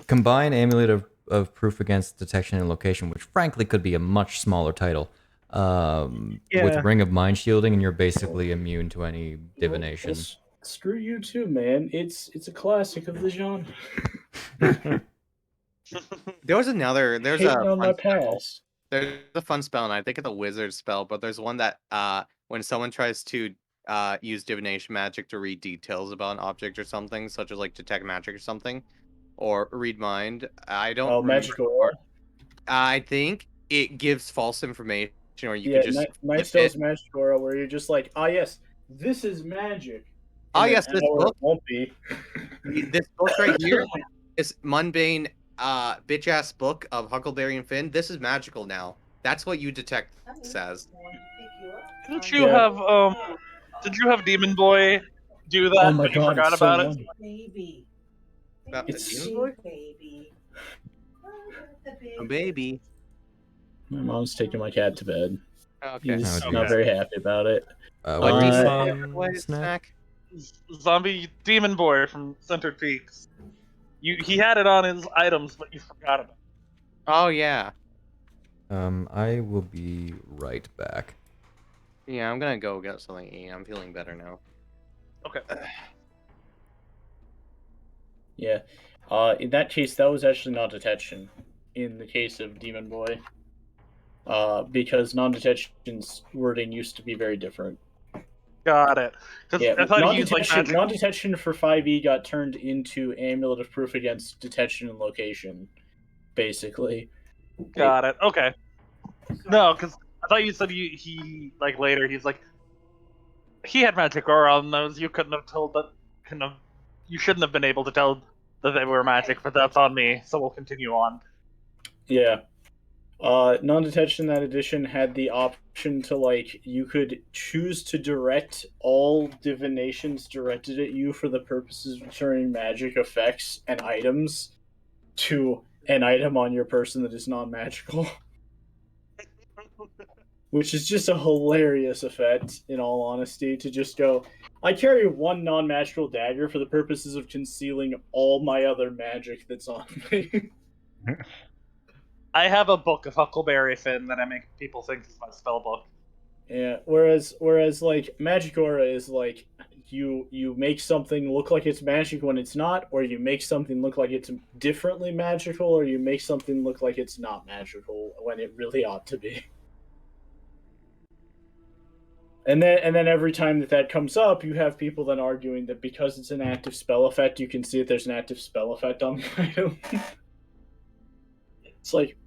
Combine amulet of proof against detection and location, which frankly could be a much smaller title. With Ring of Mind Shielding, and you're basically immune to any divination. Well, screw you too, man. It's a classic of the genre. There's Hating on my past. There's a fun spell, and I think it's a wizard spell, but there's one that when someone tries to use divination magic to read details about an object or something, such as like detect magic or something, or read mind. I don't remember magical aura. I think it gives false information or you Yeah, could just Night flip Styles it. Magic Aura, where you're just like, ah, yes, this is magic. Ah, In an yes, this hour book. it won't be. This book right here, this mundane, bitch ass book of Huckleberry and Finn. This is magical now. That's what you detect says. Didn't you Yeah. have Did you have Demon Boy do that? Oh my but you god, forgot it's so about it. long. Baby. About the It's- Demon Boy? Baby. Oh, baby. My mom's taking my cat to bed. Okay. He's Oh, not geez. very happy about it. What Uh, refund snack? Snack. Zombie Demon Boy from Center Peaks. He had it on his items, but you forgot about it. Oh yeah. I will be right back. Yeah, I'm gonna go get something to eat. I'm feeling better now. Okay. Yeah. In that case, that was actually non-detection. In the case of Demon Boy, because non-detection's wording used to be very different. Got it. Because Yeah, I thought he used like non-detection, magic. non-detection for 5e got turned into Amulet of Proof against detection and location, basically. Got it. Okay. No, because I thought you said he like later he's like he had magic aura on those. You couldn't have told that. You shouldn't have been able to tell that they were magic, but that's on me. So we'll continue on. Yeah. Non-detection that edition had the option to, like, you could choose to direct all divinations directed at you for the purposes of turning magic effects and items to an item on your person that is non-magical. Which is just a hilarious effect, in all honesty, to just go, I carry one non-magical dagger for the purposes of concealing all my other magic that's on me. I have a book of Huckleberry Finn that I make people think is my spell book. Yeah, whereas like magic aura is like you make something look like it's magic when it's not, or you make something look like it's differently magical, or you make something look like it's not magical when it really ought to be. And then every time that comes up, you have people then arguing that because it's an active spell effect, you can see that there's an active spell effect on the item. It's like,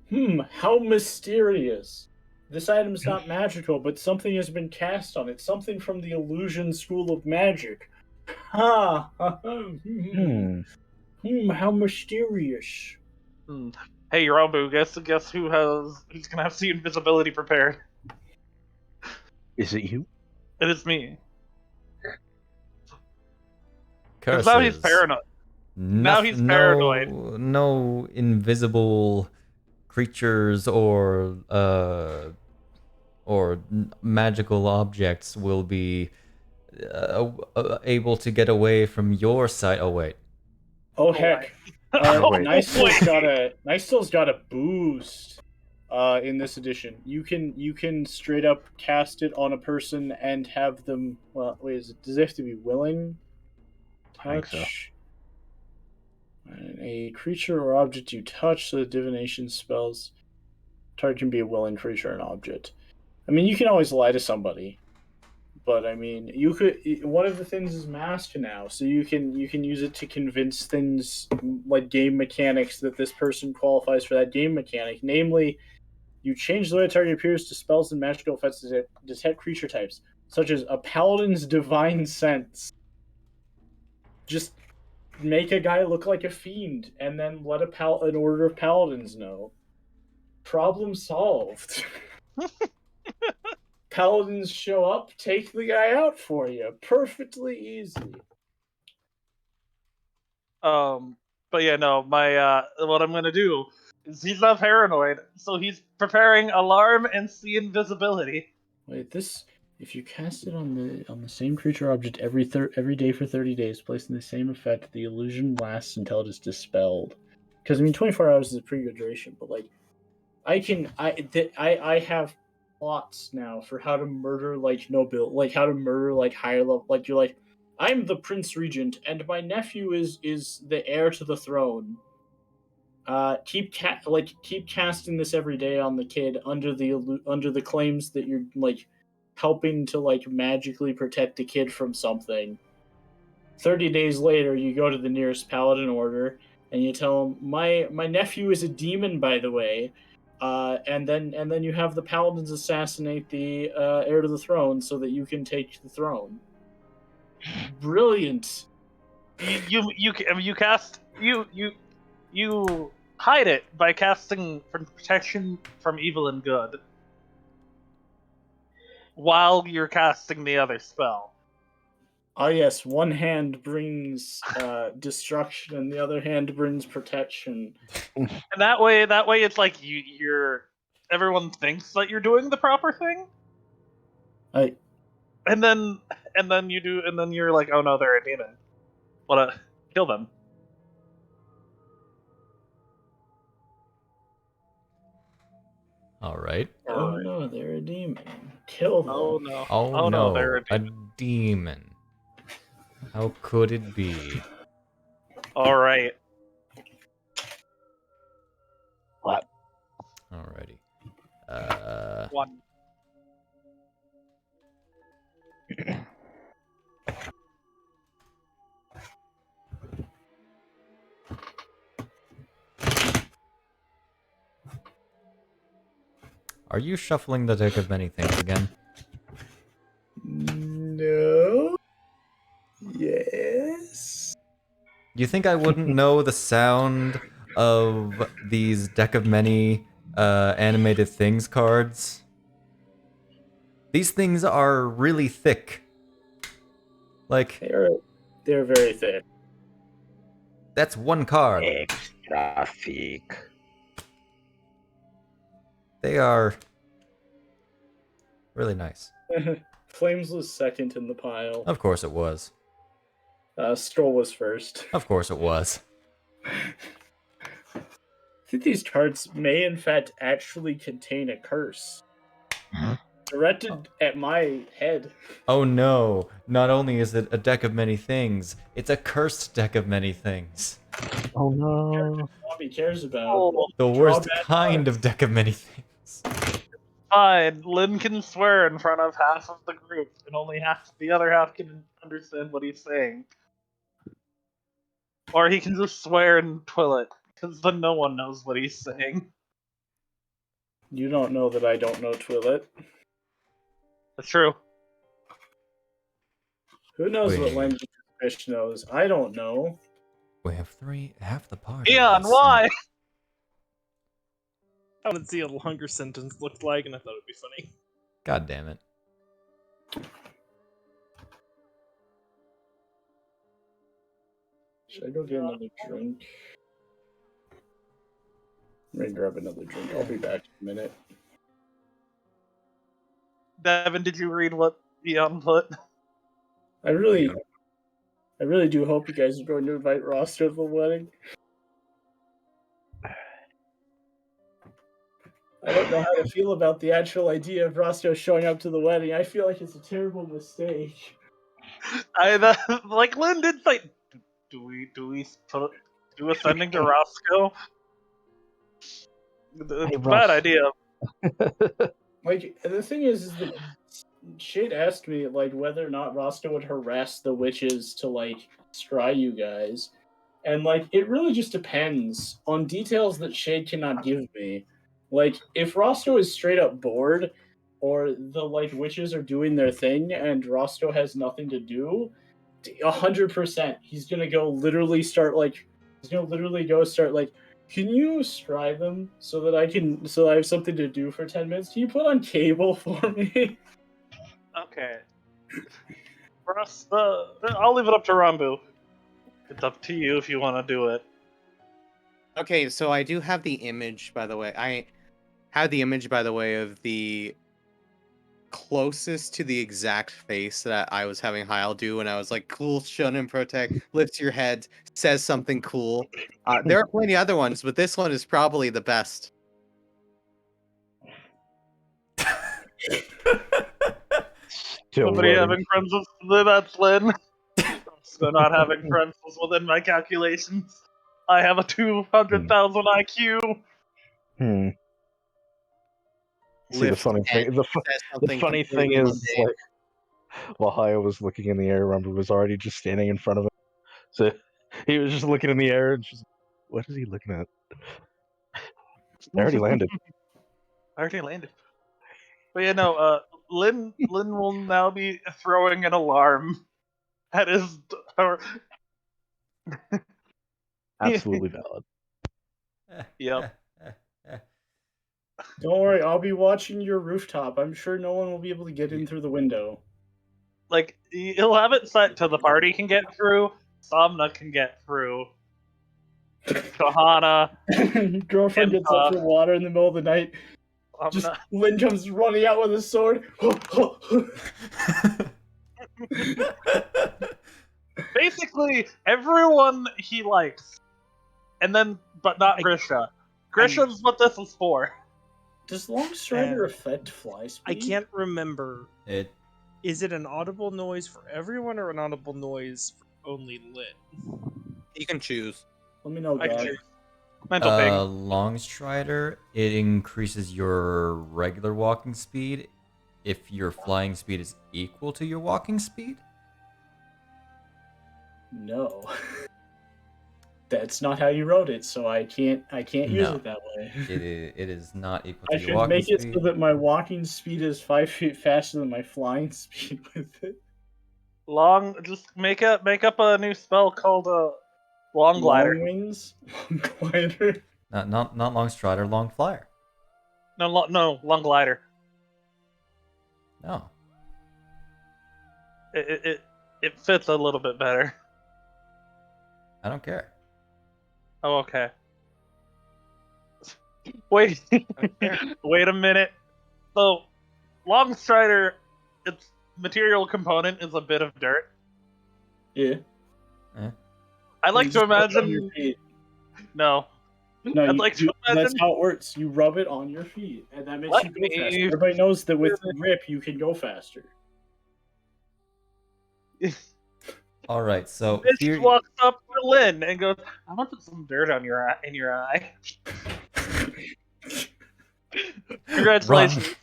how mysterious. This item's not magical, but something has been cast on it. Something from the illusion school of magic. Ha! How mysterious. Hey, Robu, guess who's gonna have the invisibility prepared? Is it you? It is me. Curses. Because now he's paranoid. Now he's paranoid. No invisible creatures or magical objects will be able to get away from your sight. Oh wait. Oh heck. Wait. Nightstill's got a boost in this edition. You can straight up cast it on a person and have them, well, wait, does it have to be willing? I think so. Touch. A creature or object you touch, so the divination spells target can be a willing creature and object. I mean, you can always lie to somebody, but I mean, you could. One of the things is mask now, so you can use it to convince things like game mechanics that this person qualifies for that game mechanic. Namely, you change the way a target appears to spells and magical effects to detect creature types, such as a paladin's divine sense. Just make a guy look like a fiend, and then let an order of paladins know. Problem solved. Paladins show up, take the guy out for you. Perfectly easy. But yeah, no, my what I'm gonna do is he's not paranoid, so he's preparing alarm and see invisibility. Wait, this if you cast it on the same creature or object every day for 30 days, placing the same effect, the illusion lasts until it is dispelled. Because I mean, 24 hours is a pretty good duration, but like, I have plots now for how to murder like how to murder like higher level. Like you're like, I'm the Prince Regent, and my nephew is the heir to the throne. Keep casting this every day on the kid under the claims that you're like helping to like magically protect the kid from something. 30 days later, you go to the nearest paladin order and you tell him, my nephew is a demon, by the way. and then you have the paladins assassinate the heir to the throne so that you can take the throne. Brilliant. You hide it by casting for protection from evil and good while you're casting the other spell. Ah, yes, one hand brings destruction and the other hand brings protection. And that way it's like you're everyone thinks that you're doing the proper thing. And then you're like, oh no, they're a demon. Wanna kill them. All right. Oh no, they're a demon. Kill them. Oh no. Oh, no, they're a a demon. demon. How could it be? Alright. What? Alrighty. 1. Are you shuffling the deck of many things again? No. Yes. You think I wouldn't know the sound of these deck of many animated things cards? These things are really thick. Like, They're very thick. that's one card. Extra thick. They are really nice. Flames was second in the pile. Of course it was. Stroll was first. Of course it was. I think these cards may in fact actually contain a curse. Directed at my head. Oh no, not only is it a deck of many things, it's a cursed deck of many things. Oh no. Bobby cares about. Oh, The worst bad kind cards. of deck of many things. fine. Lynn can swear in front of half of the group, and only the other half can understand what he's saying. Or he can just swear and twill it, because then no one knows what he's saying. You don't know that I don't know Twillet. That's true. Who knows what Wait. language fish knows? I don't know. We have half the party. Eon, is- why? I wanted to see what a longer sentence looked like, and I thought it'd be funny. God damn it. Should I go get another drink? I'm gonna grab another drink. I'll be back in a minute. Devin, did you read what Eon put? I really do hope you guys are going to invite Ross to the wedding. I don't know how to feel about the actual idea of Roscoe showing up to the wedding. I feel like it's a terrible mistake. Like Lynn did say, do we do a sending to Roscoe? It's Hey, a bad Ross. idea. Like, the thing is that Shade asked me like whether or not Roscoe would harass the witches to like scry you guys, and like it really just depends on details that Shade cannot give me. Like, if Roscoe is straight up bored, or the like witches are doing their thing and Roscoe has nothing to do, 100% he's gonna literally go start like, can you scry them so that I have something to do for 10 minutes? Can you put on cable for me? Okay. Ross, I'll leave it up to Rambu. It's up to you if you want to do it. Okay, so I do have the image, by the way. I have the image, by the way, of the closest to the exact face that I was having Hyle do when I was like, cool, Shonen Protect, lifts your head, says something cool. There are plenty other ones, but this one is probably the best. Somebody having friends with that's Lynn. So not having friends was within my calculations. I have a 200,000 IQ. See, the funny thing, the funny thing is, like, while Haya was looking in the air, Rumber was already just standing in front of him. So he was just looking in the air and just, what is he looking at? I already landed. I already landed. But yeah, no. Lynn will now be throwing an alarm at his door. Absolutely valid. Yep. Don't worry, I'll be watching your rooftop. I'm sure no one will be able to get in through the window. Like he'll have it set to the party can get through, Somna can get through, Kahana, Your girlfriend gets up Impa, for water in the middle of the night. Just Somna. Lynn comes running out with a sword. Basically, everyone he likes, and then but not Grisha. Grisha's what this is for. Does Longstrider And affect fly speed? I can't remember. It Is it an audible noise for everyone or an audible noise for only Lit? You can choose. Let me know, I can God. choose. Mental ping. Longstrider, it increases your regular walking speed if your flying speed is equal to your walking speed. No. That's not how you wrote it, so I can't use No. it that way. It is not equal I to your should walking make it speed. so that my walking speed is 5 feet faster than my flying speed with it. Just make up a new spell called Long Glider. Long wings? Long glider? Not Longstrider, Long Flyer. No, Long Glider. No. It fits a little bit better. I don't care. Oh, okay. Wait, wait a minute. So, Long Strider, its material component is a bit of dirt. Yeah. I like You to just rub it on your imagine. feet. No. No, I'd like to that's imagine. how it works. You rub it on your feet, and that makes Let you go me- faster. Everybody knows that with grip, you can go faster. All right, so Bitch here. walks up to Lynn and goes, "I want to put some dirt on your eye, in your eye." Congratulations.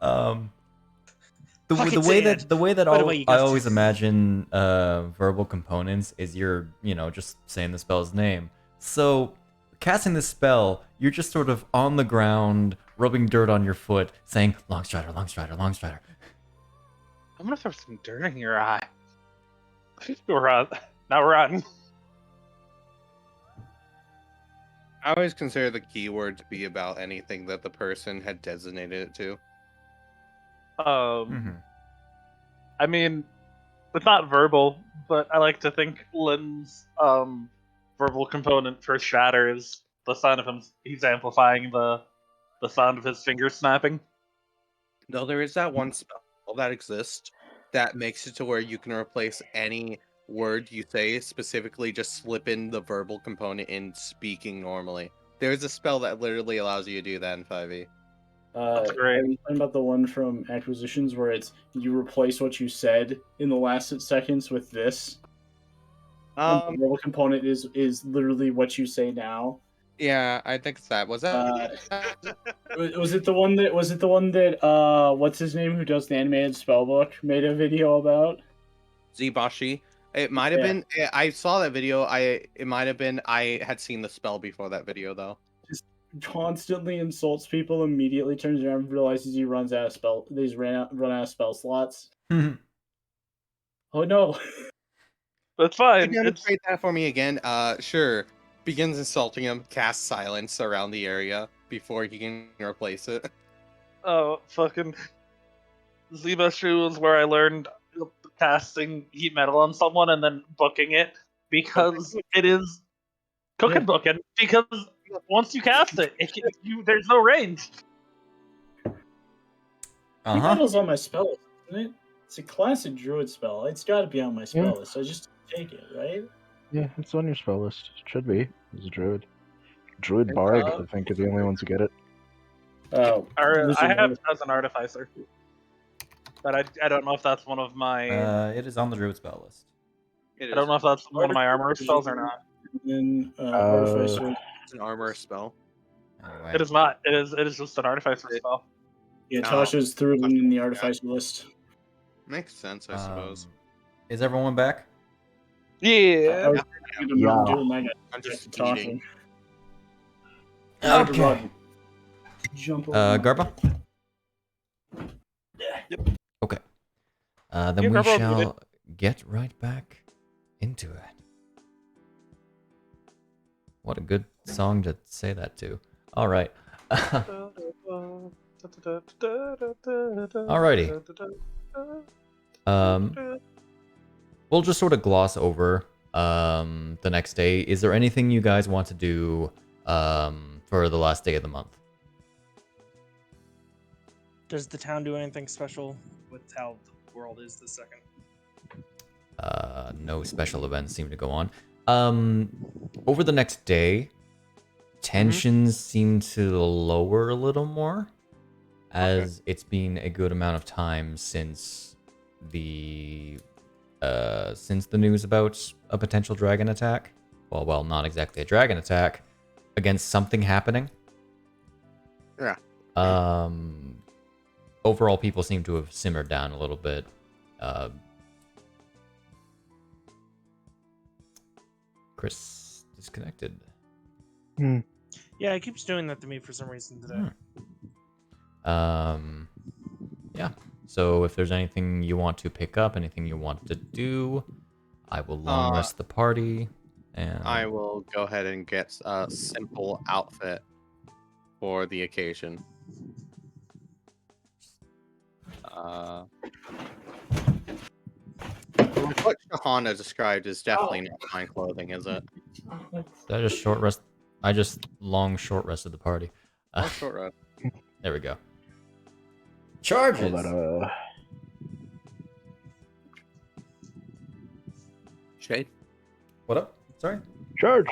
Um, the Fucking way sad. that By the way, you I guys- always imagine verbal components is you're just saying the spell's name. So casting the spell, you're just sort of on the ground, rubbing dirt on your foot, saying Longstrider, Longstrider, Longstrider. I'm gonna throw some dirt in your eye. Run. Now run. I always consider the keyword to be about anything that the person had designated it to. I mean, it's not verbal, but I like to think Lynn's verbal component for shatter is the sound of him. He's amplifying the sound of his fingers snapping. No, there is that one spell that exists that makes it to where you can replace any word you say, specifically just slip in the verbal component in speaking normally. There's a spell that literally allows you to do that in 5e. That's great. Are you talking about the one from Acquisitions where it's you replace what you said in the last seconds with this? And the verbal component is literally what you say now. Yeah, I think it's that. Was that? Was it the one that what's his name who does the animated spellbook made a video about? Zibashi. It might have Yeah. been. I saw that video. It might have been. I had seen the spell before that video though. Just constantly insults people, immediately turns around and realizes he runs out of spell. He's run out of spell slots. Oh no! That's Can fine. you It's demonstrate that for me again? Sure. Begins insulting him. Casts silence around the area before he can replace it. fucking Zebastru was where I learned casting heat metal on someone and then booking it because it is cooking booking because once you cast it, there's no range. Heat metal's on my spell list, isn't it? It's a classic druid spell. It's got to be on my spell list. I just take it, right? Yeah, it's on your spell list. It should be. It's a druid. Druid bard, I think, are the only ones who get it. Oh, I have it as an artificer, but I don't know if that's one of my. It is on the druid spell list. I don't know if that's one of my armor spells or not. And artificer. It's an armor spell. Anyway. It is not. It is just an artificer spell. Yeah, Tasha's threw it in the artificer list. Makes sense, I suppose. Is everyone back? Yeah. I was gonna Yeah. do my I'm just talking. eating. I had to Okay. run. Jump over. Garba? Yep. Okay. Then Yeah, we Garba will do shall get right back into it. What a good song to say that to. All right. Alrighty. We'll just sort of gloss over the next day. Is there anything you guys want to do for the last day of the month? Does the town do anything special with how the world is this second? No special events seem to go on. Over the next day, tensions seem to lower a little more, as it's been a good amount of time since the news about a potential dragon attack. Well, not exactly a dragon attack, against something happening. Yeah. Overall, people seem to have simmered down a little bit. Chris disconnected. Yeah, it keeps doing that to me for some reason today. Yeah. So if there's anything you want to pick up, anything you want to do, I will long rest the party. And I will go ahead and get a simple outfit for the occasion. What Shahana described is definitely not fine clothing, is it? did I just short rest? I just long short rested the party. Oh, short rest. There we go. Call Charges. that Shade? What up? Sorry. charge.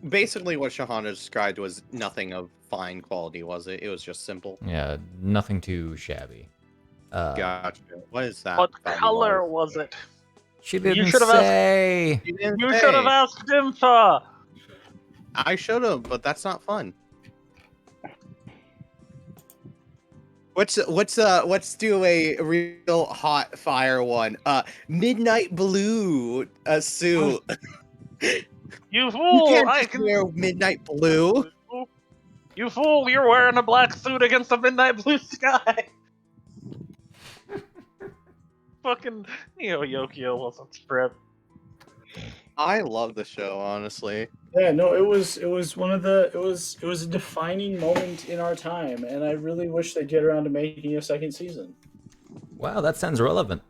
Basically, what Shahana described was nothing of fine quality, was it? It was just simple. Yeah, nothing too shabby. Gotcha. What is that? What value color wise? was it? She didn't should have asked- say. You didn't You say. should have asked him for. I should have, but that's not fun. Let's do a real hot fire one. Midnight blue suit. You You fool! can't I just can. wear midnight blue. You fool! You're wearing a black suit against a midnight blue sky. Fucking Neo Yokio wasn't script. I love the show, honestly. Yeah, no, it was one of the it was a defining moment in our time, and I really wish they'd get around to making a second season. Wow, that sounds relevant.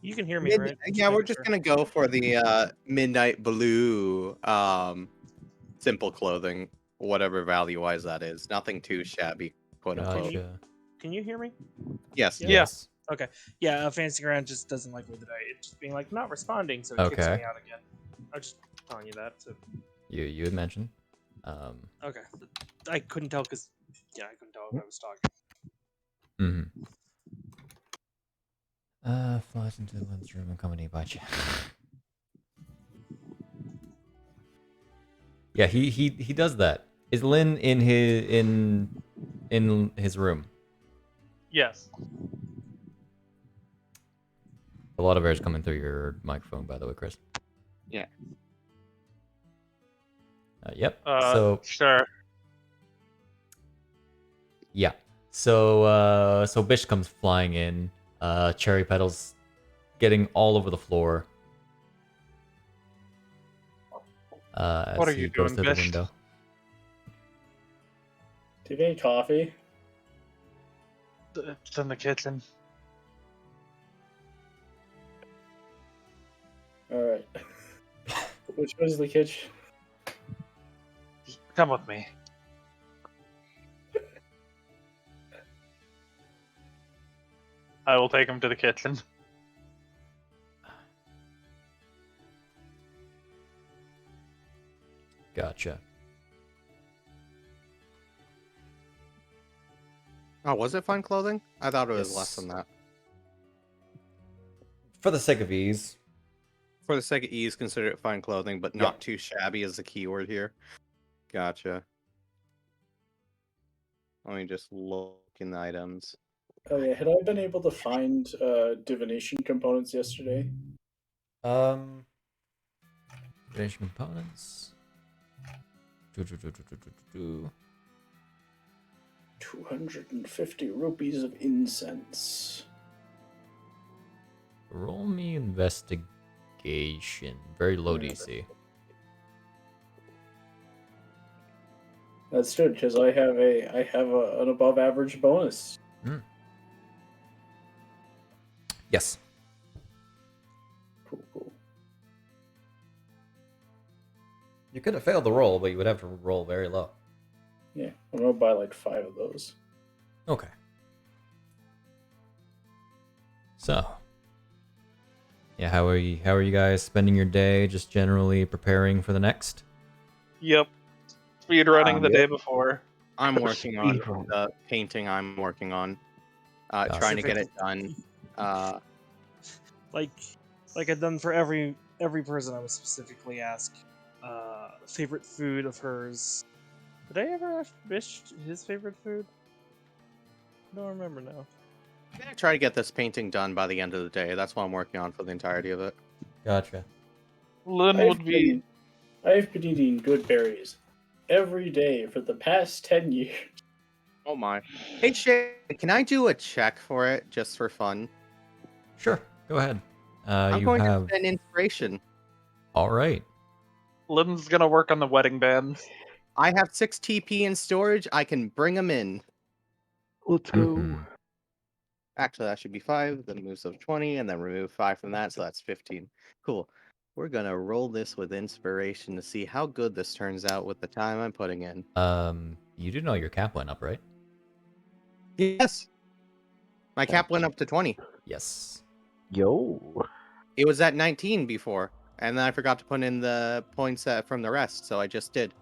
You can hear me, right? Yeah, we're just gonna go for the midnight blue simple clothing, whatever value wise that is. Nothing too shabby, quote unquote. Gotcha. Can you hear me? Yes. Yeah. Yes. Okay. Yeah, Fancy Ground just doesn't like me today. It's just being like not responding, so it kicks Okay. me out again. I'm just telling you that. So You had mentioned. okay, I couldn't tell because I couldn't tell if I was talking. Flies into the lens room accompanied by Jack. Yeah, he does that. Is Lynn in his room? Yes. A lot of air's coming through your microphone, by the way, Chris. Yeah. Yep. So Sure. yeah. So Bish comes flying in. Cherry petals getting all over the floor. As What are he you goes doing, through the Bish? window. Do you have any coffee? It's in the kitchen. All right. Which was the kitchen? Come with me. I will take him to the kitchen. Gotcha. Oh, was it fine clothing? I thought it was Yes. less than that. For the sake of ease. For the sake of ease, consider it fine clothing, but not too shabby is the key word here. Gotcha. Let me just look in the items. Oh yeah, had I been able to find divination components yesterday? Divination components. 250 rupees of incense. Roll me investigation. Very low DC. That's good because I have an above average bonus. Yes. Cool. You could have failed the roll, but you would have to roll very low. Yeah, I'm gonna buy like 5 of those. Okay. So, yeah, how are you guys spending your day? Just generally preparing for the next? Yep. Speed running the Yep. day before. I'm working on Speedrun. the painting. I'm working on Gotcha. trying to get it done. Like I've done for every person, I would specifically ask favorite food of hers. Did I ever ask Bish his favorite food? I don't remember now. I'm gonna try to get this painting done by the end of the day. That's what I'm working on for the entirety of it. Gotcha. Lynn would be. I've been eating good berries every day for the past 10 years. Oh my! Hey Shay, can I do a check for it just for fun? Sure, go ahead. I'm You going have... to spend inspiration. All right. Lynn's gonna work on the wedding bands. I have 6 TP in storage. I can bring them in. Let's go. Mhm. Actually, that should be 5. Then moves of 20, and then remove 5 from that, so that's 15. Cool. We're gonna roll this with inspiration to see how good this turns out with the time I'm putting in. You do know your cap went up, right? Yes. My cap went up to 20. Yes. Yo. It was at 19 before, and then I forgot to put in the points from the rest, so I just did.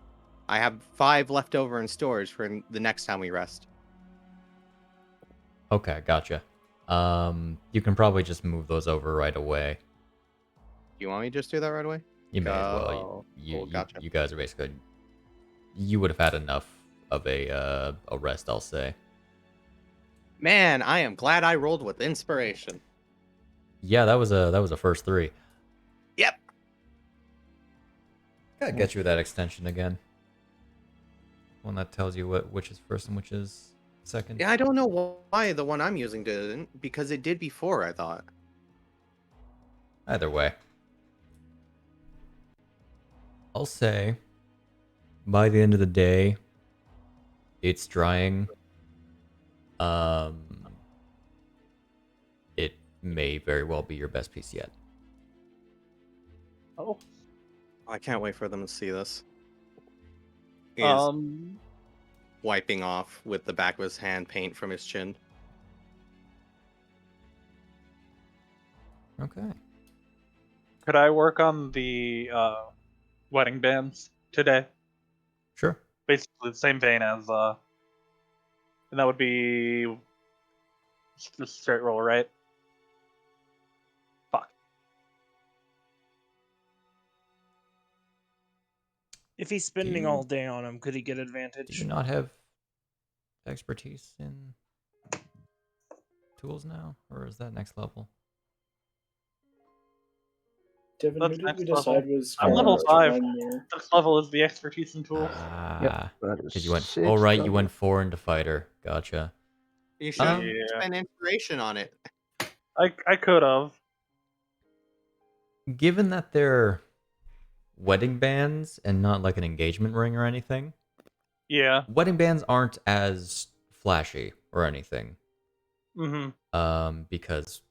I have 5 left over in storage for the next time we rest. Okay, gotcha. You can probably just move those over right away. Do you want me to just do that right away? You may as well. Cool, gotcha. You guys are basically... You would have had enough of a rest, I'll say. Man, I am glad I rolled with inspiration. Yeah, that was a first 3. Yep. Gotta get you that extension again. One that tells you which is first and which is second. Yeah, I don't know why the one I'm using didn't, because it did before, I thought. Either way. I'll say, by the end of the day, it's drying. It may very well be your best piece yet. Oh. I can't wait for them to see this. He is wiping off with the back of his hand paint from his chin. Okay. Could I work on the wedding bands today? Sure. Basically the same vein as and that would be just straight roll, right? Fuck. If he's spending you- all day on him, could he get Do advantage? you not have expertise in tools now? Or is that next level? Devin, That's who did next we level. decide was I'm level 5. More? Next level is the expertise and tools. Ah, That is because you went... 6 Oh, right, you double. went 4 into fighter. Gotcha. You should Yeah. spend inspiration on it. I could have. Given that they're wedding bands and not like an engagement ring or anything, Yeah. wedding bands aren't as flashy or anything. Mm-hmm. Because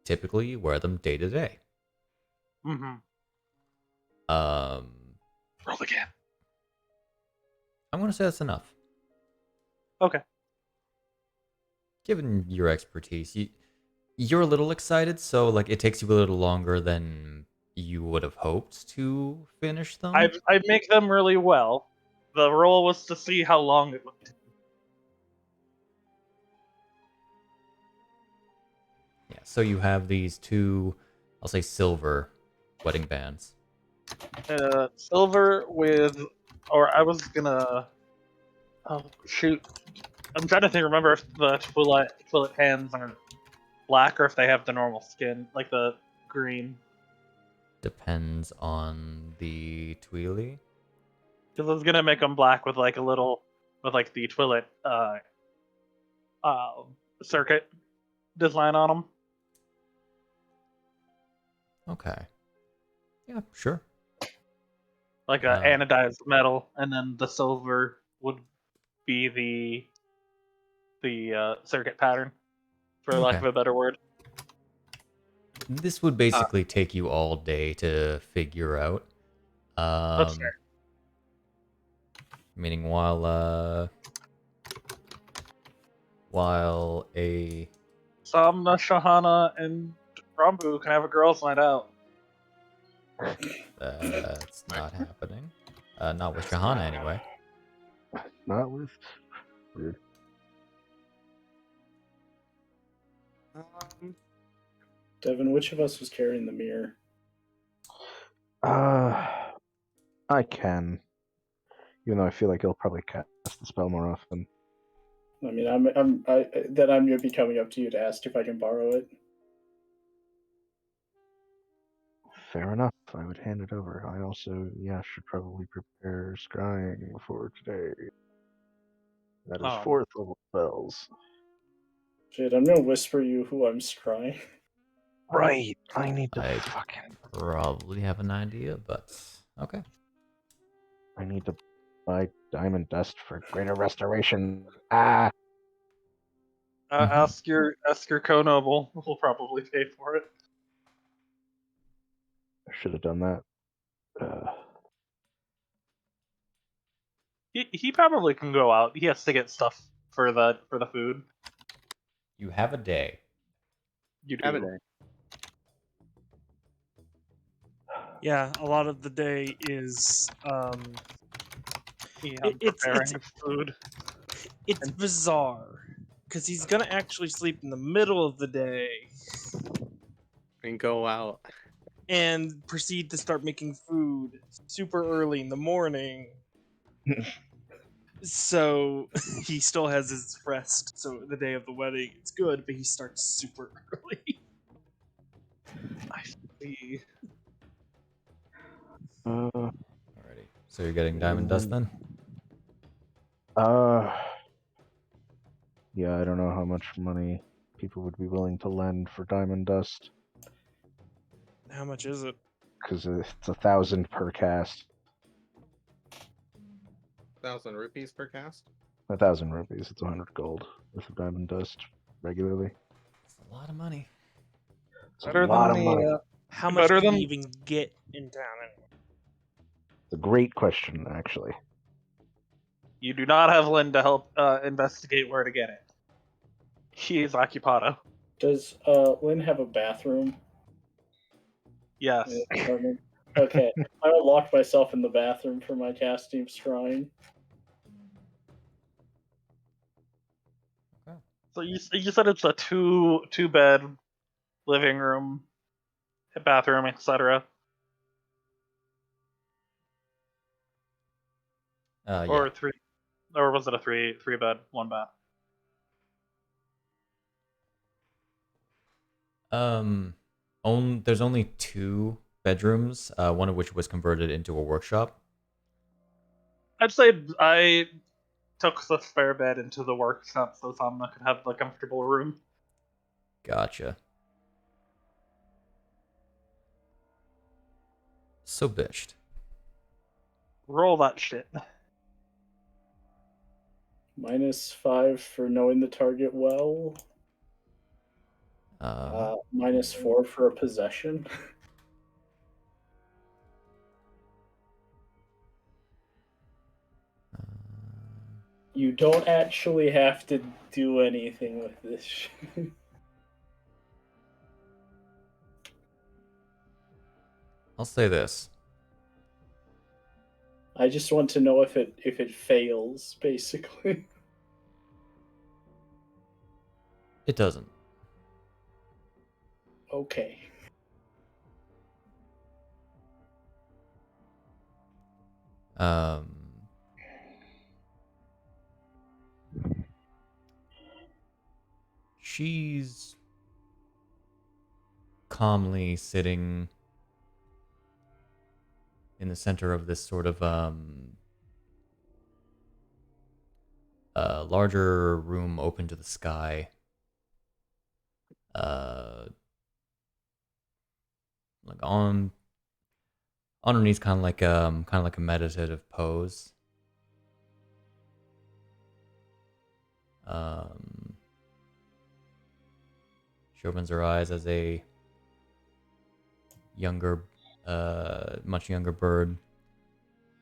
typically you wear them day to day. Mm-hmm. Roll again. I'm gonna say that's enough. Okay. Given your expertise, you're a little excited, so like it takes you a little longer than you would have hoped to finish them. I make them really well. The roll was to see how long it would take. Yeah, so you have these 2, I'll say silver wedding bands. Silver with, or I was gonna. Oh shoot! I'm trying to remember if the Twillet hands are black or if they have the normal skin, like the green. Depends on the Tweely. Because I was gonna make them black with like a little, with like the Twillet circuit design on them. Okay. Yeah, sure. Like a anodized metal, and then the silver would be the circuit pattern, for lack of Okay. a better word. This would basically take you all day to figure out. That's fair. Meaning while a Samna, Shahana, and Rambu can have a girls' night out. that's not happening. Not with Shahana anyway. Not with. Weird. Devin, which of us was carrying the mirror? I can. Even though I feel like he'll probably cast the spell more often. I mean, I'm gonna be coming up to you to ask if I can borrow it. Fair enough. I would hand it over. I also, should probably prepare scrying for today. That is 4th level spells. Shit, I'm gonna whisper you who I'm scrying. Right. I need to I fucking. probably have an idea, but okay. I need to buy diamond dust for greater restoration. Ah. Ask your co-noble. We'll probably pay for it. I should have done that. He probably can go out. He has to get stuff for the food. You have a day. You do. Have a day. Yeah, a lot of the day is Yeah, it's preparing food. it's bizarre because he's gonna actually sleep in the middle of the day And go out. and proceed to start making food super early in the morning. So he still has his rest. So the day of the wedding, it's good, but he starts super early. I see. Alrighty. So you're getting diamond dust then? Yeah, I don't know how much money people would be willing to lend for diamond dust. How much is it? Because it's 1,000 per cast. 1,000 rupees per cast? 1,000 rupees. It's 100 gold with the diamond dust regularly. It's a lot of money. It's Better a lot than of money. How much Better do you than- even get in town anyway? It's a great question, actually. You do not have Lynn to help investigate where to get it. He is occupado. Does Lynn have a bathroom? Yes. in his apartment? Okay, I will lock myself in the bathroom for my casting scrying. So you said it's a two bed living room, bathroom, etc. Or Yeah. three, or was it a three bed, one bath? There's only 2 bedrooms, one of which was converted into a workshop. I'd say I took the spare bed into the workshop so Samna could have the comfortable room. Gotcha. So bitched. Roll that shit. -5 for knowing the target well. -4 for a possession. You don't actually have to do anything with this shit. I'll say this. I just want to know if it fails, basically. It doesn't. Okay. She's calmly sitting in the center of this sort of larger room open to the sky. Like on her knees, kind of like a meditative pose. She opens her eyes as a much younger bird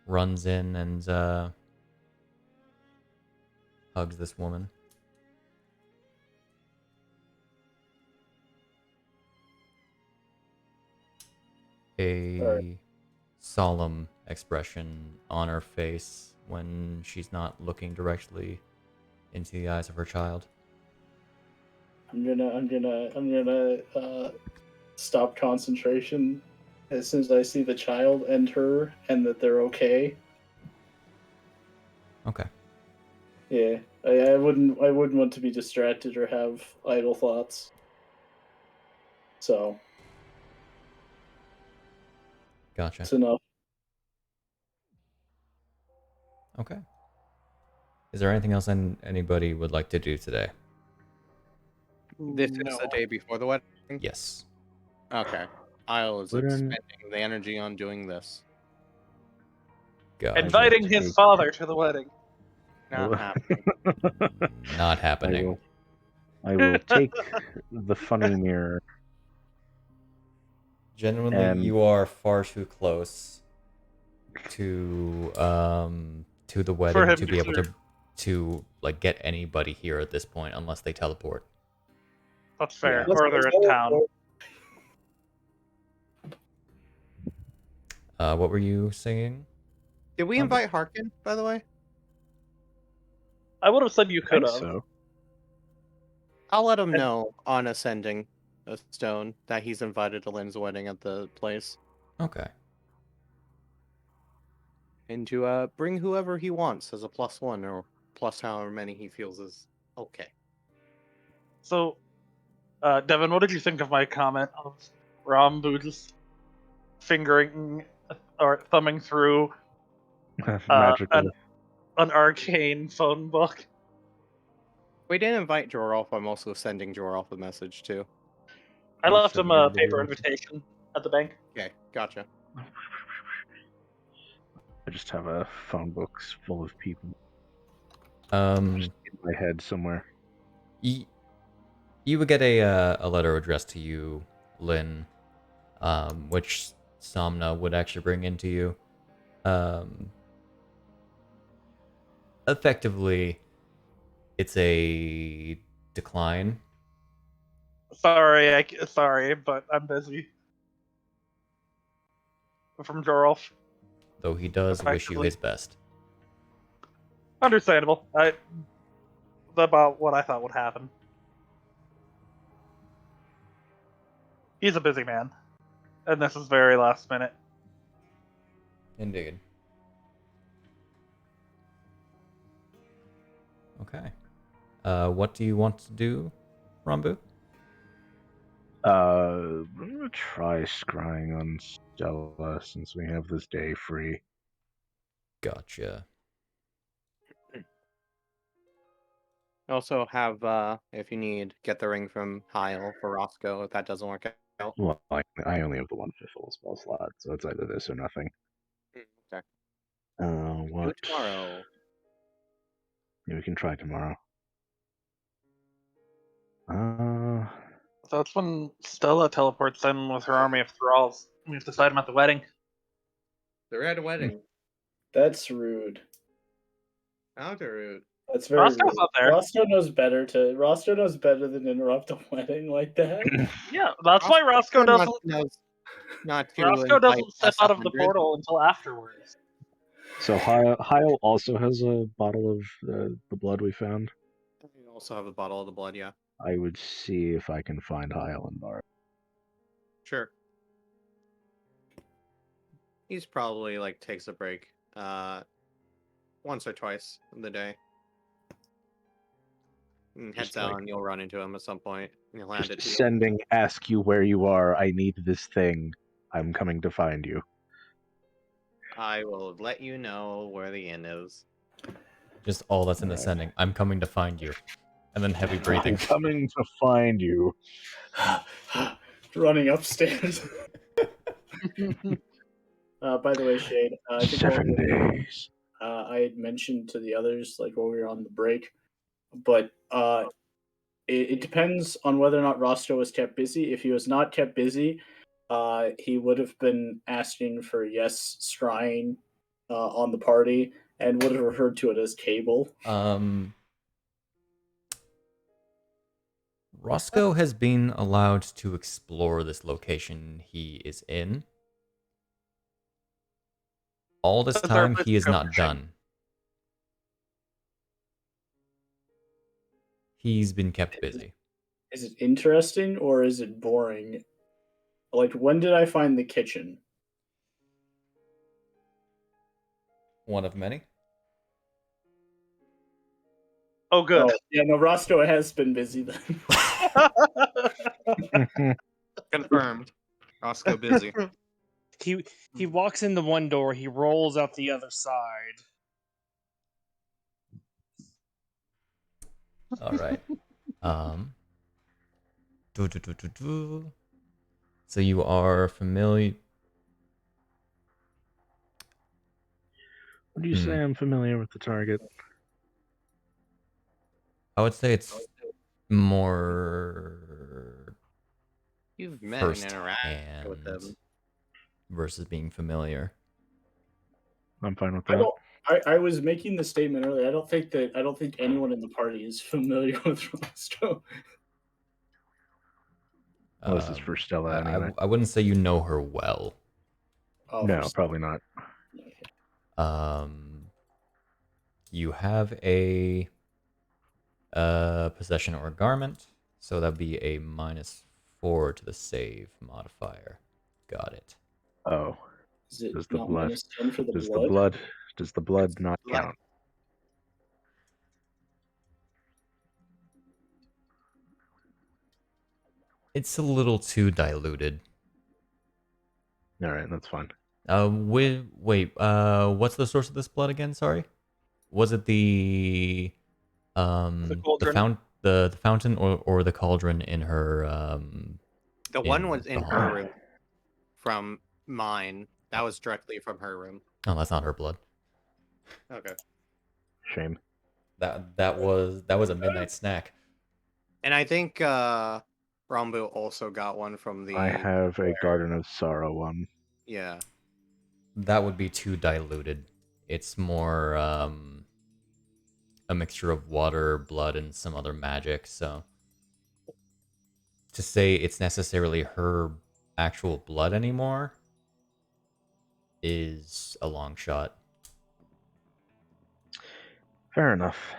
runs in and hugs this woman. A solemn expression on her face when she's not looking directly into the eyes of her child. I'm gonna stop concentration as soon as I see the child and her, and that they're okay. Okay. Yeah, I wouldn't want to be distracted or have idle thoughts. So Gotcha. it's enough. Okay. Is there anything else anybody would like to do today? This is No. the day before the wedding? Yes. Okay. Isle is Wouldn't- expending the energy on doing this. Gotcha. Inviting his take- father to the wedding. Not happening. Not happening. I will take the funny mirror. Genuinely, And- you are far too close to the wedding him to to be able clear. to like get anybody here at this point unless they teleport. That's fair. Yeah. Or they're in town. What were you singing? Did we invite Harkin, by the way? I would have said you I could think have. so. I'll let him And- know on ascending a stone that he's invited to Lynn's wedding at the place. Okay. And to bring whoever he wants as a +1 or plus however many he feels is okay. So, Devin, what did you think of my comment of Rambu just fingering or thumbing through Magical. an arcane phone book? We didn't invite Jorolf. I'm also sending Jorolf a message too. I You left said him a nobody paper wants- invitation at the bank. Okay, gotcha. I just have a phone books full of people Um, in my head somewhere. you would get a letter addressed to you, Lynn, which Somna would actually bring into you. Effectively, it's a decline. Sorry, but I'm busy. From Jorolf. Though he does wish you Effectively. his best. Understandable. About what I thought would happen. He's a busy man. And this is very last minute. Indeed. Okay. What do you want to do, Rambu? I'm gonna try scrying on Stella since we have this day free. Gotcha. Also have, if you need, get the ring from Hyle for Roscoe if that doesn't work out. Well, I only have the one full spell slot, so it's either this or nothing. Okay. Do What? it tomorrow. Yeah, we can try tomorrow. That's when Stella teleports in with her army of thralls. We have to fight him at the wedding. They're at a wedding. That's rude. How rude. That's very Roscoe's rude. not there. Roscoe knows better than interrupt a wedding like that. Yeah, that's why Roscoe doesn't. Not to Roscoe invite doesn't step out of the S100. portal until afterwards. So Hyle also has a bottle of the blood we found. You also have a bottle of the blood, yeah. I would see if I can find Hyle and Bar. Sure. He's probably like takes a break once or twice in the day. And heads Just out like- and you'll run into him at some point. And he'll hand it Just to you. sending, ask you where you are. I need this thing. I'm coming to find you. I will let you know where the inn is. Just all that's in the sending. I'm coming to find you. And then heavy breathing. I'm coming to find you. Running upstairs. By the way, Shade, I think 7 days. I had mentioned to the others, like while we were on the break, but it depends on whether or not Rosto was kept busy. If he was not kept busy, he would have been asking for yes scrying on the party and would have referred to it as cable. Roscoe has been allowed to explore this location he is in. All this Is there a time, place he to is go not fishing? done. He's been kept busy. Is it interesting or is it boring? Like, when did I find the kitchen? One of many. Oh, good. Oh, yeah, no, Rosto has been busy then. Confirmed. Roscoe busy. He walks in the one door, he rolls out the other side. All right. So you are familiar. Would you say I'm familiar with the target? I would say it's more You've met and first interacted hand with them. versus being familiar. I'm fine with I that. don't. I was making the statement earlier. I don't think anyone in the party is familiar with Rosto. Well, this is for Stella anyway. I wouldn't say you know her well. Oh, No, probably not. You have a possession or garment, so that'd be a -4 to the save modifier. Got it. Oh, Is it does the not blood? -10 for the Does blood? the blood? Does the blood not blood. count? It's a little too diluted. All right, that's fine. Wait, what's the source of this blood again? Sorry, was it the cauldron. the fountain or the cauldron in her The one in was the in hall? her room from mine. That was directly from her room. Oh, that's not her blood. Okay. Shame. That was a midnight snack. And I think Rombo also got one from the I have a Garden of Sorrow one. Yeah. That would be too diluted. It's more a mixture of water, blood, and some other magic. So to say it's necessarily her actual blood anymore is a long shot. Fair enough.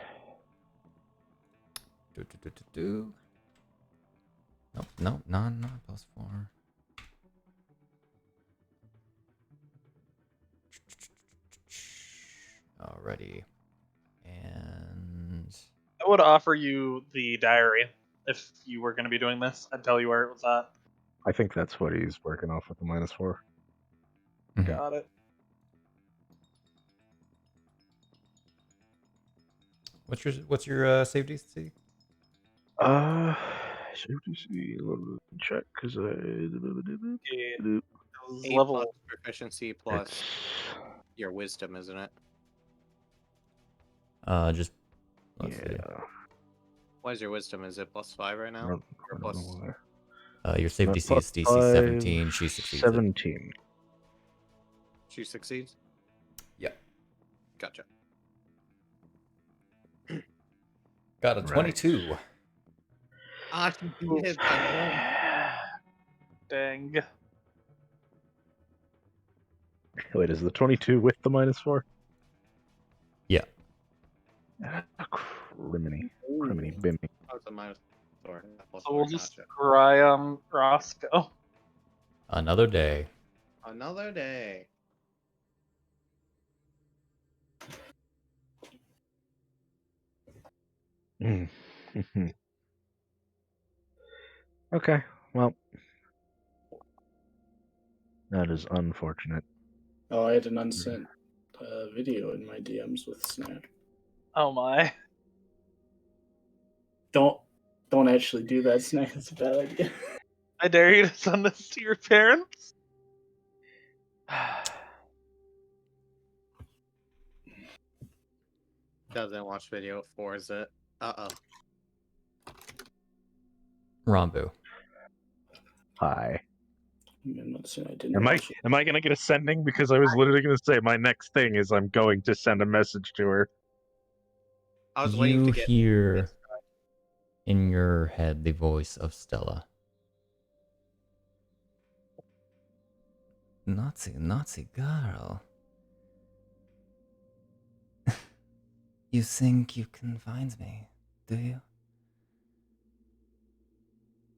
Nope, not +4. Alrighty. And I would offer you the diary if you were going to be doing this. I'd tell you where it was at. I think that's what he's working off with the -4. Got it. what's your save DC? Safety C. Let me check because Yeah. I. It was 8 level. plus proficiency plus It's your wisdom, isn't it? Just let's see. What is your wisdom? Is it +5 right now? Or plus Your save Not DC is DC +5, 17. She succeeds. 17. she succeeds? Yeah. Gotcha. Got a Right. 22. Ah, she beat it by Dang. Wait, is the 22 with the -4? Yeah. Criminy bimmy. Oh, it's a -4. So we'll just scry Roscoe. Another day. Another day. Okay, well, that is unfortunate. Oh, I had an unsent video in my DMs with Snap. Oh my. Don't actually do that, Snap. It's a bad idea. I dare you to send this to your parents. Doesn't watch video 4, is it? Uh-oh. Rambu. Hi. I'm not saying I didn't Am I watch it. gonna get a sending? Because I was literally gonna say my next thing is I'm going to send a message to her. I was waiting You to get... hear in your head the voice of Stella. Naughty girl. You think you can find me, do you?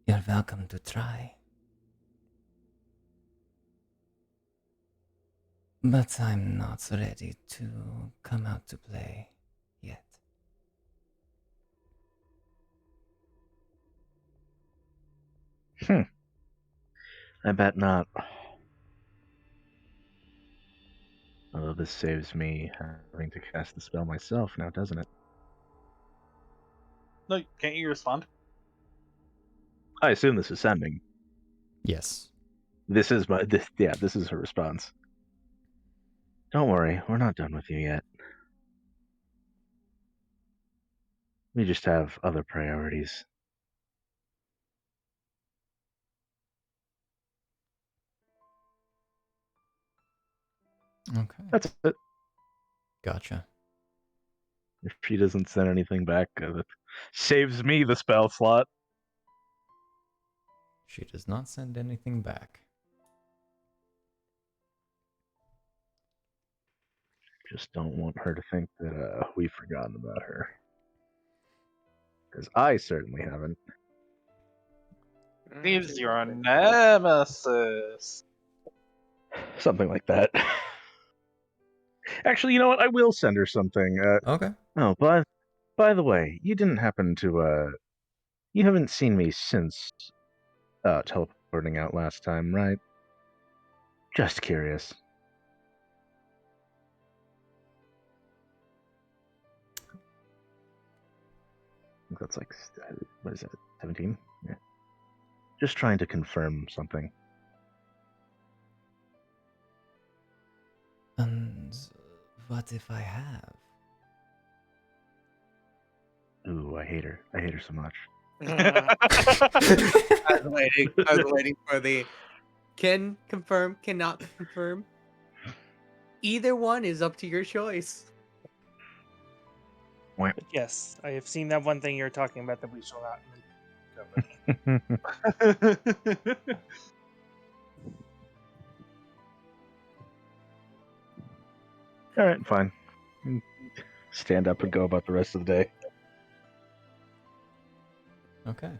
You're welcome to try. But I'm not ready to come out to play yet. I bet not. Although this saves me having to cast the spell myself now, doesn't it? No, can't you respond? I assume this is sending. Yes. This is her response. Don't worry, we're not done with you yet. We just have other priorities. Okay. That's it. Gotcha. If she doesn't send anything back, that saves me the spell slot. She does not send anything back. Just don't want her to think that we've forgotten about her. Because I certainly haven't. He's your nemesis. Something like that. Actually, you know what? I will send her something. Okay. Oh, by the way, you didn't happen to, you haven't seen me since teleporting out last time, right? Just curious. I think that's like, what is that, 17? Yeah. Just trying to confirm something. And what if I have? Ooh, I hate her. I hate her so much. I was waiting for the can confirm, cannot confirm. Either one is up to your choice. But yes, I have seen that one thing you're talking about that we shall not cover. All right, fine. Stand up and go about the rest of the day. Okay.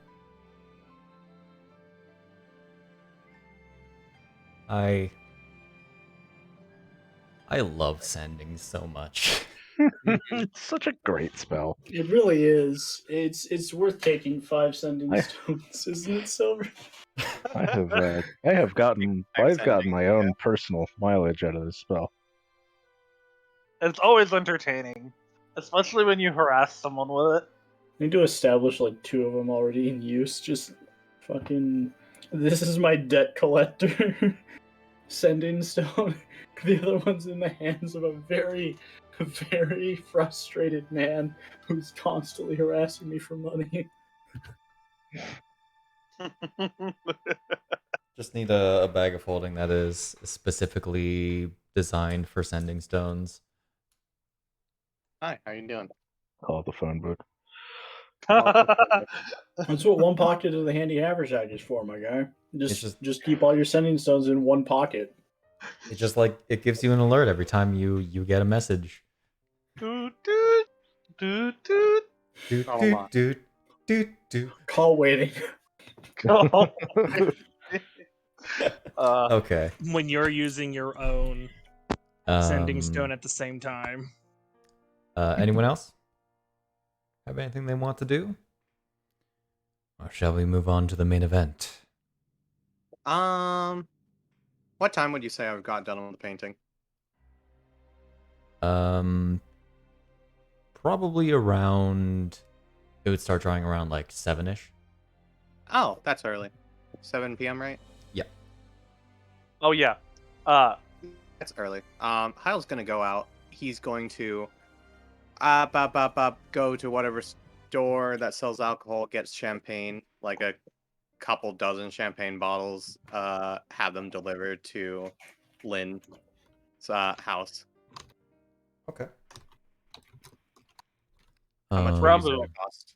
I love sending so much. It's such a great spell. It really is. It's worth taking 5 sending stones, isn't it, Silver? I've gotten my own personal mileage out of this spell. It's always entertaining, especially when you harass someone with it. I need to establish like 2 of them already in use. Just fucking. This is my debt collector sending stone. The other one's in the hands of a very, very frustrated man who's constantly harassing me for money. Just need a bag of holding that is specifically designed for sending stones. Hi, how you doing? Call it the phone book. That's what one pocket of the handy haversack is for, my guy. Just keep all your sending stones in one pocket. It's just like it gives you an alert every time you get a message. Doot, doot, doot, doot. Doot, Oh doot, my. doot, doot, doot. Call waiting. Okay. When you're using your own sending stone at the same time. Anyone else have anything they want to do? Or shall we move on to the main event? What time would you say I've got done on the painting? Probably around. It would start drawing around like 7-ish. Oh, that's early. 7 p.m., right? Yeah. Oh yeah. That's early. Hyle's gonna go out. He's going to go to whatever store that sells alcohol, gets champagne, like a couple dozen champagne bottles, have them delivered to Lynn's house. Okay. How much would you Rambo. say it cost?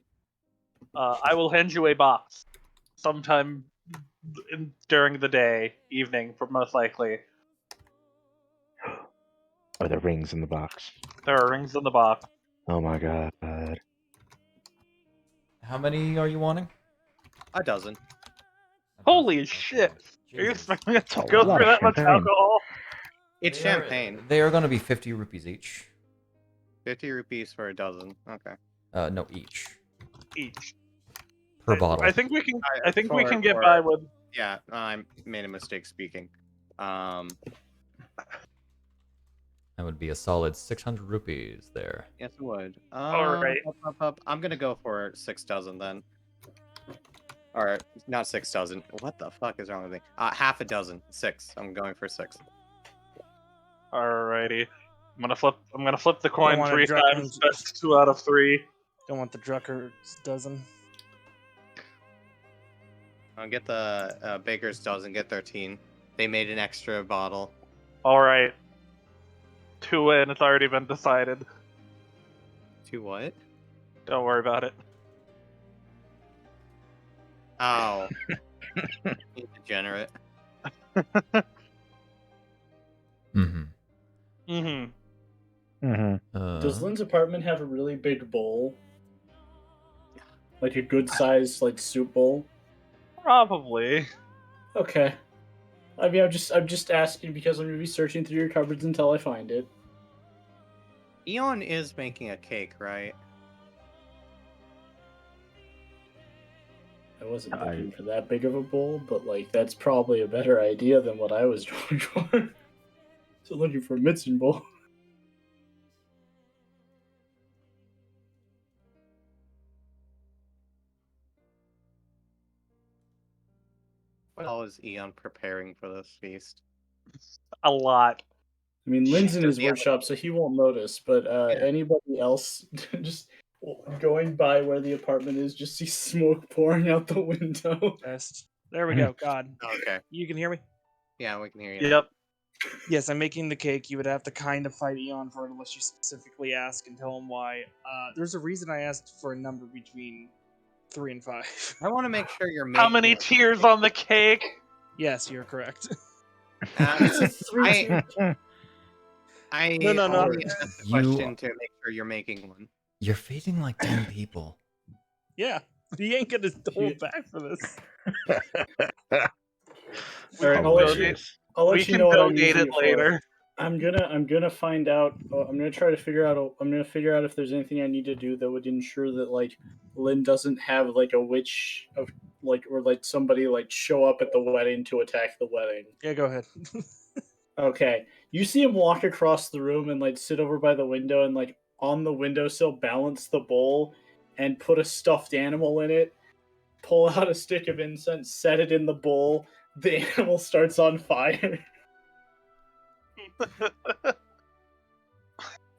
I will hand you a box sometime during the day, evening, for most likely. Are there rings in the box? There are rings in the box. Oh my god. How many are you wanting? A dozen. Holy shit! Are you Jesus. expecting us That's to a go lot through of that much champagne. alcohol? It's champagne. They are going to be 50 rupees each. 50 rupees for a dozen. Okay. No, each. Each. Per bottle. I think we can. Alright, I think we for- can get for- by with. Yeah, I made a mistake speaking. That would be a solid 600 rupees there. Yes, it would. Alright. I'm gonna go for 6 dozen then. Or not 6 dozen. What the fuck is wrong with me? Half a dozen. 6. I'm going for 6. Alrighty. I'm gonna flip the coin want a 3 drug- times. Best 2 out of 3. Don't want the Drucker's dozen. I'll get the baker's dozen. Get 13. They made an extra bottle. Alright. 2 in. It's already been decided. To what? Don't worry about it. Oh. You degenerate. Mm-hmm. Mm-hmm. Mm-hmm. Does Lynn's apartment have a really big bowl? Like a good sized like soup bowl? Probably. Okay. I mean, I'm just asking because I'm gonna be searching through your cupboards until I find it. Eon is making a cake, right? I wasn't looking for that big of a bowl, but like that's probably a better idea than what I was going for. So looking for a Mitsun bowl. What all is Eon preparing for this feast? A lot. I mean, Lynn's in Does his he have workshop, so he won't notice. But anybody else just going by where the apartment is, just see smoke pouring out the window. Test. There we go. God. Okay. You can hear me? Yeah, we can hear you. Yep. Yes, I'm making the cake. You would have to kind of fight Eon for it unless you specifically ask and tell him why. There's a reason I asked for a number between 3 and 5. I want to make sure you're making. How many tiers on the cake? Yes, you're correct. It's a 3-tier. I No. only asked the You- question to make sure you're making one. You're feeding like 10 people. Yeah, he ain't gonna hold back for this. All right, I'll let you. I'll let We you can know what I'm donate using it it for. later. I'm gonna find out. I'm gonna try to figure out. I'm gonna figure out if there's anything I need to do that would ensure that like Lynn doesn't have like a witch of like or like somebody like show up at the wedding to attack the wedding. Yeah, go ahead. Okay, you see him walk across the room and like sit over by the window and like on the windowsill balance the bowl and put a stuffed animal in it. Pull out a stick of incense, set it in the bowl. The animal starts on fire.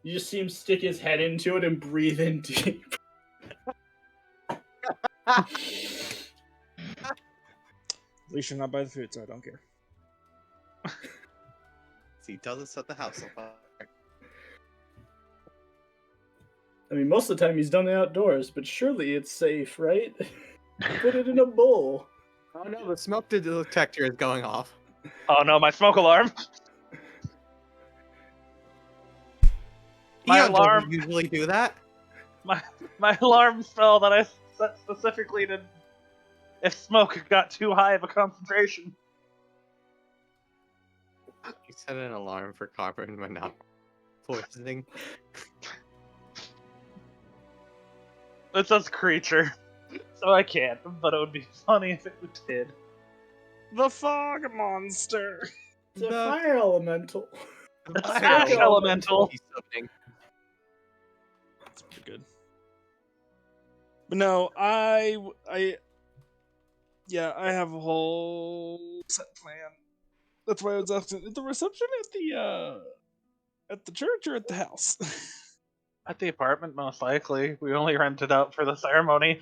You just see him stick his head into it and breathe in deep. At least you're not by the food, so I don't care. See, doesn't set the house on fire. I mean, most of the time he's done it outdoors, but surely it's safe, right? Put it in a bowl. Oh no, the smoke detector is going off. Oh no, my smoke alarm. My Eon alarm- doesn't usually do that. My alarm spell that I set specifically to if smoke got too high of a concentration. You set an alarm for carbon monoxide poisoning. It says creature, so I can't. But it would be funny if it did. The fog monster. It's a fire elemental. Ash elemental. That's pretty good. But no, I have a whole set plan. That's why I was asking, at the reception at the church or at the house? At the apartment, most likely. We only rented out for the ceremony.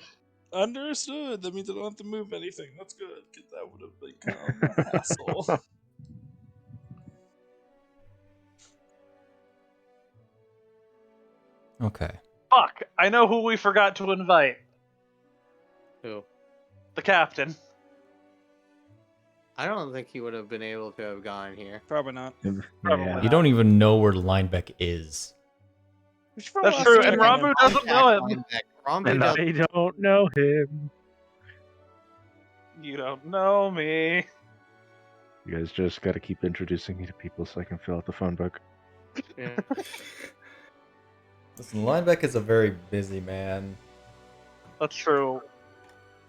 Understood. That means I don't have to move anything. That's good, because that would have become a hassle. Okay. Fuck! I know who we forgot to invite. Who? The captain. I don't think he would have been able to have gone here. Probably not. Yeah. You don't even know where Linebeck is. We should probably That's ask true, the and captain. Rambu doesn't know him. Rambu And doesn't. I don't know him. You don't know me. You guys just got to keep introducing me to people so I can fill out the phone book. Yeah. Listen, Linebeck is a very busy man. That's true.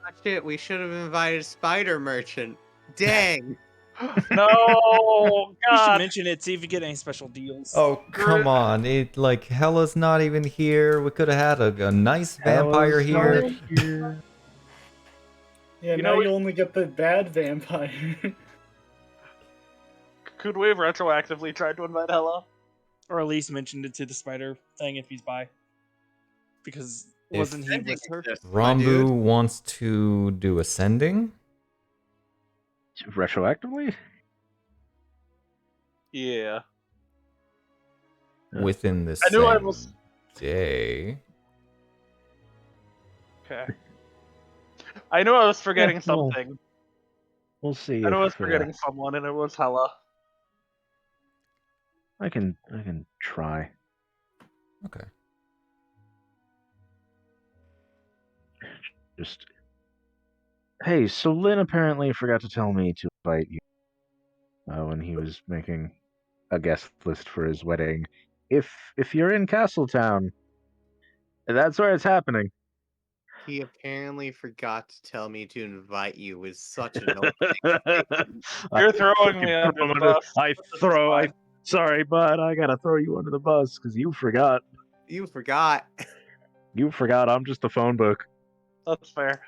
Ah, shit, we should have invited Spider Merchant. Dang. No, You should God. mention it, see if you get any special deals. Oh, come on. Hella's not even here. We could have had a nice vampire here. Yeah, You now know, you only get the bad vampire. Could we have retroactively tried to invite Hella? Or at least mentioned it to the spider thing if he's by. Because wasn't he with her? Rambu wants to do ascending. Retroactively? Yeah. Within the I knew I same was- day. Okay. I knew I was forgetting Yeah, well, something. We'll see. I knew I was if, forgetting someone, and it was Hella. I can try. Okay. Just hey, so Lynn apparently forgot to tell me to invite you when he was making a guest list for his wedding. If you're in Castletown, that's where it's happening. He apparently forgot to tell me to invite you with such an open. You're throwing me under the bus. Sorry, bud. I gotta throw you under the bus because you forgot. You forgot. You forgot. I'm just a phone book. That's fair.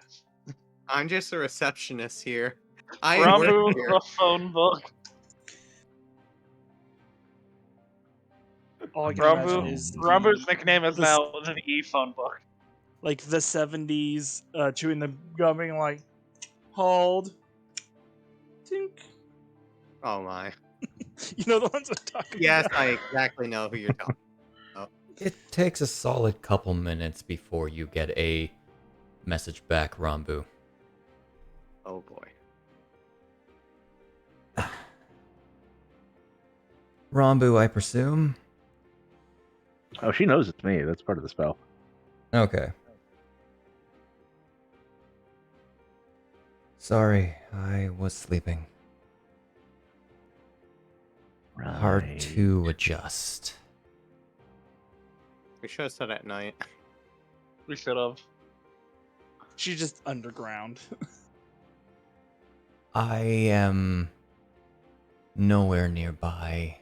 I'm just a receptionist here. I work Rambu, here. the phone book. All I can imagine Rambu, is Rambu's nickname is the- now the e-phone book. like the 70s chewing the gum being like, hold. Tink. Oh my. You know the ones I'm talking Yes, about? I exactly know who you're talking. It takes a solid couple minutes before you get a message back, Rambu. Oh boy. Rambu, I presume? Oh, she knows it's me. That's part of the spell. Okay. Sorry, I was sleeping. Hard Right. to adjust. We should have said at night. We should have. She's just underground. I am nowhere nearby.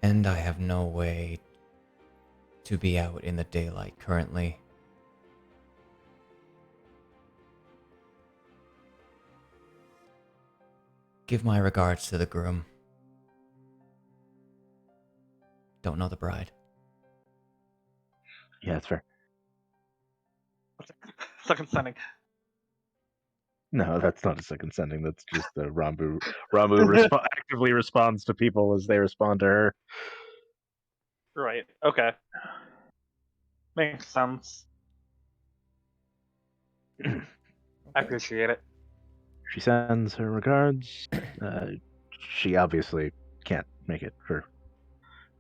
And I have no way to be out in the daylight currently. Give my regards to the groom. Don't know the bride. Yeah, that's fair. Second sending. No, that's not a second sending. That's just the Rambu. Actively responds to people as they respond to her. Right. Okay. Makes sense. I appreciate it. She sends her regards. She obviously can't make it for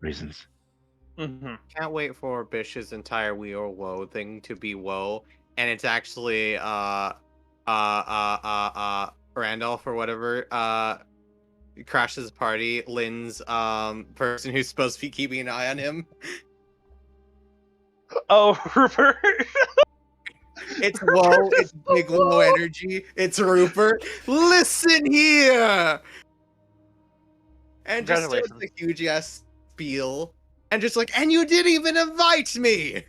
reasons. Mm-hmm. Can't wait for Bish's entire We Are Woe thing to be woe, and it's actually Randolph or whatever crashes the party. Lynn's person who's supposed to be keeping an eye on him. Oh, Rupert. It's woe. It's big low energy. It's Rupert. Listen here. and just starts Congratulations. a huge ass spiel, and just like, and you didn't even invite me.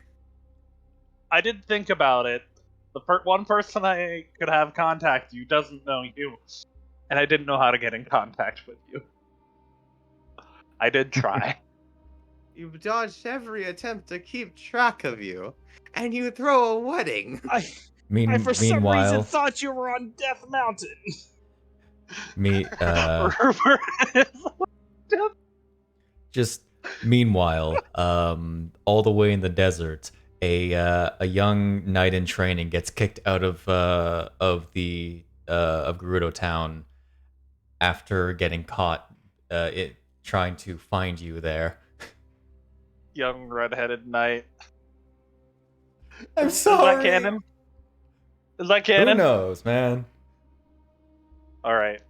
I did think about it. The one person I could have contact you doesn't know you, and I didn't know how to get in contact with you. I did try. You've dodged every attempt to keep track of you, and you throw a wedding. I for some reason Meanwhile, thought you were on Death Mountain. Rupert is just meanwhile, all the way in the desert, a young knight in training gets kicked out of Gerudo Town after getting caught trying to find you there. young redheaded knight. I'm Is that canon? Is that Who canon? knows, man? All right,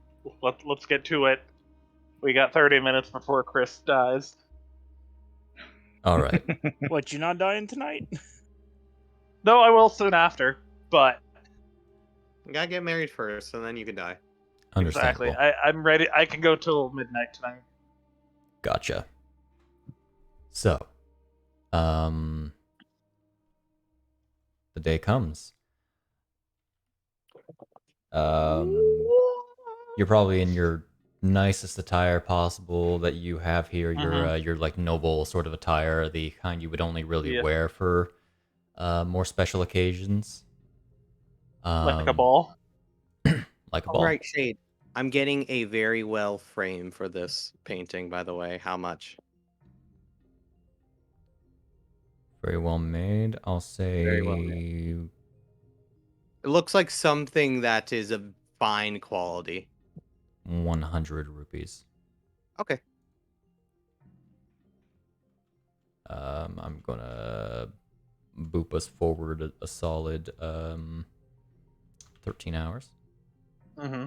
let's get to it. We got 30 minutes before Chris dies. All right. What, you not dying tonight? No, I will soon after. But You gotta get married first, and then you can die. Understandable. exactly, I'm ready. I can go till midnight tonight. Gotcha. So, the day comes. You're probably in your nicest attire possible that you have here. Your like noble sort of attire, the kind you would only really Yeah. wear for more special occasions. Like a ball. Like a ball. Alright, Shade. I'm getting a very well frame for this painting, by the way. How much? Very well made. I'll say Very well made. It looks like something that is of fine quality. 100 rupees. Okay. I'm gonna boop us forward a solid 13 hours. Mm-hmm.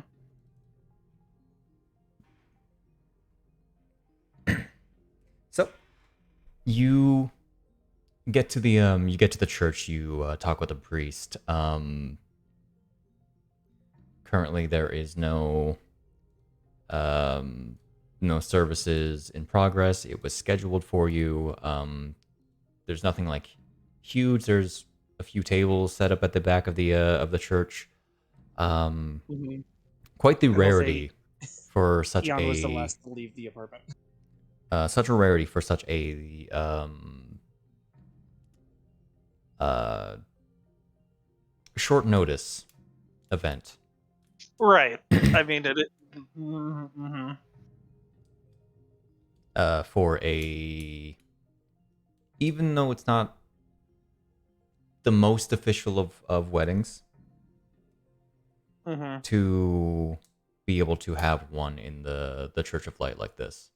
So you get to the church. You talk with the priest. Currently there is no services in progress. It was scheduled for you. There's nothing like huge. There's a few tables set up at the back of the church. Quite the I will rarity for such Eon was the a last to leave the apartment. such a rarity for such a short notice event. Right. I mean, mm-hmm. For a, even though it's not the most official of weddings, Mm-hmm. to be able to have one in the Church of Light like this.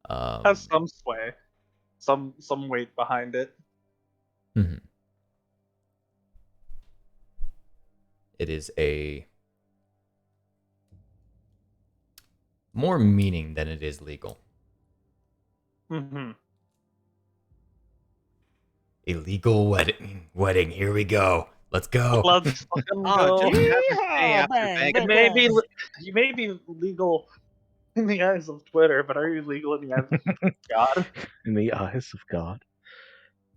Has some sway, some weight behind it. Mhm. It is a more meaning than it is legal. Mm-hmm. A legal wedding. Here we go. Let's go. Let's fucking Oh, go. just have to stay after bang, begging. You may be legal in the eyes of Twitter, but are you legal in the eyes of God? In the eyes of God.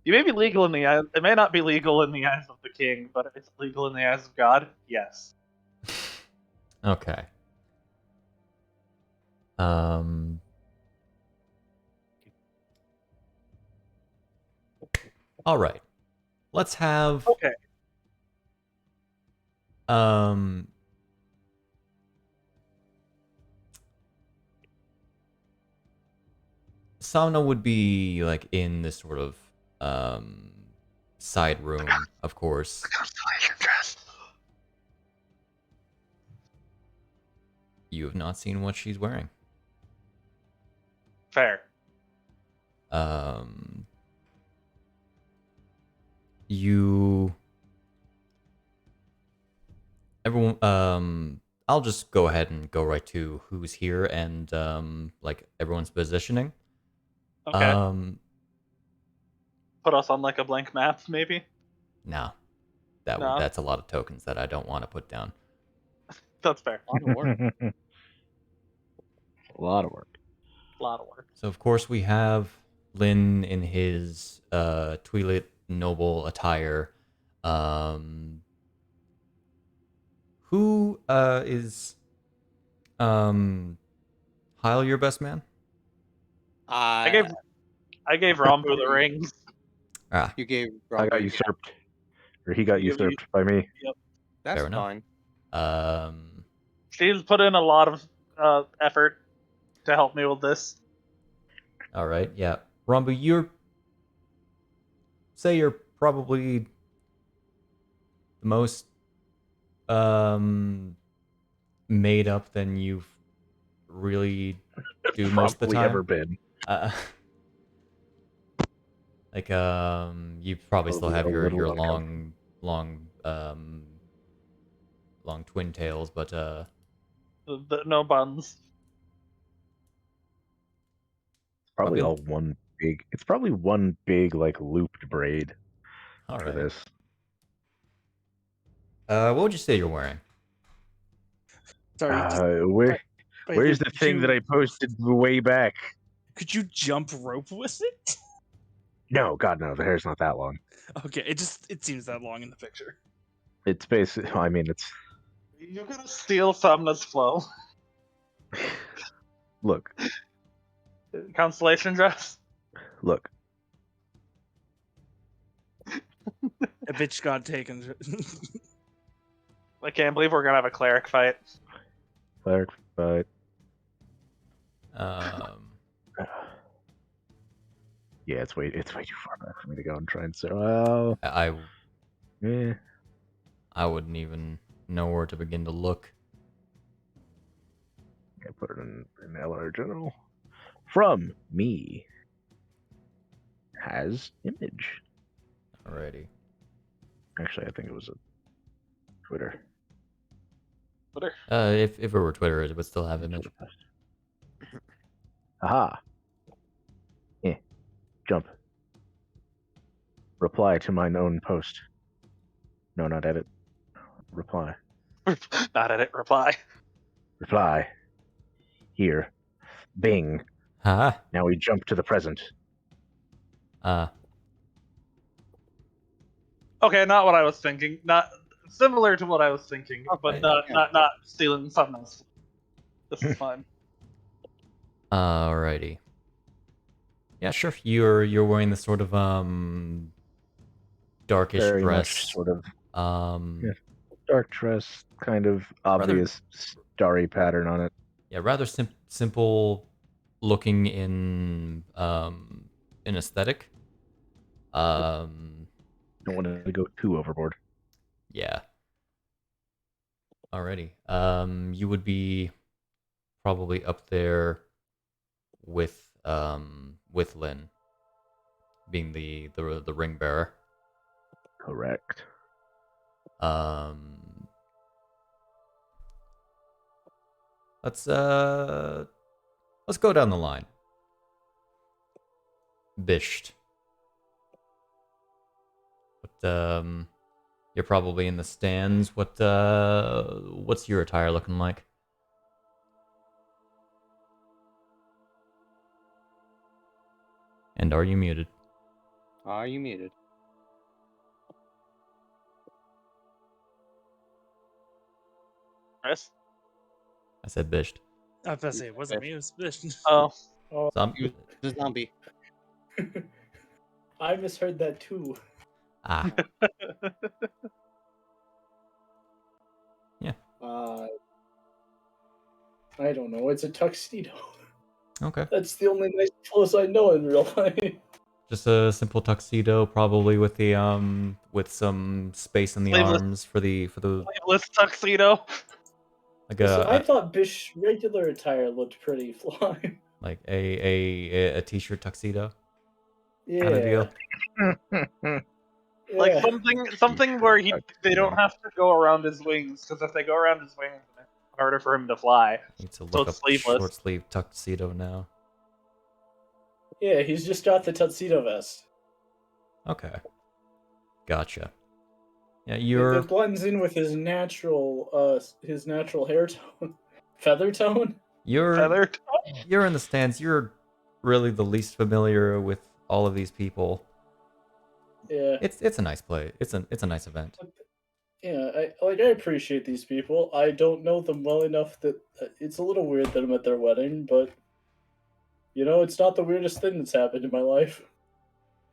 You may be legal in the eyes. It may not be legal in the eyes of the king, but it's legal in the eyes of God. Yes. Okay. All right. Let's have Okay. Samna would be like in this sort of side room, of course. You have not seen what she's wearing. Fair. Everyone, I'll just go ahead and go right to who's here and like everyone's positioning. Okay. Put us on like a blank map, maybe. No. No? That's a lot of tokens that I don't want to put down. That's fair. A lot of work. A lot of work. A lot of work. So of course we have Lin in his Twi'lek noble attire. Who is Hyle your best man? I gave Rambu the rings. Ah, You gave I got Rumble- usurped. Or he got You- you- usurped by me. That's Fair enough. fine. She's put in a lot of effort to help me with this. all right, yeah. Rambu, you're probably the most made up than you've really do most of the Probably time. ever been. Like you probably still have Probably a your little uncomfortable. long twin tails, but No buns. Probably Okay. all one big. It's probably one big like looped braid all for right. this. What would you say you're wearing? Sorry. Where's the thing that I posted way back? Could you jump rope with it? No, God no. The hair's not that long. Okay, it seems that long in the picture. It's basically. I mean, it's. You're gonna steal Somna's flow. Look, Constellation dress. look. A bitch got taken. I can't believe we're gonna have a cleric fight. Cleric fight. Yeah, it's way too far back for me to go and try and say. Well, I wouldn't even know where to begin to look. I put it in LR General. From me has image. Alrighty. Actually, I think it was a Twitter. Twitter. If it were Twitter, it would still have image. Aha. Jump. Reply to mine own post. No, not edit. Reply. Not edit. Reply. Reply. Here. Bing. Huh? Now we jump to the present. Okay, not what I was thinking. Not similar to what I was thinking, but Okay, not stealing Somna's. This is fine. Alrighty. Yeah, sure. You're wearing this sort of darkish Very dress. much sort of Yeah. dark dress, kind of obvious starry pattern on it. Yeah, rather simple looking in aesthetic. Don't want to go too overboard. Yeah. Alrighty. You would be probably up there with Lin being the ring bearer. Correct. Let's go down the line. Bisht. But you're probably in the stands. What's your attire looking like? And are you muted? Are you muted? Chris? I said Bisht. I was about to say, it wasn't me, it was Bish. Oh, So I'm, The zombie. I misheard that too. ah, I don't know. It's a tuxedo. okay. That's the only nice clothes I know in real life. Just a simple tuxedo, probably with the with some space in the Sleeveless. arms for the sleeveless tuxedo. like Listen, I a thought Bish regular attire looked pretty fly. like a t-shirt tuxedo Yeah. kind of deal. Like Yeah. something where they don't have to go around his wings, because if they go around his wings, it's harder for him to fly. Need to So look it's up sleeveless. short sleeve tuxedo now. Yeah, he's just got the tuxedo vest. Okay, gotcha. Yeah, It blends in with his natural hair tone, feather tone. Feather. You're in the stands. You're really the least familiar with all of these people. Yeah, It's a nice play. It's a nice event. yeah. I appreciate these people. I don't know them well enough that it's a little weird that I'm at their wedding, but it's not the weirdest thing that's happened in my life.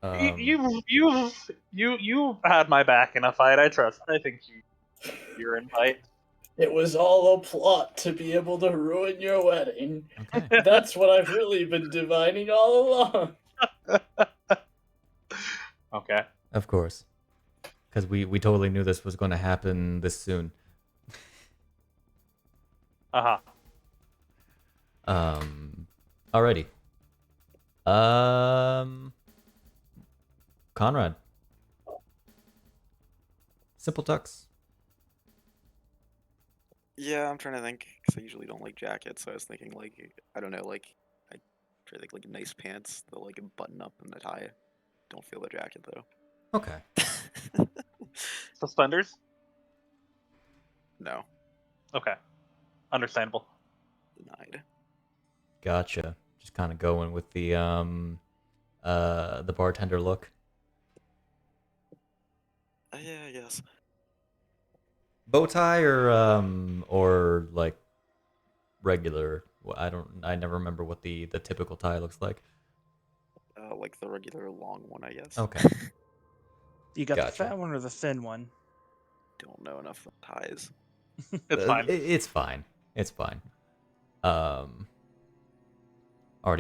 You had my back in a fight. I trust. I think you're in fight. It was all a plot to be able to ruin your wedding. Okay. That's what I've really been divining all along. Okay. Of course. Because we totally knew this was going to happen this soon. Uh-huh. Alrighty. Conrad. Simple Tux. Yeah, I'm trying to think because I usually don't like jackets. So I was thinking like I don't know, like I try to think like nice pants that like button up and a tie. Don't feel the jacket though. Okay. Suspenders. No, Okay. Understandable. denied. Gotcha. Just kind of going with the bartender look. Yeah, I guess. Bow tie or like regular. Well, I never remember what the typical tie looks like. Like the regular long one, I guess. Okay. You got Gotcha. the fat one or the thin one? Don't know enough ties. It's fine. It's fine. It's fine. Already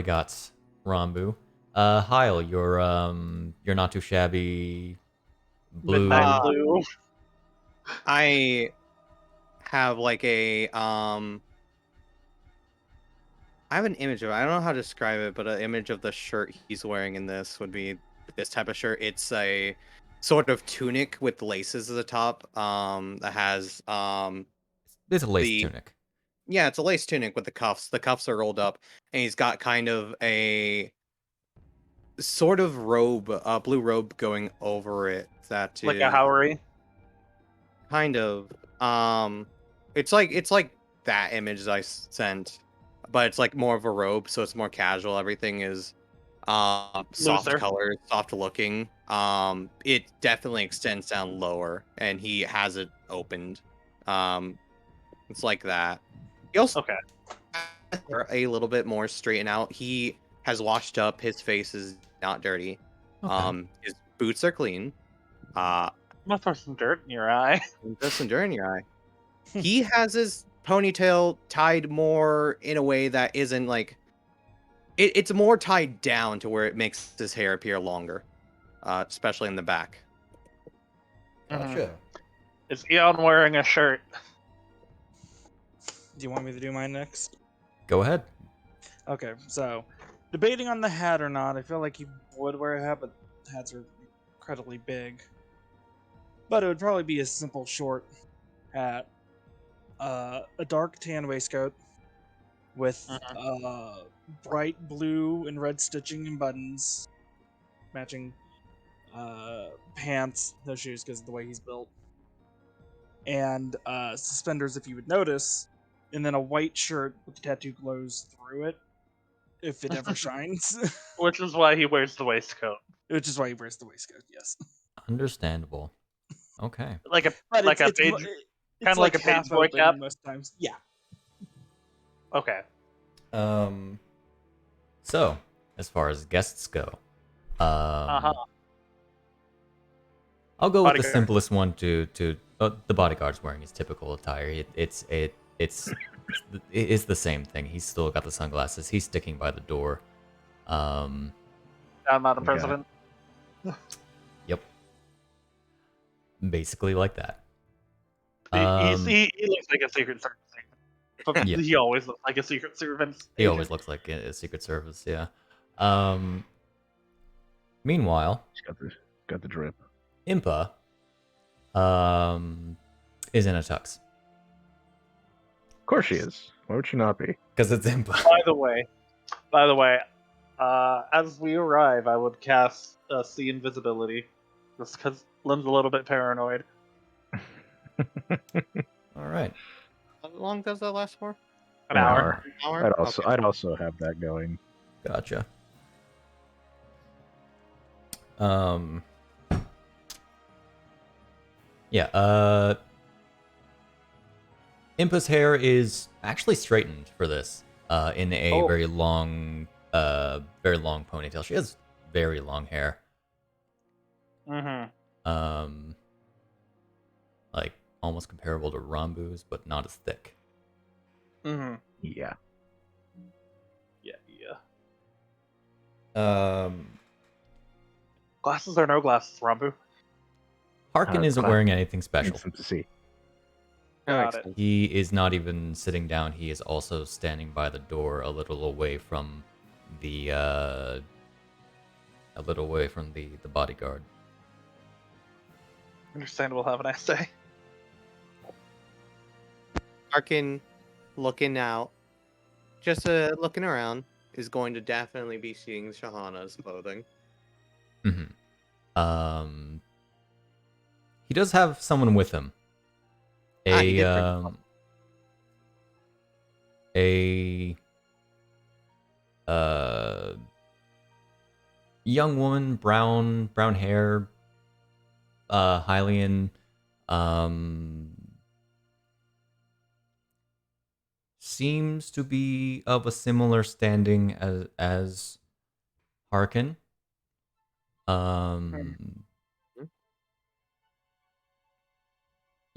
got Rambu. Hyle, you're not too shabby. Blue. Midnight blue. I have like I have an image of it. I don't know how to describe it, but an image of the shirt he's wearing in this would be this type of shirt. It's a sort of tunic with laces at the top. That has It's a lace the tunic. yeah, it's a lace tunic with the cuffs. The cuffs are rolled up, and he's got kind of a sort of robe, blue robe going over it. That Like is a Howery. kind of it's like that image that I sent, but it's like more of a robe, so it's more casual. Everything is soft Looser. colors, soft looking. It definitely extends down lower, and he has it opened. It's like that. He also Okay. has a little bit more straightened out. He has washed up. His face is not dirty. Okay. His boots are clean. Must throw some dirt in your eye. There's some dirt in your eye. He has his ponytail tied more in a way that isn't like it's more tied down to where it makes his hair appear longer, especially in the back. Gotcha. Is Eon wearing a shirt? Do you want me to do mine next? Go ahead. Okay, so debating on the hat or not, I feel like he would wear a hat, but hats are incredibly big. But it would probably be a simple short hat, a dark tan waistcoat with bright blue and red stitching and buttons, matching pants, no shoes because of the way he's built, and suspenders if you would notice, and then a white shirt with the tattoo glows through it if it ever shines. Which is why he wears the waistcoat. Which is why he wears the waistcoat, yes. Understandable. Okay. Like a But like a it's page. kind Kinda of like like a page half boy open cap? most times. Yeah. Okay. So as far as guests go, I'll go with the Bodyguard. simplest one. The bodyguard's wearing his typical attire. It's the same thing. He's still got the sunglasses. He's sticking by the door. I'm not a Okay. president. Yep. Basically like that. He looks like a Secret Service agent. But Yeah. he always looks like a Secret Service He always agent. looks like a Secret Service. Yeah. Meanwhile, He's got the drip. Impa is in a tux Of course she is. Why would she not be? because it's Impa. By the way, as we arrive, I would cast see invisibility, just because Lynn's a little bit paranoid. All right. How long does that last for? An hour. An hour? I'd also have that going. Gotcha. Um. Yeah. Impa's hair is actually straightened for this. In a Oh. very long ponytail. She has very long hair. Mm-hmm. Like almost comparable to Rambu's, but not as thick. Mm-hmm. Yeah. Yeah. Glasses or no glasses, Rambu? Harkin isn't wearing anything special. Decent to see. Got it. He is not even sitting down. He is also standing by the door, a little away from the bodyguard. Understandable. Have a nice day. Arkin, looking out, just looking around, is going to definitely be seeing Shahana's clothing. Mm-hmm. He does have someone with him. He did bring it up. Young woman, brown hair, Hylian, seems to be of a similar standing as Harkin.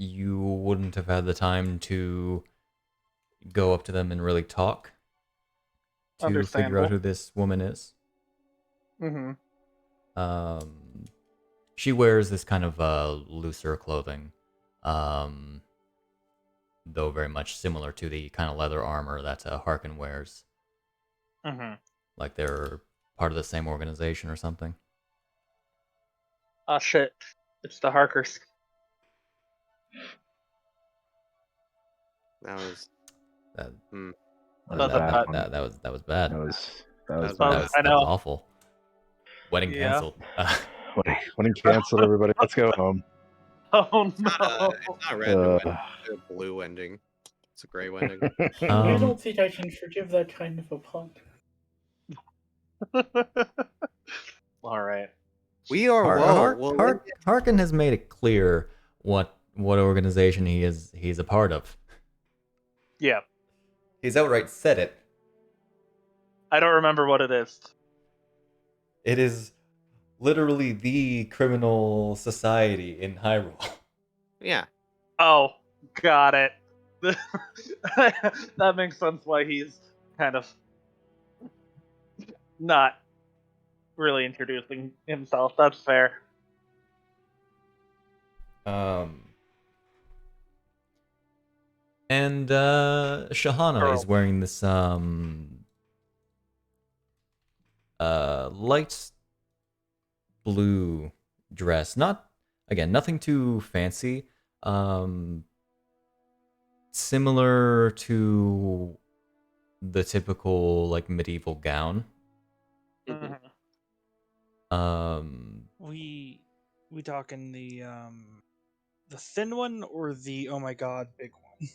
You wouldn't have had the time to go up to them and really talk to figure out who this woman is. Mm-hmm. She wears this kind of looser clothing, though very much similar to the kind of leather armor that Harkin wears. Mm-hmm. Like they're part of the same organization or something. Ah, shit. It's the Harkers. That was That That's bad. that was bad. That was That bad. I know. That was awful. Wedding Yeah. canceled. Wedding canceled, everybody. Let's go home. Oh it's no. not red wedding, it's a blue ending. It's a gray wedding. I don't think I can forgive that kind of a pun. All right. We are Harkin has made it clear what organization he's a part of. Yeah. He's outright said it. I don't remember what it is. It is literally the criminal society in Hyrule. Yeah. Oh, got it. That makes sense why he's kind of not really introducing himself. That's fair. And Shahana is wearing this light blue dress. Nothing too fancy. Similar to the typical like medieval gown. Mm-hmm. We talking the thin one or the oh my god big one?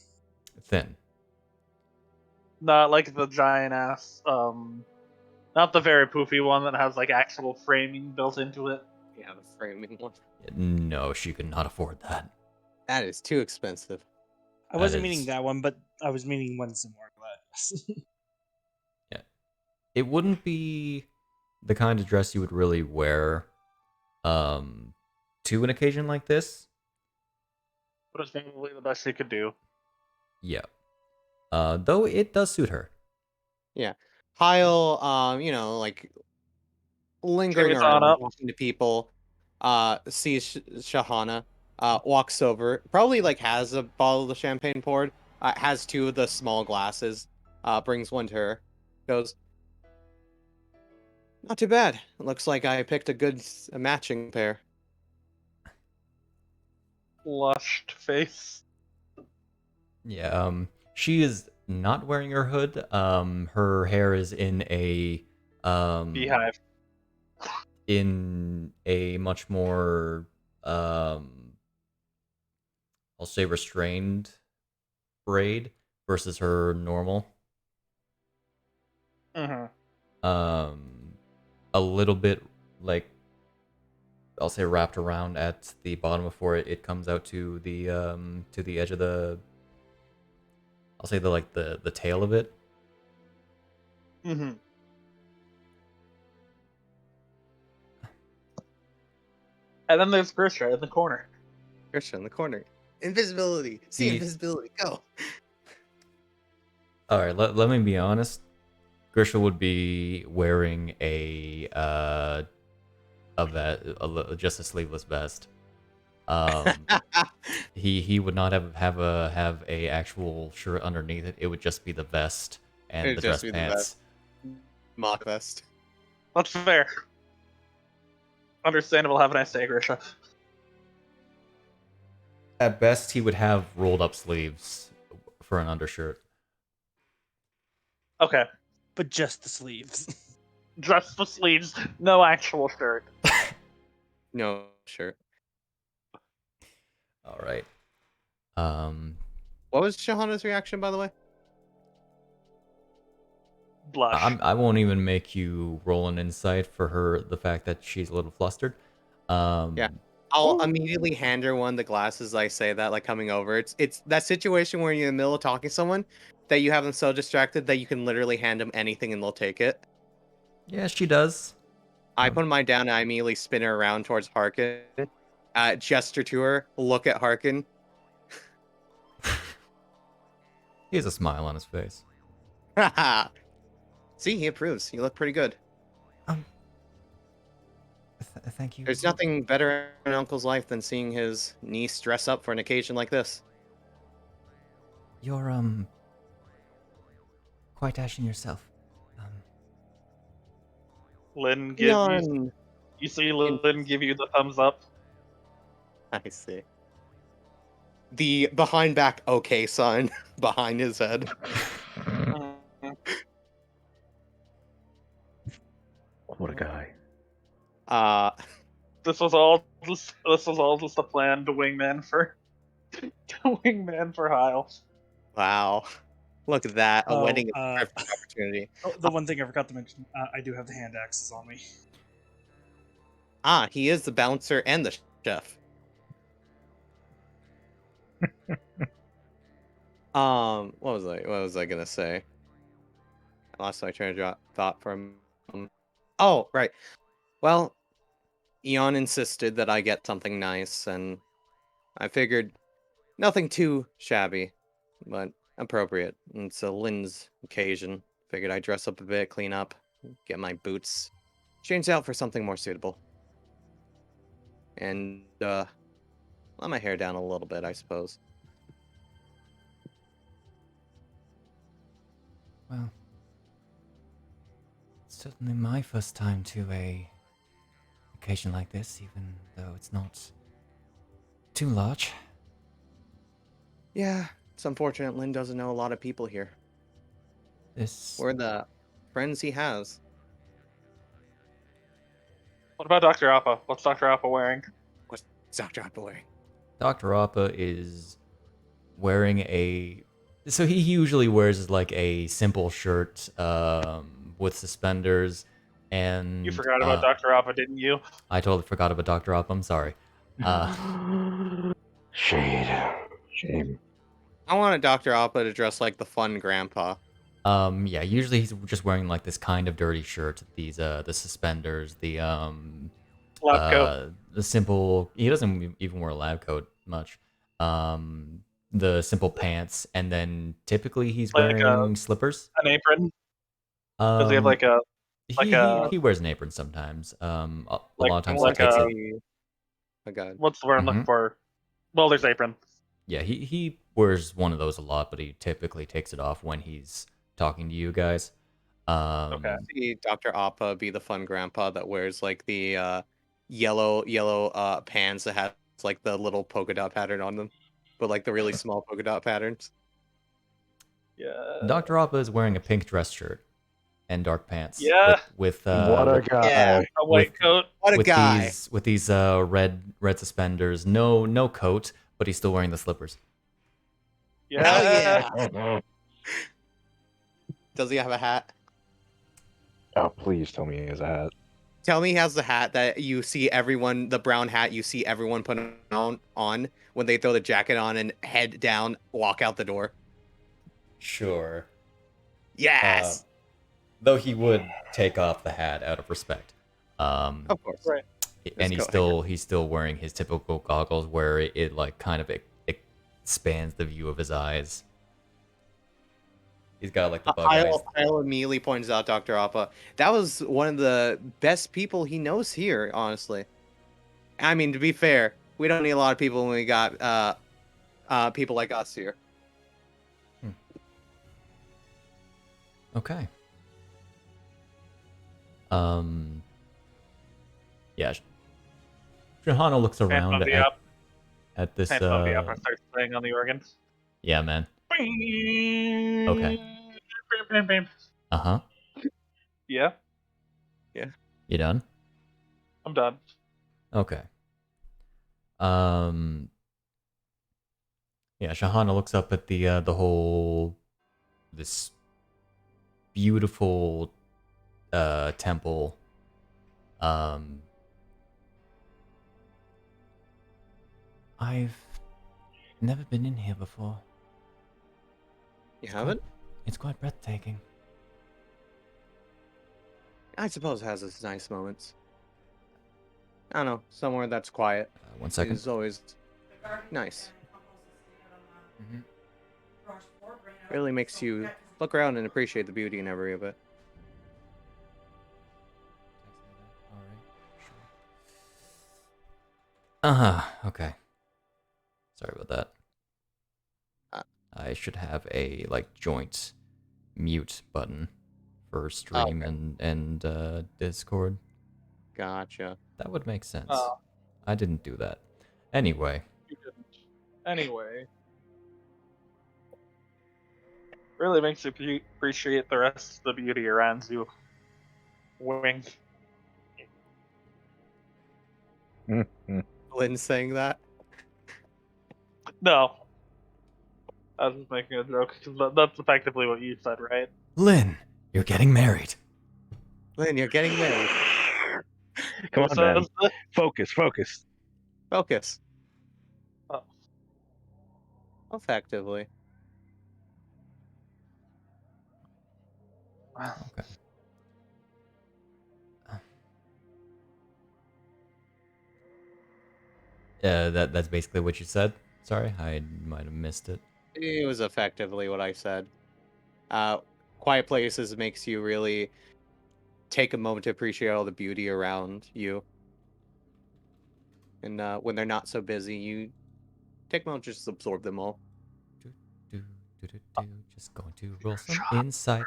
Thin. Not like the giant ass. Not the very poofy one that has like actual framing built into it. Yeah, the framing one. No, she could not afford that. That is too expensive. I wasn't meaning that one, but I was meaning one similar to that. Yeah. It wouldn't be the kind of dress you would really wear to an occasion like this. But it's probably the best she could do. Yeah. Though it does suit her. Yeah. Kyle, like lingering Carries on around, up. talking to people, sees Shahana, walks over, probably like has a bottle of champagne poured, has two of the small glasses, brings one to her, goes, not too bad. Looks like I picked a matching pair. Flushed face. Yeah, she is not wearing her hood. Her hair is in a Beehive. in a much more I'll say restrained braid versus her normal. Mm-hmm. A little bit like I'll say wrapped around at the bottom before it comes out to the edge of the. I'll say the tail of it. Mm-hmm. And then there's Grisha in the corner. Christian in the corner. Invisibility. See The- invisibility. Go. All right, let me be honest. Grisha would be wearing just a sleeveless vest. He would not have a actual shirt underneath it. It would just be the vest and It'd the just dress be the pants. Mock vest. That's fair. Understandable. Have a nice day, Grisha. At best, he would have rolled up sleeves for an undershirt. Okay. But just the sleeves. Just the sleeves, no actual shirt. No shirt. All right. What was Shahana's reaction, by the way? Blush. I won't even make you roll an insight for her. The fact that she's a little flustered. Yeah. I'll immediately hand her one of the glasses. I say that, like coming over. It's that situation where you're in the middle of talking to someone that you have them so distracted that you can literally hand them anything and they'll take it. Yeah, she does. I put mine down and I immediately spin her around towards Harkin. Gesture to her, look at Harkin. He has a smile on his face. See, he approves. You look pretty good. Thank you. There's nothing better in Uncle's life than seeing his niece dress up for an occasion like this. You're quite dashing yourself. Lynn gives you. None. You see Lynn give you the thumbs up. I see. The behind back okay sign behind his head. What a guy. This was all just a plan to wingman for Hyle. Wow. Look at that. A Oh, wedding is a perfect opportunity. Oh, the one thing I forgot to mention, I do have the hand axes on me. He is the bouncer and the chef. What was I gonna say? I lost my train of thought for a moment. Oh, right. Well, Eon insisted that I get something nice, and I figured nothing too shabby, but appropriate. And it's a Lynn's occasion. Figured I'd dress up a bit, clean up, get my boots, change out for something more suitable. And, let my hair down a little bit, I suppose. Well, it's certainly my first time to a occasion like this, even though it's not too large. Yeah, it's unfortunate Lynn doesn't know a lot of people here. This Or the friends he has. What about Dr. Appa? What's Dr. Appa wearing? What's Dr. Appa wearing? Dr. Appa is wearing a. So he usually wears like a simple shirt with suspenders, and You forgot about Dr. Appa, didn't you? I totally forgot about Dr. Appa. I'm sorry. Shade. Shame. I wanted Dr. Appa to dress like the fun grandpa. Yeah, usually he's just wearing like this kind of dirty shirt, these the suspenders, the Lab coat. the simple. He doesn't even wear a lab coat much. The simple pants, and then typically he's Like, wearing slippers. An apron. Does he have like a He wears an apron sometimes. A lot of times like he takes a- it. Oh god. what's the word I'm looking for? Well, there's apron. Yeah, he wears one of those a lot, but he typically takes it off when he's talking to you guys. Okay. See Dr. Appa be the fun grandpa that wears like the yellow pants that have like the little polka dot pattern on them. But like the really small polka dot patterns. Yeah. Dr. Appa is wearing a pink dress shirt and dark pants. Yeah. With What a guy. Yeah. A white with- coat. What a with guy. these red suspenders. No coat, but he's still wearing the slippers. Hell Yeah. yeah! Does he have a hat? Oh, please tell me he has a hat. Tell me he has the hat that you see everyone, the brown hat you see everyone put on when they throw the jacket on and head down, walk out the door. Sure. Yes! Though he would take off the hat out of respect. Of course. Right. And His he's still wearing his typical goggles where it like kind of expands the view of his eyes. He's got like the bug eyes. Kyle immediately points out Dr. Appa. That was one of the best people he knows here, honestly. I mean, to be fair, we don't need a lot of people when we got people like us here. Okay. Yeah. Shahana looks around at this. Phantom of the Opera starts playing on the organ. Yeah, man. Okay. Uh-huh. Yeah, You done? I'm done. Okay. Yeah, Shahana looks up at the whole this beautiful temple. I've never been in here before. You haven't? It's quite breathtaking. I suppose it has its nice moments. I don't know, somewhere that's quiet. 1 second. Is always nice. Mhm. Really makes you look around and appreciate the beauty in every of it. Okay. Sorry about that. I should have a like joint mute button for stream and Discord. Gotcha. That would make sense. Oh. I didn't do that. Anyway. You didn't. Anyway. Really makes you appreciate the rest of the beauty around you. Wink. Lynn saying that? No. I was just making a joke, because that's effectively what you said, right? Lynn, you're getting married. Lynn, you're getting married. Come Who on, man. says that? Focus. Focus. Oh. Effectively. Okay. That's basically what you said. Sorry, I might have missed it. It was effectively what I said. Quiet places makes you really take a moment to appreciate all the beauty around you. And when they're not so busy, you take a moment to just absorb them all. Just going to roll some insight.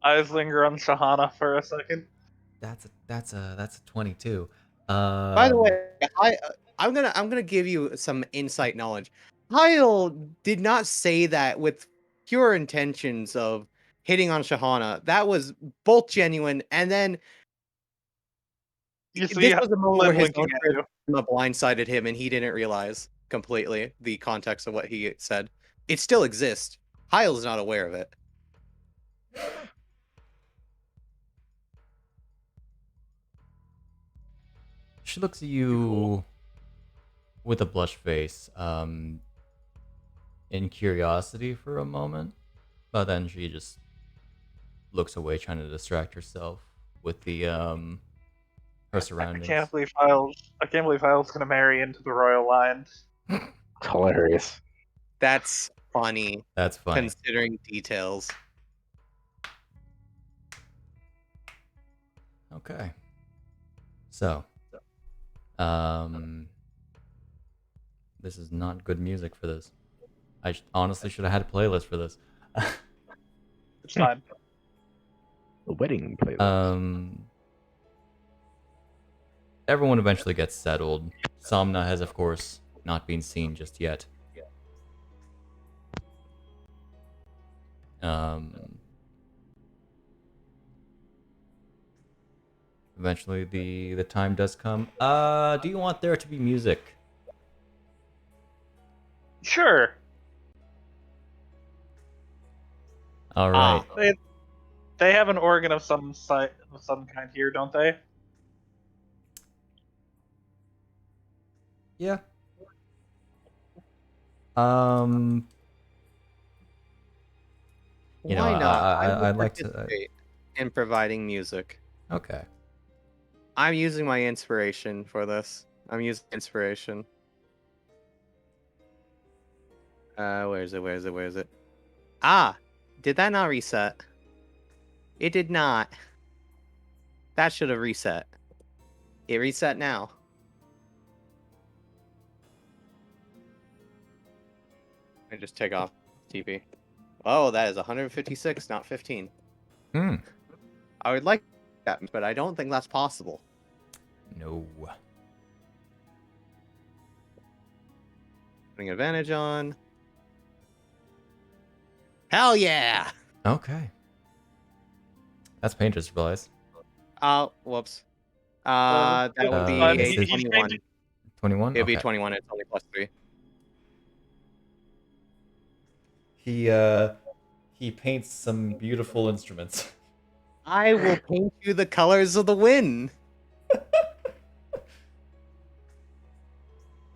Eyes linger on Shahana for a second. That's a 22. By the way, I'm gonna give you some insight knowledge. Kyle did not say that with pure intentions of hitting on Shahana. That was both genuine, and then You see this how was a moment Lynn where his winking own at you. charisma blindsided him, and he didn't realize completely the context of what he said. It still exists. Kyle's not aware of it. She looks at you with a blush face, in curiosity for a moment, but then she just looks away, trying to distract herself with the her surroundings. I can't believe Hyle's gonna marry into the royal line. It's hilarious. That's funny. That's funny. Considering details. Okay. So, this is not good music for this. I honestly should have had a playlist for this. It's fine. The wedding playlist. Everyone eventually gets settled. Somna has, of course, not been seen just yet. Eventually, the time does come. Do you want there to be music? Sure. All right. They have an organ of some kind here, don't they? Yeah. Um. You know, Why not? I'd will like to. participate in providing music. Okay. I'm using my inspiration for this. I'm using inspiration. Where is it? Where is it? Where is it? Ah, did that not reset? It did not. That should have reset. It reset now. I just take off TP. Oh, that is 156, not 15. Hmm. I would like that, but I don't think that's possible. No. Putting advantage on. Hell yeah! Okay. That's painter's supplies. Oh, whoops. That would be fine. a He's 21. 21. It'd be Okay. 21. It's only +3. He paints some beautiful instruments. I will paint you the colors of the wind.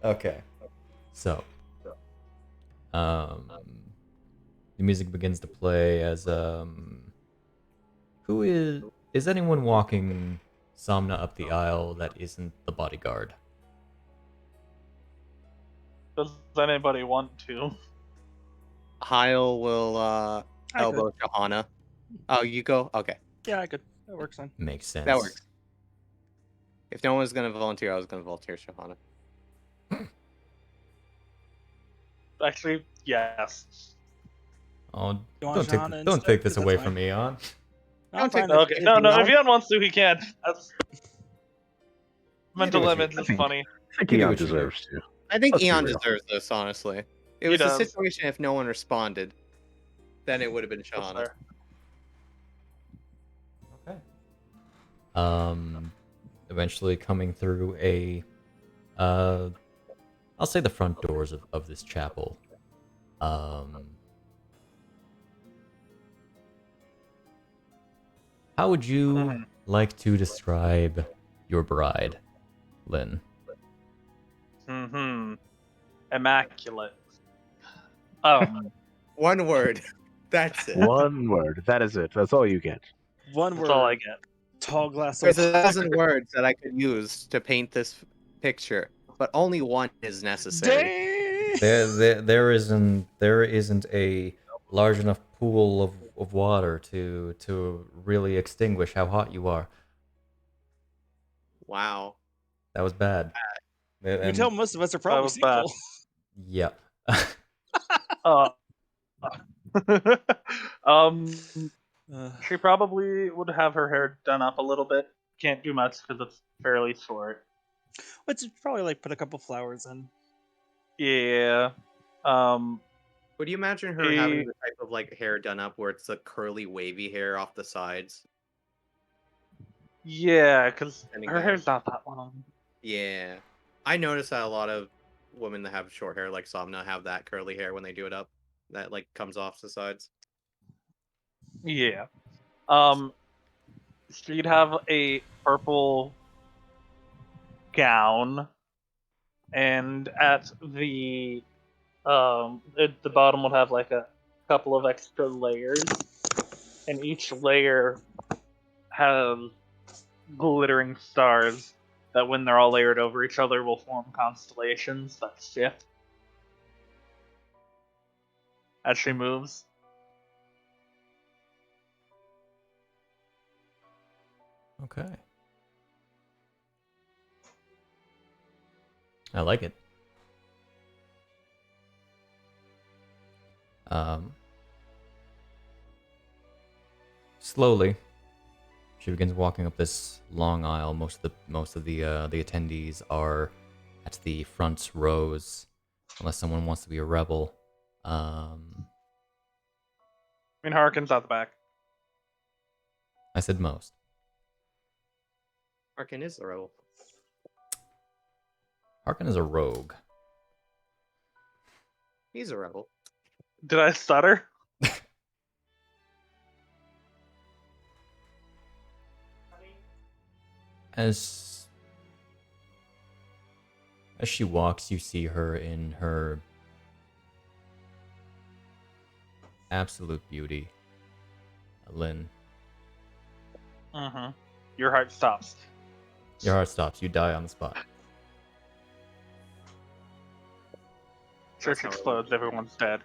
Okay. So, the music begins to play as who is anyone walking Somna up the aisle that isn't the bodyguard? Does anybody want to? Heil will I elbow could. Shahana. Oh, you go? Okay, Yeah, I could. That works then. Makes sense. that works. If no one was going to volunteer, I was going to volunteer Shahana. Actually, yes. Oh, You want Shahana don't instead? take this 'Cause away that's from me, on. No, I'm Don't take fine. that- Okay, If no, you no. want- If Ian wants to, he can. That's... Mental do what you- image I is think- funny. I think You do Eon what you do. deserves to. I think Let's be Eon real. deserves this, honestly. It He was a does. situation if no one responded, then it would have been That's Shahana. fair. Okay. Eventually coming through I'll say the front doors of this chapel. How would you Mhm. like to describe your bride, Lynn? Mm-hmm. Immaculate. One word. That's it. One word. That is it. That's all you get. One That's word. all I get. Tall glass There's of 1,000 words that I could use to paint this picture, but only one is necessary. Dang! There isn't a large enough pool of water to really extinguish how hot you are. Wow. That was bad. You And- tell most of us are probably was bad. single. Yep. Uh, um, Uh, she probably would have her hair done up a little bit. Can't do much because it's fairly short. let's probably like put a couple flowers in. Yeah. Would you imagine her having the type of like hair done up where it's the curly wavy hair off the sides? Yeah, because Ending her down. hair's not that long. Yeah. I noticed that a lot of women that have short hair like Somna have that curly hair when they do it up. That like comes off the sides. Yeah. She'd have a purple gown, and at the bottom would have like a couple of extra layers, and each layer has glittering stars that, when they're all layered over each other, will form constellations that shift as she moves. Okay. I like it. Slowly, she begins walking up this long aisle. Most of the attendees are at the front rows, unless someone wants to be a rebel. I mean, Harkin's at the back. I said most. Arkin is the rebel. Harkin is a rogue. He's a rebel. Did I stutter? As she walks, you see her in her absolute beauty. Lynn, Mm-hmm. Your heart stops. your heart stops. You die on the spot. Church That's how it explodes. Everyone's dead.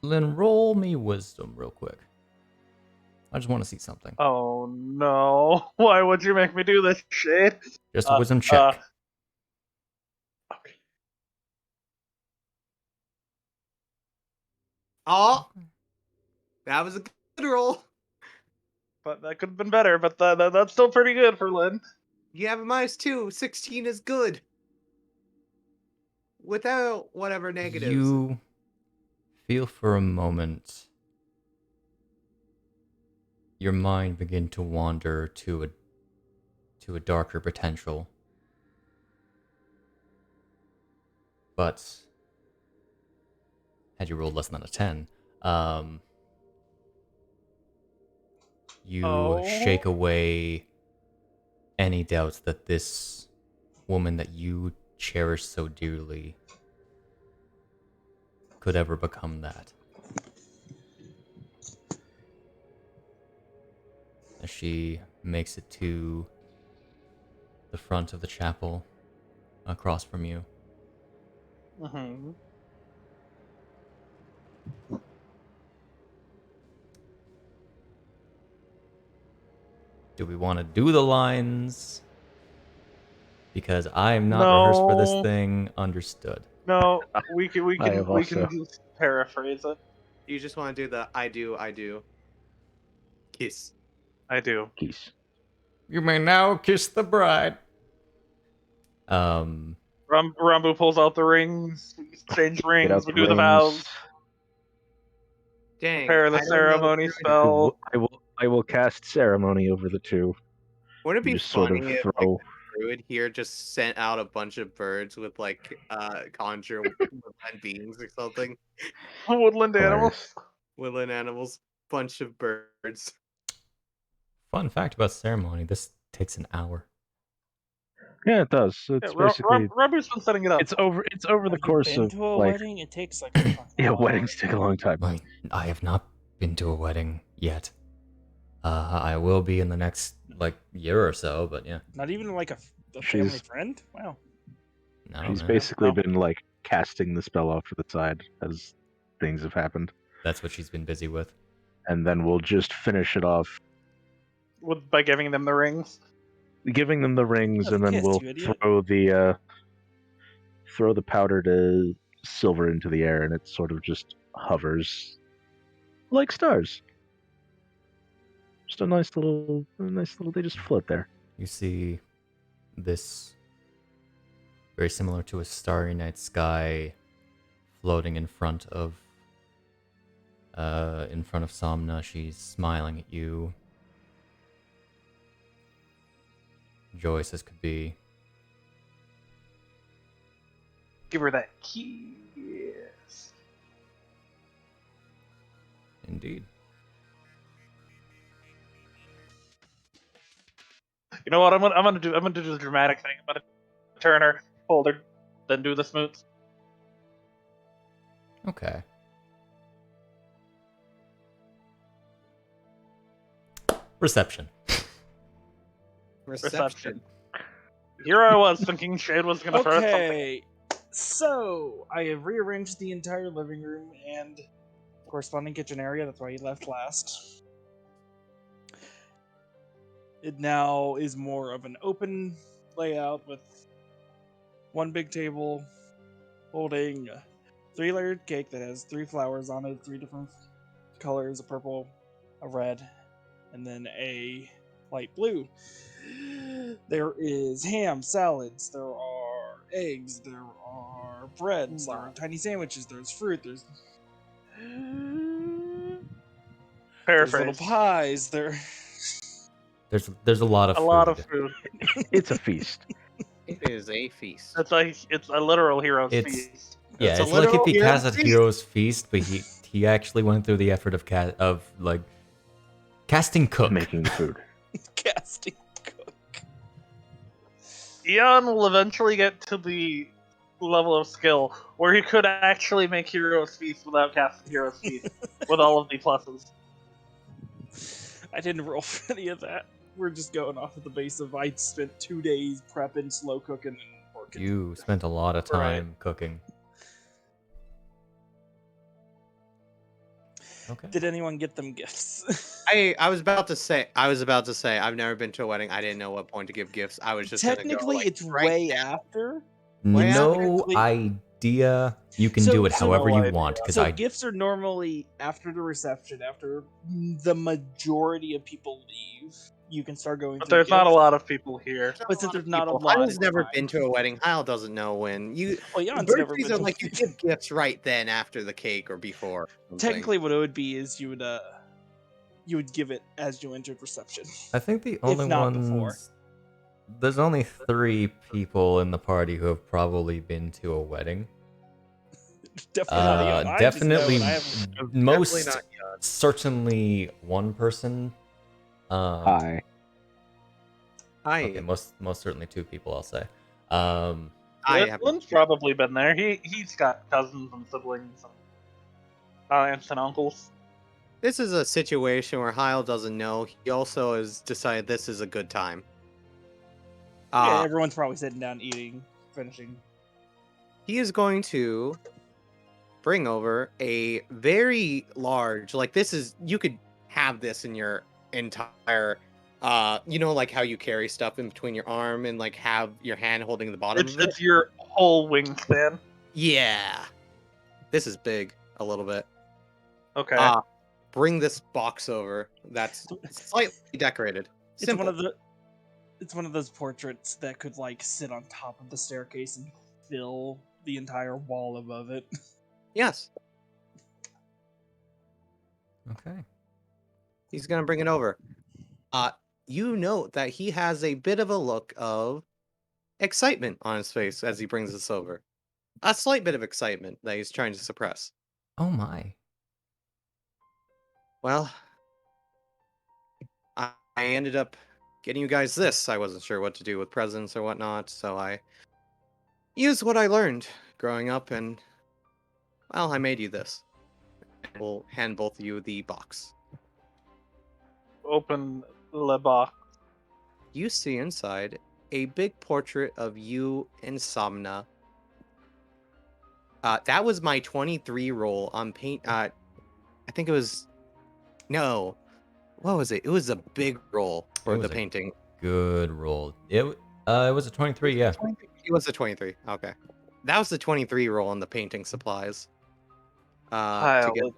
Lynn, roll me wisdom real quick. I just want to see something. Oh no! Why would you make me do this shit? Just a wisdom check. Okay. Oh, that was a good roll. But that could have been better. But that's still pretty good for Lynn. You have a -2. 16 is good. Without whatever negatives. You feel for a moment your mind begin to wander to a darker potential. But had you rolled less than a 10, you shake away any doubts that this woman that you cherish so dearly could ever become that. As she makes it to the front of the chapel across from you. Mm-hmm. Do we want to do the lines? Because I am not rehearsed for this No. thing. Understood. No, we can have we can also. just paraphrase it. You just want to do the I do. Kiss. I do. Geese. You may now kiss the bride. Rambu pulls out the rings. We exchange Get out rings. We the do the rings. vows. Dang. Prepare the I don't know. ceremony I will, spell. I will cast ceremony over the two. Wouldn't it be Just sort of funny if like throw. the druid here just sent out a bunch of birds with like conjure woodland beings or something? Woodland animals. Hilarious. Woodland animals, bunch of birds. Fun fact about ceremony: this takes an hour. Yeah, it does. It's basically Rambu's been setting it up. it's over the Have you course been of to a like wedding? It takes like a fucking yeah, while. weddings take a long time. I have not been to a wedding yet. I will be in the next year or so, but yeah. Not even like a family She's- friend. Wow. No, She's man. basically No. been like casting the spell off to the side as things have happened, That's what she's been busy with. and then we'll just finish it off, By giving them the rings. giving them the rings, I've and then kissed we'll you, idiot. throw the powdered silver into the air, and it sort of just hovers like stars. Just a nice little. They just float there. You see this very similar to a starry night sky floating in front of Somna. She's smiling at you. Joyous as could be. Give her that kiss. Indeed. You know what? I'm gonna do the dramatic thing. I'm gonna turn her, hold her, then do the smoots. Okay. Reception. Reception. Here I was thinking Shade was gonna throw something. Okay, so I have rearranged the entire living room and corresponding kitchen area. That's why he left last. It now is more of an open layout with one big table holding a 3-layered cake that has 3 flowers on it, 3 different colors: a purple, a red, and then a light blue. There is ham, salads, there are eggs, there are breads, there Wow. are tiny sandwiches, there's fruit, there's little Paraphrase. pies, there. There's a lot of A food. lot of food. It's a feast. It is a feast. It's a literal hero's It's- feast. Yeah, It's a it's like if literal he hero's cast a feast. hero's feast, but he actually went through the effort of like casting cook. Making the food. Casting cook. Eon will eventually get to the level of skill where he could actually make hero's feast without casting hero's feast with all of the pluses. I didn't roll for any of that. We're just going off of the base of I spent 2 days prepping, slow cooking, and working. You spent a lot of time cooking. Okay. Did anyone get them gifts? I was about to say I've never been to a wedding. I didn't know what point to give gifts. I was just Technically, gonna go, like, it's right way now. after. No technically- idea. You can So- do it so however no you idea. want, because So I gifts are normally after the reception, after the majority of people leave. You can start going. But through there's not a gifts. lot of people here. But since there's not a People. lot, Hyle's it's never fine. been to a wedding. Hyle doesn't know when. Well, Jan's never Birthdays been are to like you give gifts right then after the cake or before. something. Technically, what it would be is you would give it as you entered reception. I think the only not ones. before. There's only 3 people in the party who have probably been to a wedding. Definitely not Jan. I just know Definitely, and I haven't- most Definitely not certainly one person. Hi. I Okay, most certainly 2 people, I'll say. I have Lynn's probably been there. He's got cousins and siblings and aunts and uncles. This is a situation where Hyle doesn't know. He also has decided this is a good time. Yeah, everyone's probably sitting down eating, finishing. He is going to bring over a very large, like, this is, you could have this in your entire, like how you carry stuff in between your arm and like have your hand holding the bottom of it. It's your whole wingspan. Yeah. This is big a little bit. Okay. Bring this box over that's slightly decorated. Simple. It's one of those portraits that could like sit on top of the staircase and fill the entire wall above it. Yes. Okay. He's gonna bring it over. You note that he has a bit of a look of excitement on his face as he brings this over. A slight bit of excitement that he's trying to suppress. Oh my. Well, I ended up getting you guys this. I wasn't sure what to do with presents or whatnot, so I used what I learned growing up, and, well, I made you this. We'll hand both of you the box. Open the box. You see inside a big portrait of you and Somna. That was my 23 roll on paint. I think it was. No. What was it? It was a big roll for was the a painting. Good roll. It was a 23, yeah. It was a 23. Okay. That was the 23 roll on the painting supplies. Kyle, get-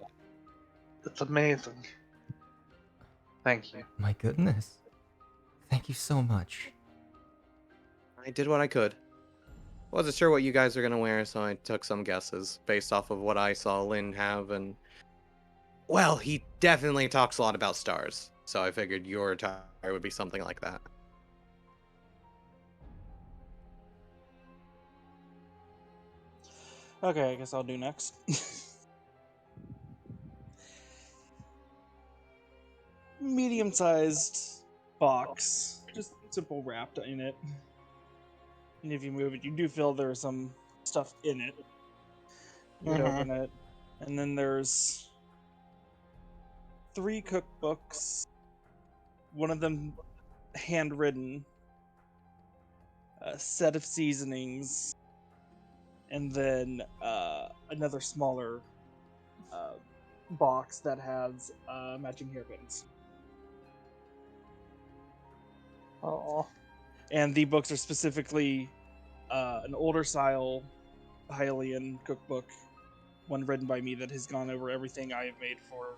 it's amazing. Thank you. My goodness. Thank you so much. I did what I could. Wasn't sure what you guys are gonna wear, so I took some guesses based off of what I saw Lynn have, and, well, he definitely talks a lot about stars, so I figured your attire would be something like that. Okay, I guess I'll do next. Medium-sized box, just simple wrapped in it. And if you move it, you do feel there's some stuff in it. You would open it, and then there's 3 cookbooks. One of them handwritten. A set of seasonings, and then another smaller box that has matching hairpins. Oh. And the books are specifically an older style Hylian cookbook, one written by me that has gone over everything I have made for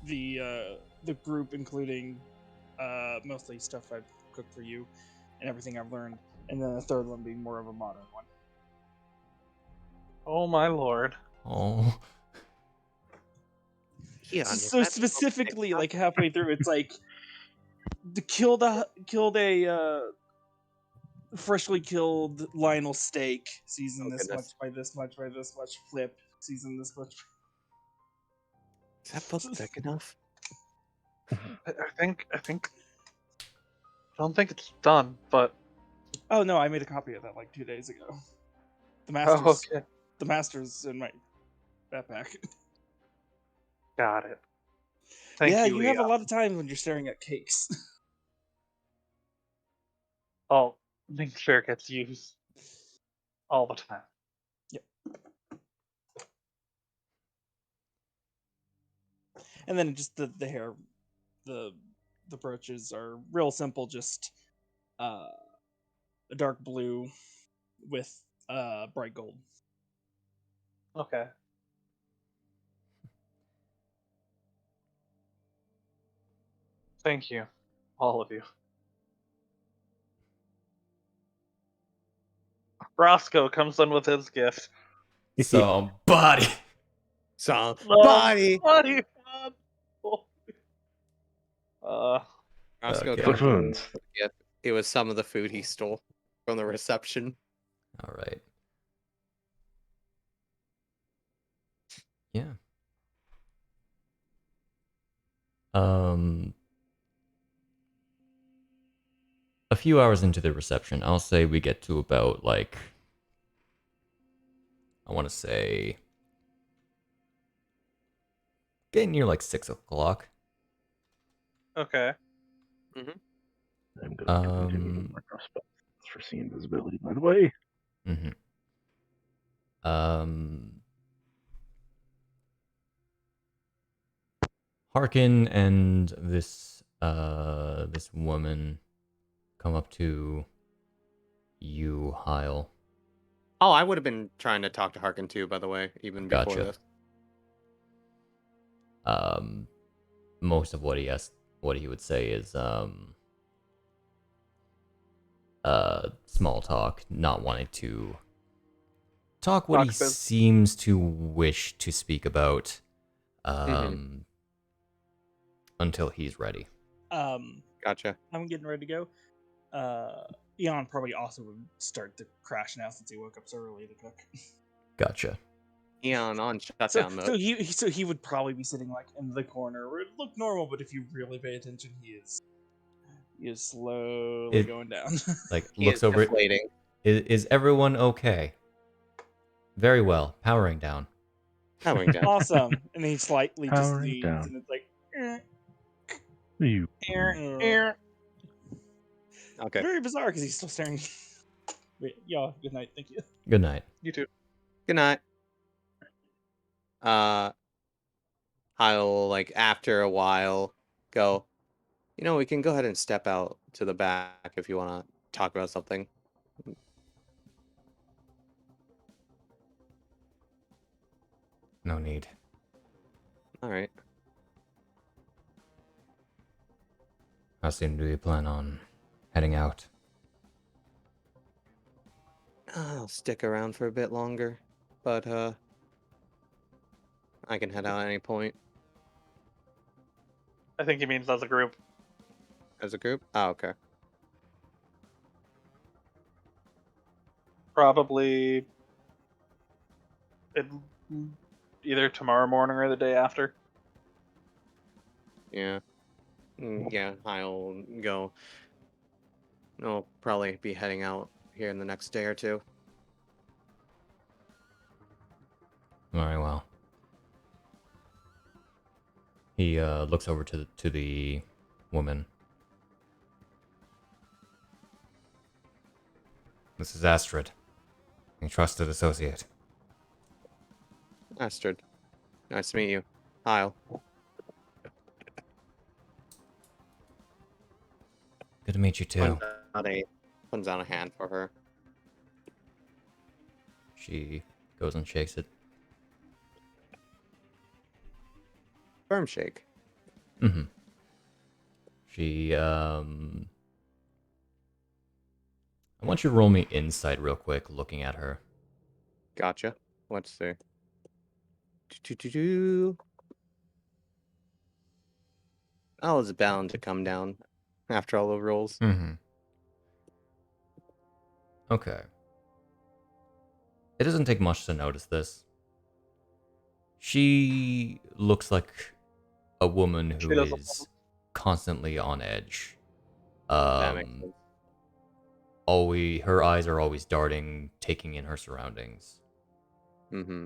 the group, including mostly stuff I've cooked for you and everything I've learned. And then the third one being more of a modern one. Oh my lord. Oh. Yeah, So specifically, like halfway through, it's like killed a freshly killed Lionel steak, season Oh, this goodness. much by this much by this much, flip, season this much. Is that book thick enough? I don't think it's done, but Oh no, I made a copy of that like 2 days ago. The oh, okay, the master's in my backpack. got it. Thank Yeah, you, you have a Leon. lot of time when you're staring at cakes. Oh, Link sure gets used all the time. And then just the hair, the brooches are real simple, just a dark blue with bright gold. Okay. Thank you, all of you. Roscoe comes in with his gift. Somebody. Somebody! Buddy. Roscoe Okay. comes Buffoons. with a gift. It was some of the food he stole from the reception. All right. Yeah. A few hours into the reception, I'll say we get to about like, I want to say, getting near like 6 o'clock. okay. I'm going to continue with my prospects for see invisibility, by the way. Mm-hmm. Harkin and this woman come up to you, Hyle. Oh, I would have been trying to talk to Harkin too, by the way, even before Gotcha. this. Most of what he would say is small talk, not wanting to talk what Talk he biz. seems to wish to speak about until he's ready. Gotcha. I'm getting ready to go. Eon probably also would start to crash now since he woke up so early to cook. Gotcha. Eon on So, shutdown mode. so he would probably be sitting like in the corner where it looked normal, but if you really pay attention, he is slowly going down. Like He looks is over. deflating. Is everyone okay? Very well. Powering down. Powering down. Awesome, and he slightly just Powering leaves, down. and it's like. You. Okay. Very bizarre because he's still staring. Wait, y'all, good night. Thank you. Good night. You too. Good night. I'll like after a while go, we can go ahead and step out to the back if you want to talk about something. No need. All right. How soon do you plan on heading out? I'll stick around for a bit longer, but I can head out at any point I think he means as a group. as a group. Oh, okay. Probably either tomorrow morning or the day after. Yeah. Yeah, I'll go. I'll probably be heading out here in the next day or two. Very well. He looks over to the woman. This is Astrid, a trusted associate. Astrid, nice to meet you. Hyle. Good to meet you too. Puts out a hand for her. She goes and shakes it. Firm shake. Mm-hmm. She I want you to roll me insight real quick, looking at her. Gotcha. Let's see. Do-do-do-do. I was bound to come down after all the rolls. Mm-hmm. Okay. It doesn't take much to notice this. She looks like a woman She who doesn't. is constantly on edge. That makes sense. Always, her eyes are always darting, taking in her surroundings. Mm-hmm.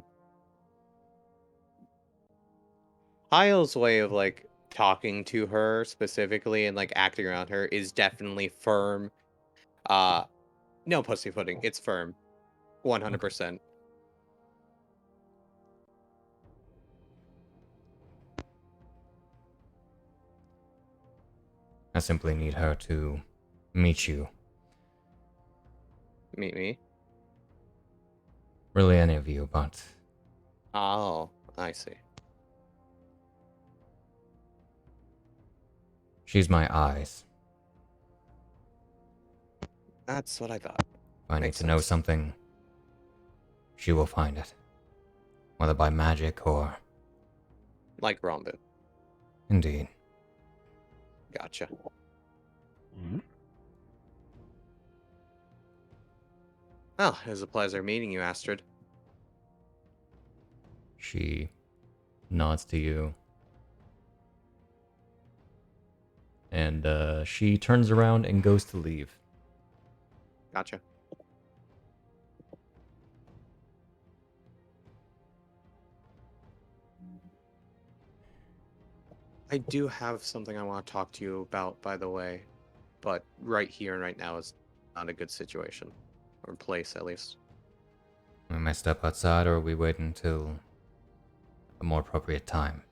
Hyle's way of like talking to her specifically and like acting around her is definitely firm. No pussyfooting. It's firm. 100%. I simply need her to meet you. Meet me. Really, any of you, but Oh, I see. she's my eyes. That's what I thought. If I need Makes to know sense. something, she will find it. Whether by magic or... Like Rombin. Indeed. Gotcha. Oh, it was a pleasure meeting you, Astrid. She nods to you. And she turns around and goes to leave. Gotcha. I do have something I want to talk to you about, by the way. But right here and right now is not a good situation. Or place, at least. We may step outside or we wait until a more appropriate time.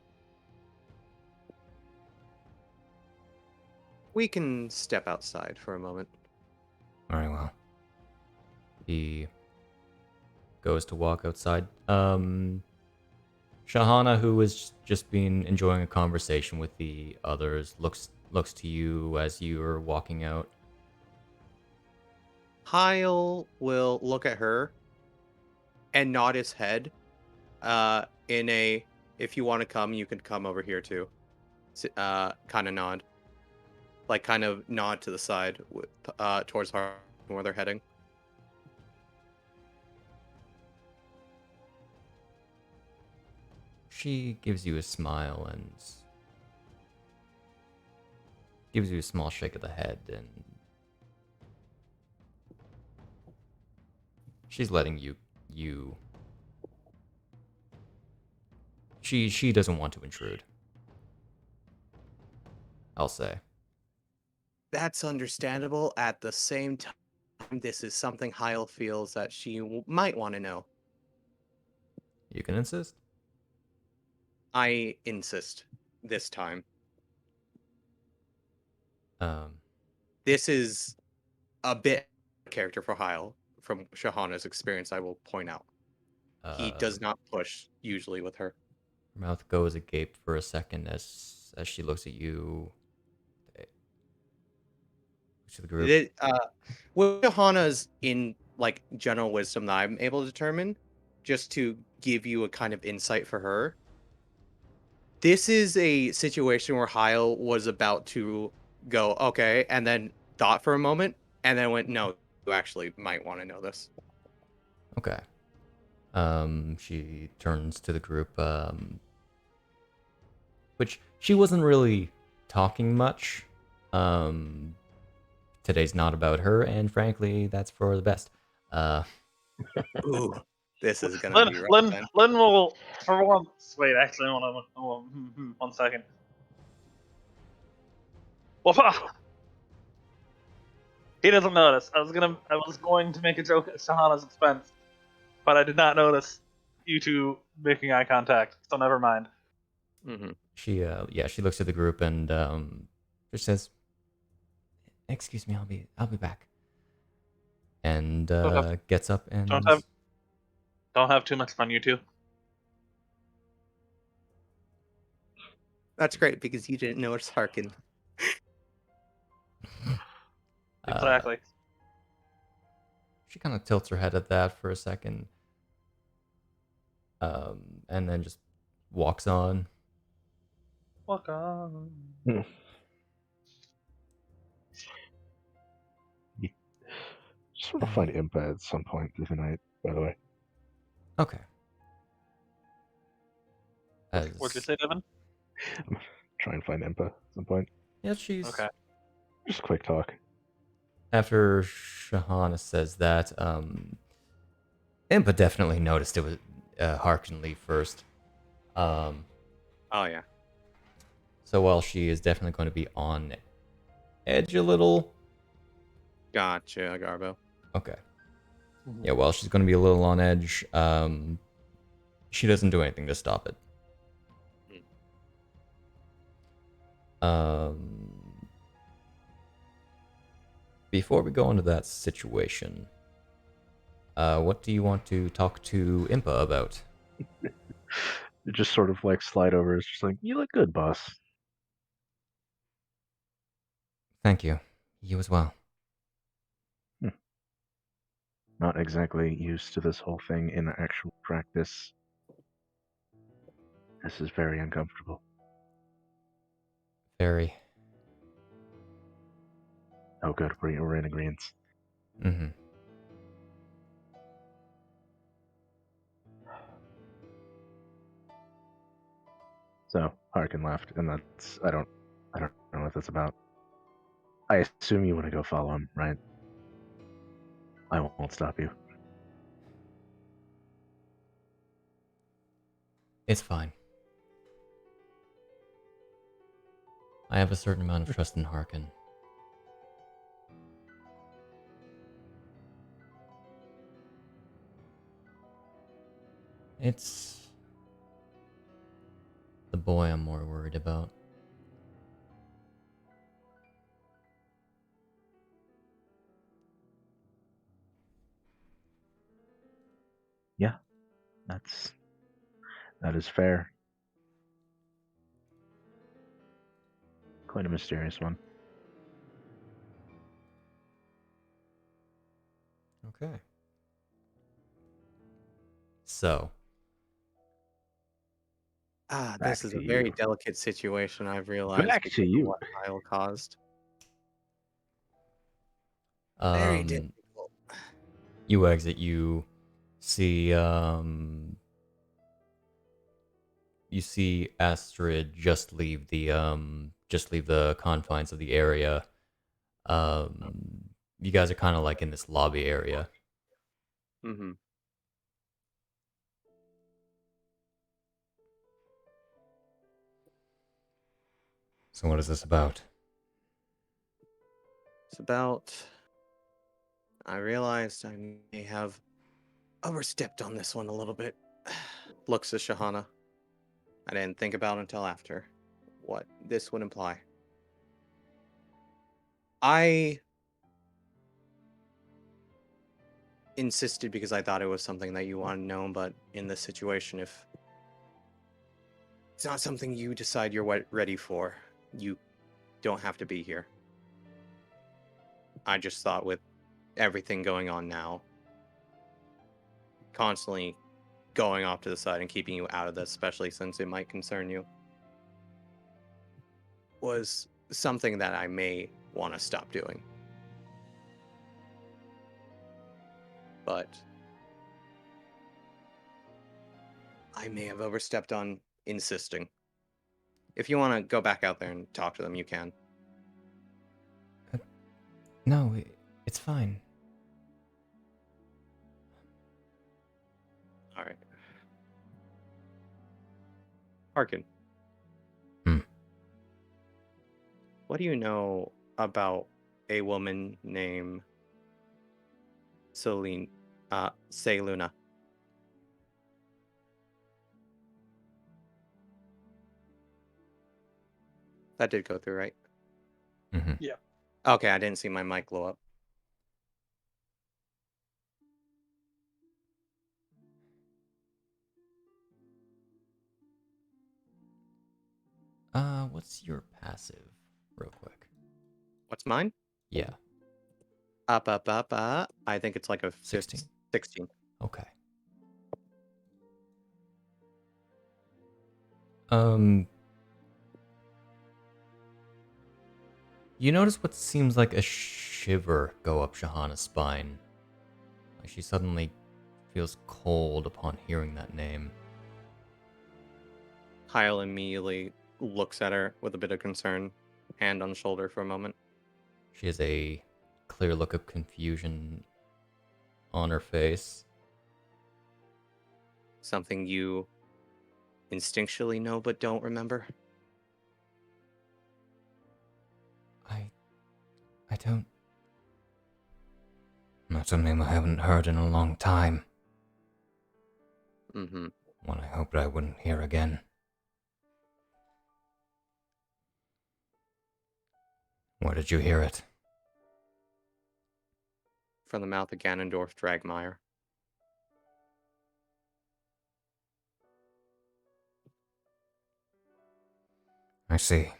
We can step outside for a moment. Very well. He goes to walk outside. Shahana, who has just been enjoying a conversation with the others, looks to you as you're walking out. Hyle will look at her and nod his head in a, if you want to come, you can come over here too. Kind of nod. Like, kind of nod to the side towards where they're heading. She gives you a smile and gives you a small shake of the head, and she's letting you. She doesn't want to intrude. I'll say. That's understandable. At the same time, this is something Hyle feels that she might want to know. You can insist. I insist this time. This is a bit character for Hyle from Shahana's experience, I will point out. He does not push usually with her. Her mouth goes agape for a second as she looks at you. To the group. With Shahana's in like general wisdom that I'm able to determine, just to give you a kind of insight for her. This is a situation where Hyle was about to go, okay, and then thought for a moment, and then went, no, you actually might want to know this. Okay. She turns to the group, which she wasn't really talking much. Today's not about her, and frankly, that's for the best. Ooh, this is gonna be rough, then. Lynn will, for once. Wait, actually, one second. Well, he doesn't notice. I was going to make a joke at Shahana's expense, but I did not notice you two making eye contact. So never mind. Mm-hmm. She looks at the group and just says, "Excuse me, I'll be back." And gets up and Don't have too much fun, you two. That's great because you didn't notice Harkin. Exactly. She kind of tilts her head at that for a second. and then just walks on. Walk on. Just want to find Impa at some point through the night, by the way. Okay. What'd you say, Devin? Try and find Impa at some point. Yeah, she's Okay. Just quick talk. After Shahana says that, Impa definitely noticed it was Harkin Lee first. Oh yeah. So while she is definitely going to be on edge a little. Gotcha, Garbo. Okay. Yeah, while she's going to be a little on edge, she doesn't do anything to stop it. Before we go into that situation, what do you want to talk to Impa about? You just sort of like slide over. It's just like, you look good, boss. Thank you. You as well. Not exactly used to this whole thing in actual practice. This is very uncomfortable. Very. Oh, good. We're in agreement. Mm-hmm. So Harkin left, and I don't know what that's about. I assume you want to go follow him, right? I won't stop you. It's fine. I have a certain amount of trust in Harkin. It's the boy I'm more worried about. Yeah, that is fair. Quite a mysterious one. Okay. So, This Back is to a very you. delicate situation, I've realized, Back because to of you. what Kyle caused. Very um, difficult. you exit. You see Astrid just leave the confines of the area. You guys are kind of like in this lobby area. Mm-hmm. So what is this about? It's about... I realized I may have overstepped on this one a little bit. Looks at Shahana. I didn't think about until after what this would imply. I insisted because I thought it was something that you wanted to know, but in this situation, if it's not something you decide you're ready for, you don't have to be here. I just thought with everything going on now, constantly going off to the side and keeping you out of this, especially since it might concern you, was something that I may want to stop doing. But I may have overstepped on insisting. If you want to go back out there and talk to them, you can. No, it's fine. All right. Harkin. What do you know about a woman named Seluna? That did go through, right? Mm-hmm. Yeah. Okay, I didn't see my mic blow up. What's your passive, real quick? What's mine? Yeah, Up. I think it's like a 16. 16. Okay. You notice what seems like a shiver go up Shahana's spine. Like she suddenly feels cold upon hearing that name. Kyle immediately looks at her with a bit of concern, hand on the shoulder for a moment. She has a clear look of confusion on her face. Something you instinctually know but don't remember? I don't... That's a name I haven't heard in a long time. Mm-hmm. One I hoped I wouldn't hear again. Where did you hear it? From the mouth of Ganondorf Dragmire. I see.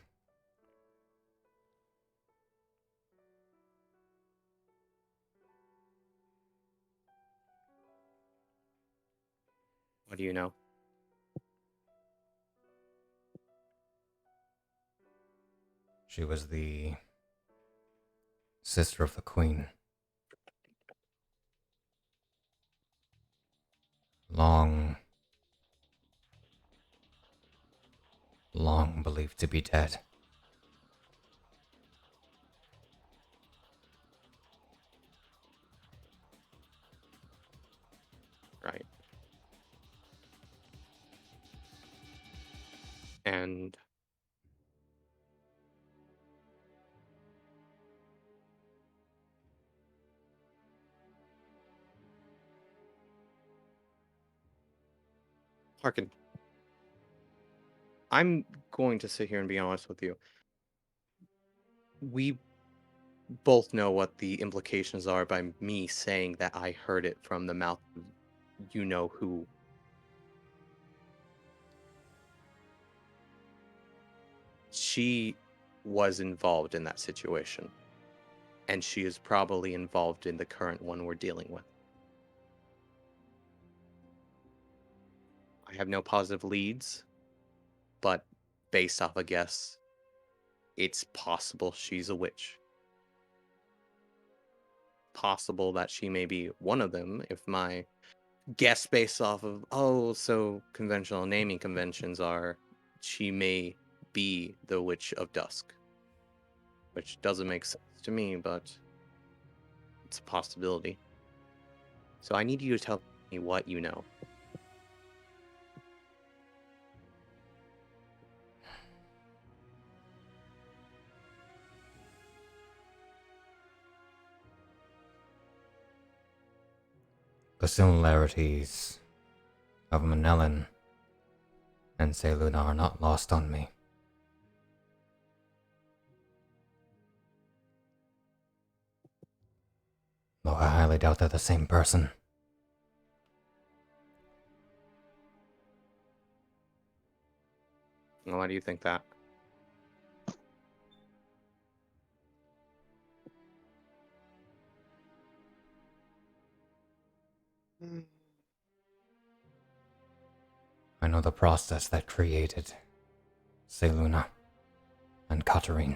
What do you know? She was the sister of the queen. Long believed to be dead. Right. And hearken. I'm going to sit here and be honest with you. We both know what the implications are by me saying that I heard it from the mouth of you know who. She was involved in that situation. And she is probably involved in the current one we're dealing with. I have no positive leads, but based off a guess, it's possible she's a witch. Possible that she may be one of them if my guess based off of, so conventional naming conventions are, she may be the Witch of Dusk. Which doesn't make sense to me, but it's a possibility. So I need you to tell me what you know. The similarities of Manellan and Seluna are not lost on me. Though I highly doubt they're the same person. Why do you think that? I know the process that created Seluna and Katarine.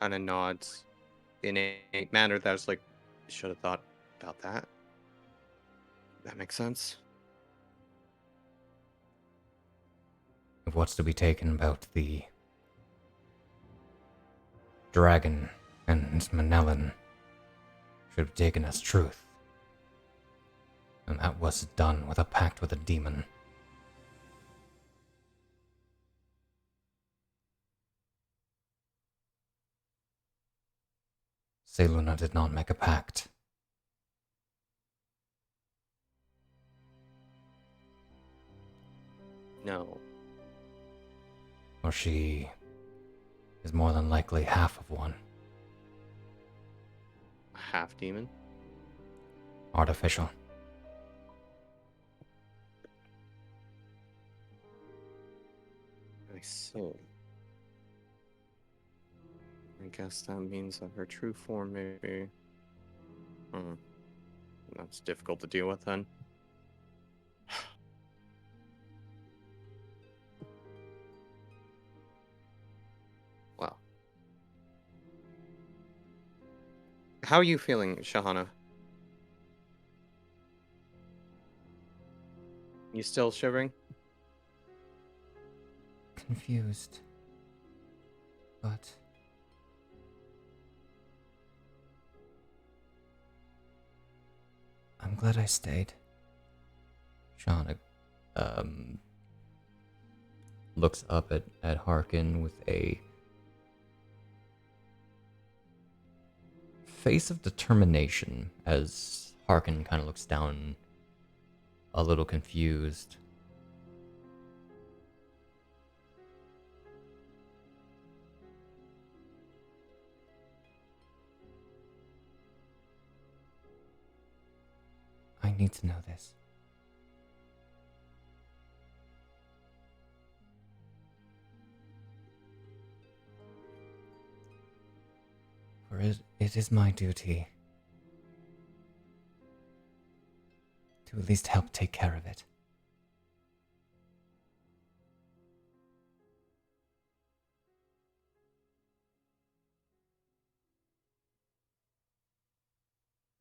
Kind of nods in a manner that's like, should have thought about that. That makes sense. If what's to be taken about the dragon and Manellan should be taken as truth, and that was done with a pact with a demon. Seluna did not make a pact. No. Or she is more than likely half of one. A half demon? Artificial. I see. I guess that means that her true form may be... That's difficult to deal with then. Well. How are you feeling, Shahana? You still shivering? Confused. But I'm glad I stayed. Shauna looks up at Harkin with a face of determination as Harkin kind of looks down a little confused. I need to know this. For it is my duty to at least help take care of it.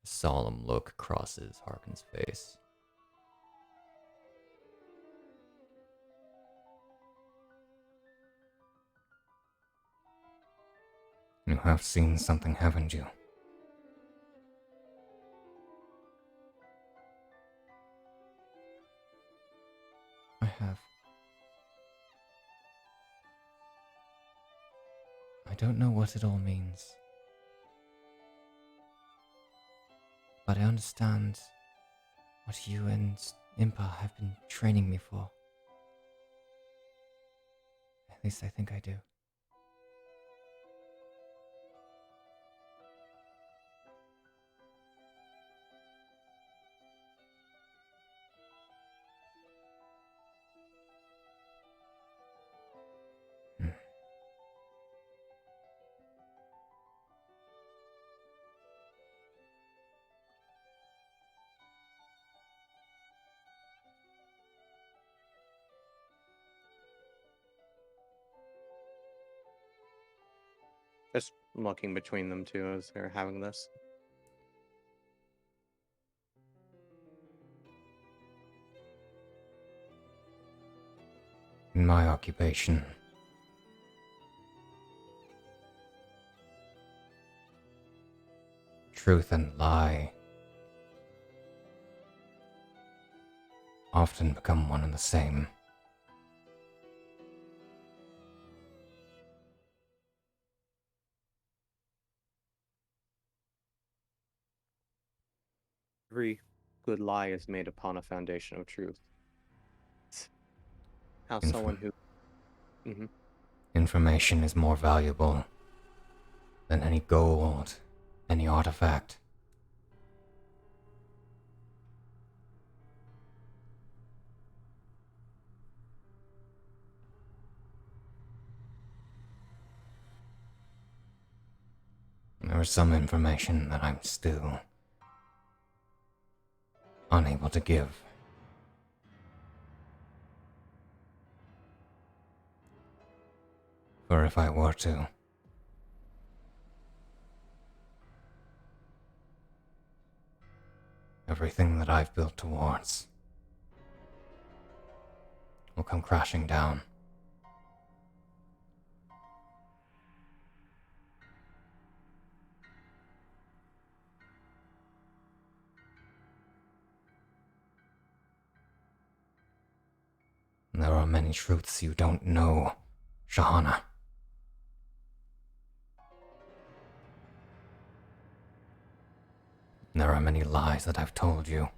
A solemn look crosses Harkin's face. You have seen something, haven't you? I have. I don't know what it all means. But I understand what you and Impa have been training me for. At least I think I do. Just looking between them two as they're having this. In my occupation, truth and lie often become one and the same. Every good lie is made upon a foundation of truth. How someone who... Information is more valuable than any gold, any artifact. There is some information that I'm still unable to give. For if I were to, everything that I've built towards will come crashing down. There are many truths you don't know, Shahana. There are many lies that I've told you.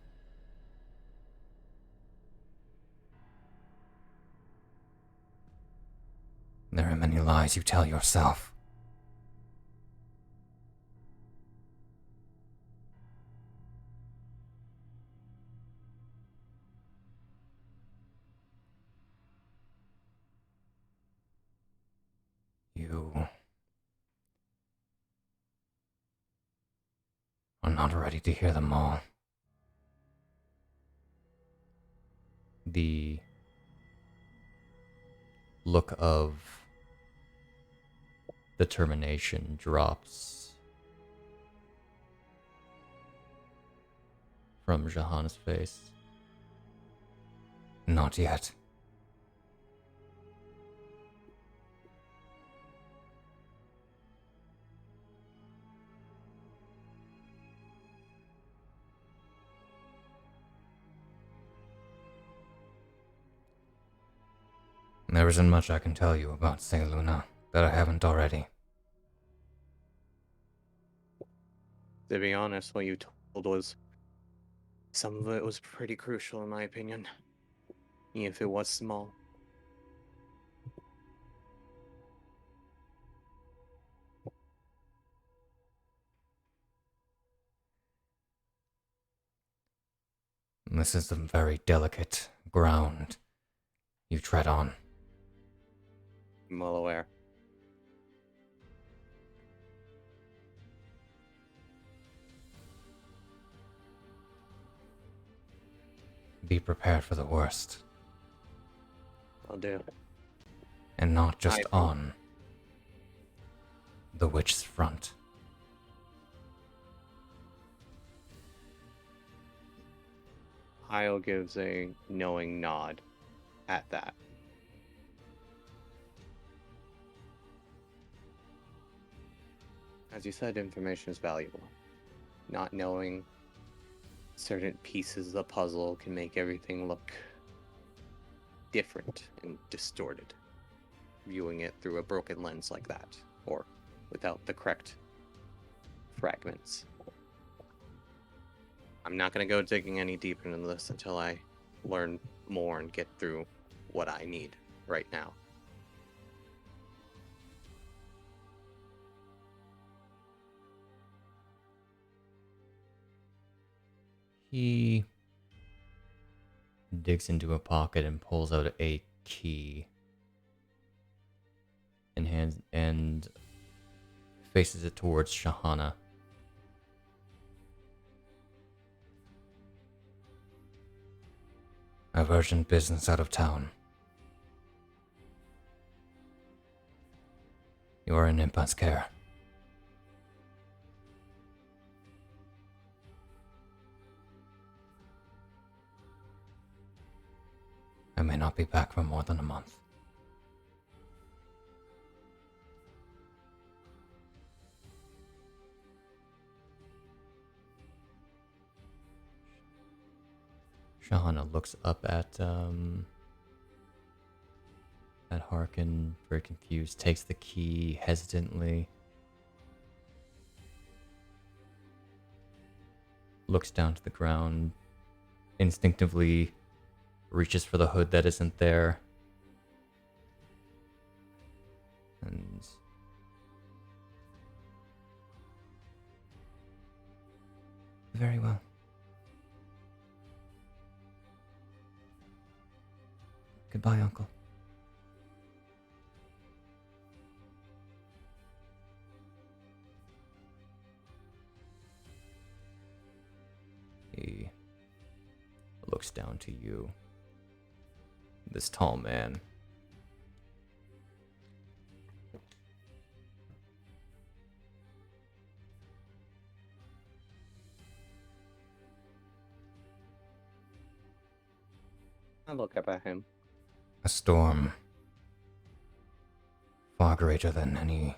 There are many lies you tell yourself. You are not ready to hear them all. the look of determination drops from Jahan's face. Not yet. There isn't much I can tell you about Say Luna that I haven't already. To be honest, what you told was... some of it was pretty crucial in my opinion. Even if it was small. This is some very delicate ground you tread on. I'm well aware. Be prepared for the worst. I'll do. And not just I- on the witch's front. Kyle gives a knowing nod at that. As you said, information is valuable. Not knowing certain pieces of the puzzle can make everything look different and distorted. Viewing it through a broken lens like that, or without the correct fragments. I'm not going to go digging any deeper into this until I learn more and get through what I need right now. He digs into a pocket and pulls out a key and faces it towards Shahana. I have urgent business out of town. You are in Impa's care. I may not be back for more than a month. Shahana looks up at Harkin, very confused, takes the key hesitantly, looks down to the ground, instinctively reaches for the hood that isn't there, and very well. Goodbye, Uncle. He looks down to you, this tall man. I look up at him. A storm far greater than any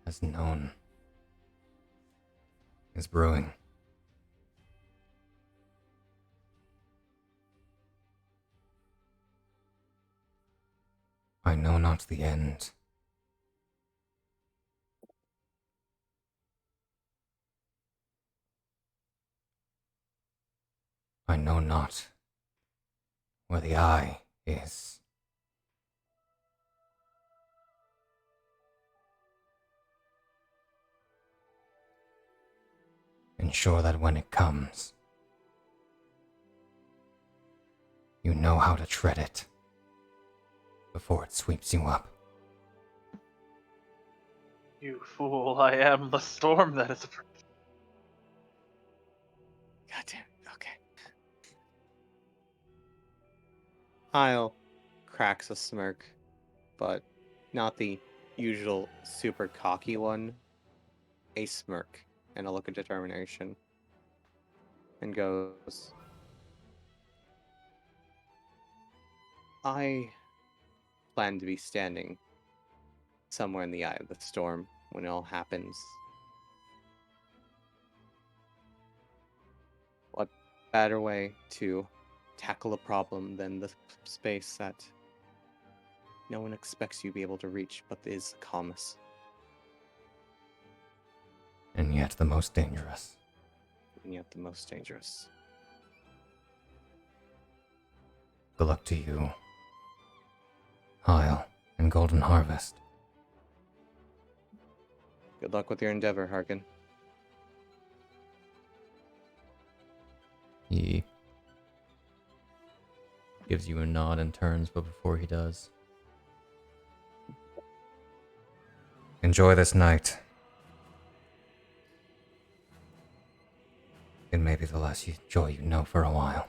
has known is brewing. I know not the end. I know not where the eye is. Ensure that when it comes, you know how to tread it before it sweeps you up. You fool, I am the storm that is approaching. Goddamn. Okay. Isle cracks a smirk, but not the usual super cocky one. A smirk and a look of determination. And goes, I plan to be standing somewhere in the eye of the storm when it all happens. What better way to tackle a problem than the space that no one expects you to be able to reach, but is calmness. And yet the most dangerous. And yet the most dangerous. Good luck to you, Hyle and Golden Harvest. Good luck with your endeavor, Harkin. He gives you a nod and turns, but before he does, enjoy this night. It may be the last joy you know for a while.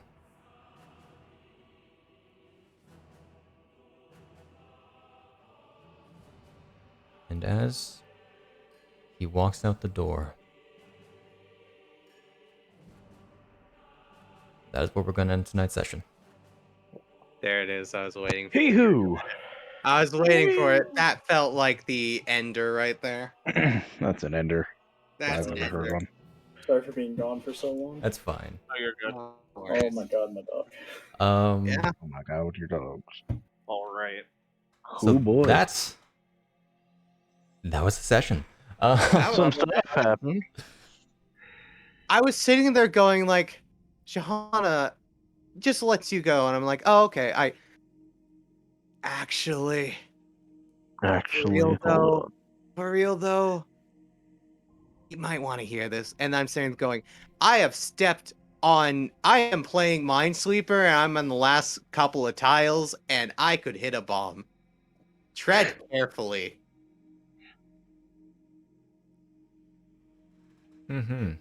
And as he walks out the door, that is where we're going to end tonight's session. There it is. I was waiting for Hey it. hoo! I was waiting for it. That felt like the ender right there. That's an ender. That's I've an never heard ender. one. Sorry for being gone for so long. That's fine. Oh, you're good. No Oh worries. my god, my dog. Yeah. Oh my god, with your dogs. All right. So Oh boy. that was the session. That Some was- stuff happened. I was sitting there going like, Shahana just lets you go, and I'm like, oh, okay. Actually, Actually, real hold though. on. For real though, you might want to hear this. And I'm sitting there going, I am playing Minesweeper, and I'm on the last couple of tiles, and I could hit a bomb. Tread carefully. Mm-hmm.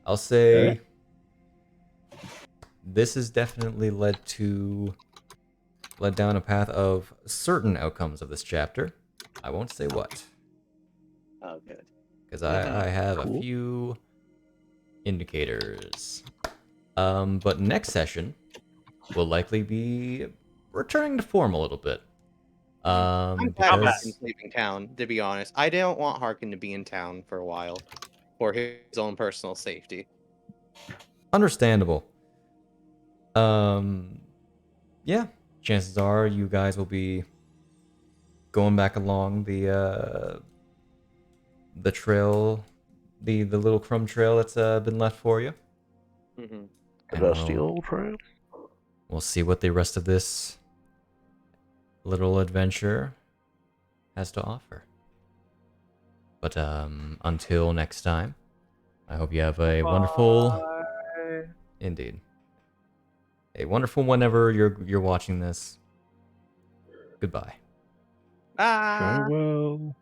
I'll say Okay. this has definitely led down a path of certain outcomes of this chapter. I won't say what, Oh, good. because I have a Cool. few indicators. But next session will likely be returning to form a little bit. I'm glad Because Harkin's leaving town, to be honest. I don't want Harkin to be in town for a while for his own personal safety. understandable. Yeah, chances are you guys will be going back along the trail, the little crumb trail that's been left for you. Mm-hmm. The And dusty we'll- old trail. We'll see what the rest of this little adventure has to offer. But until next time, I hope you have a wonderful, indeed, a wonderful whenever you're watching this. Goodbye. Bye. Farewell.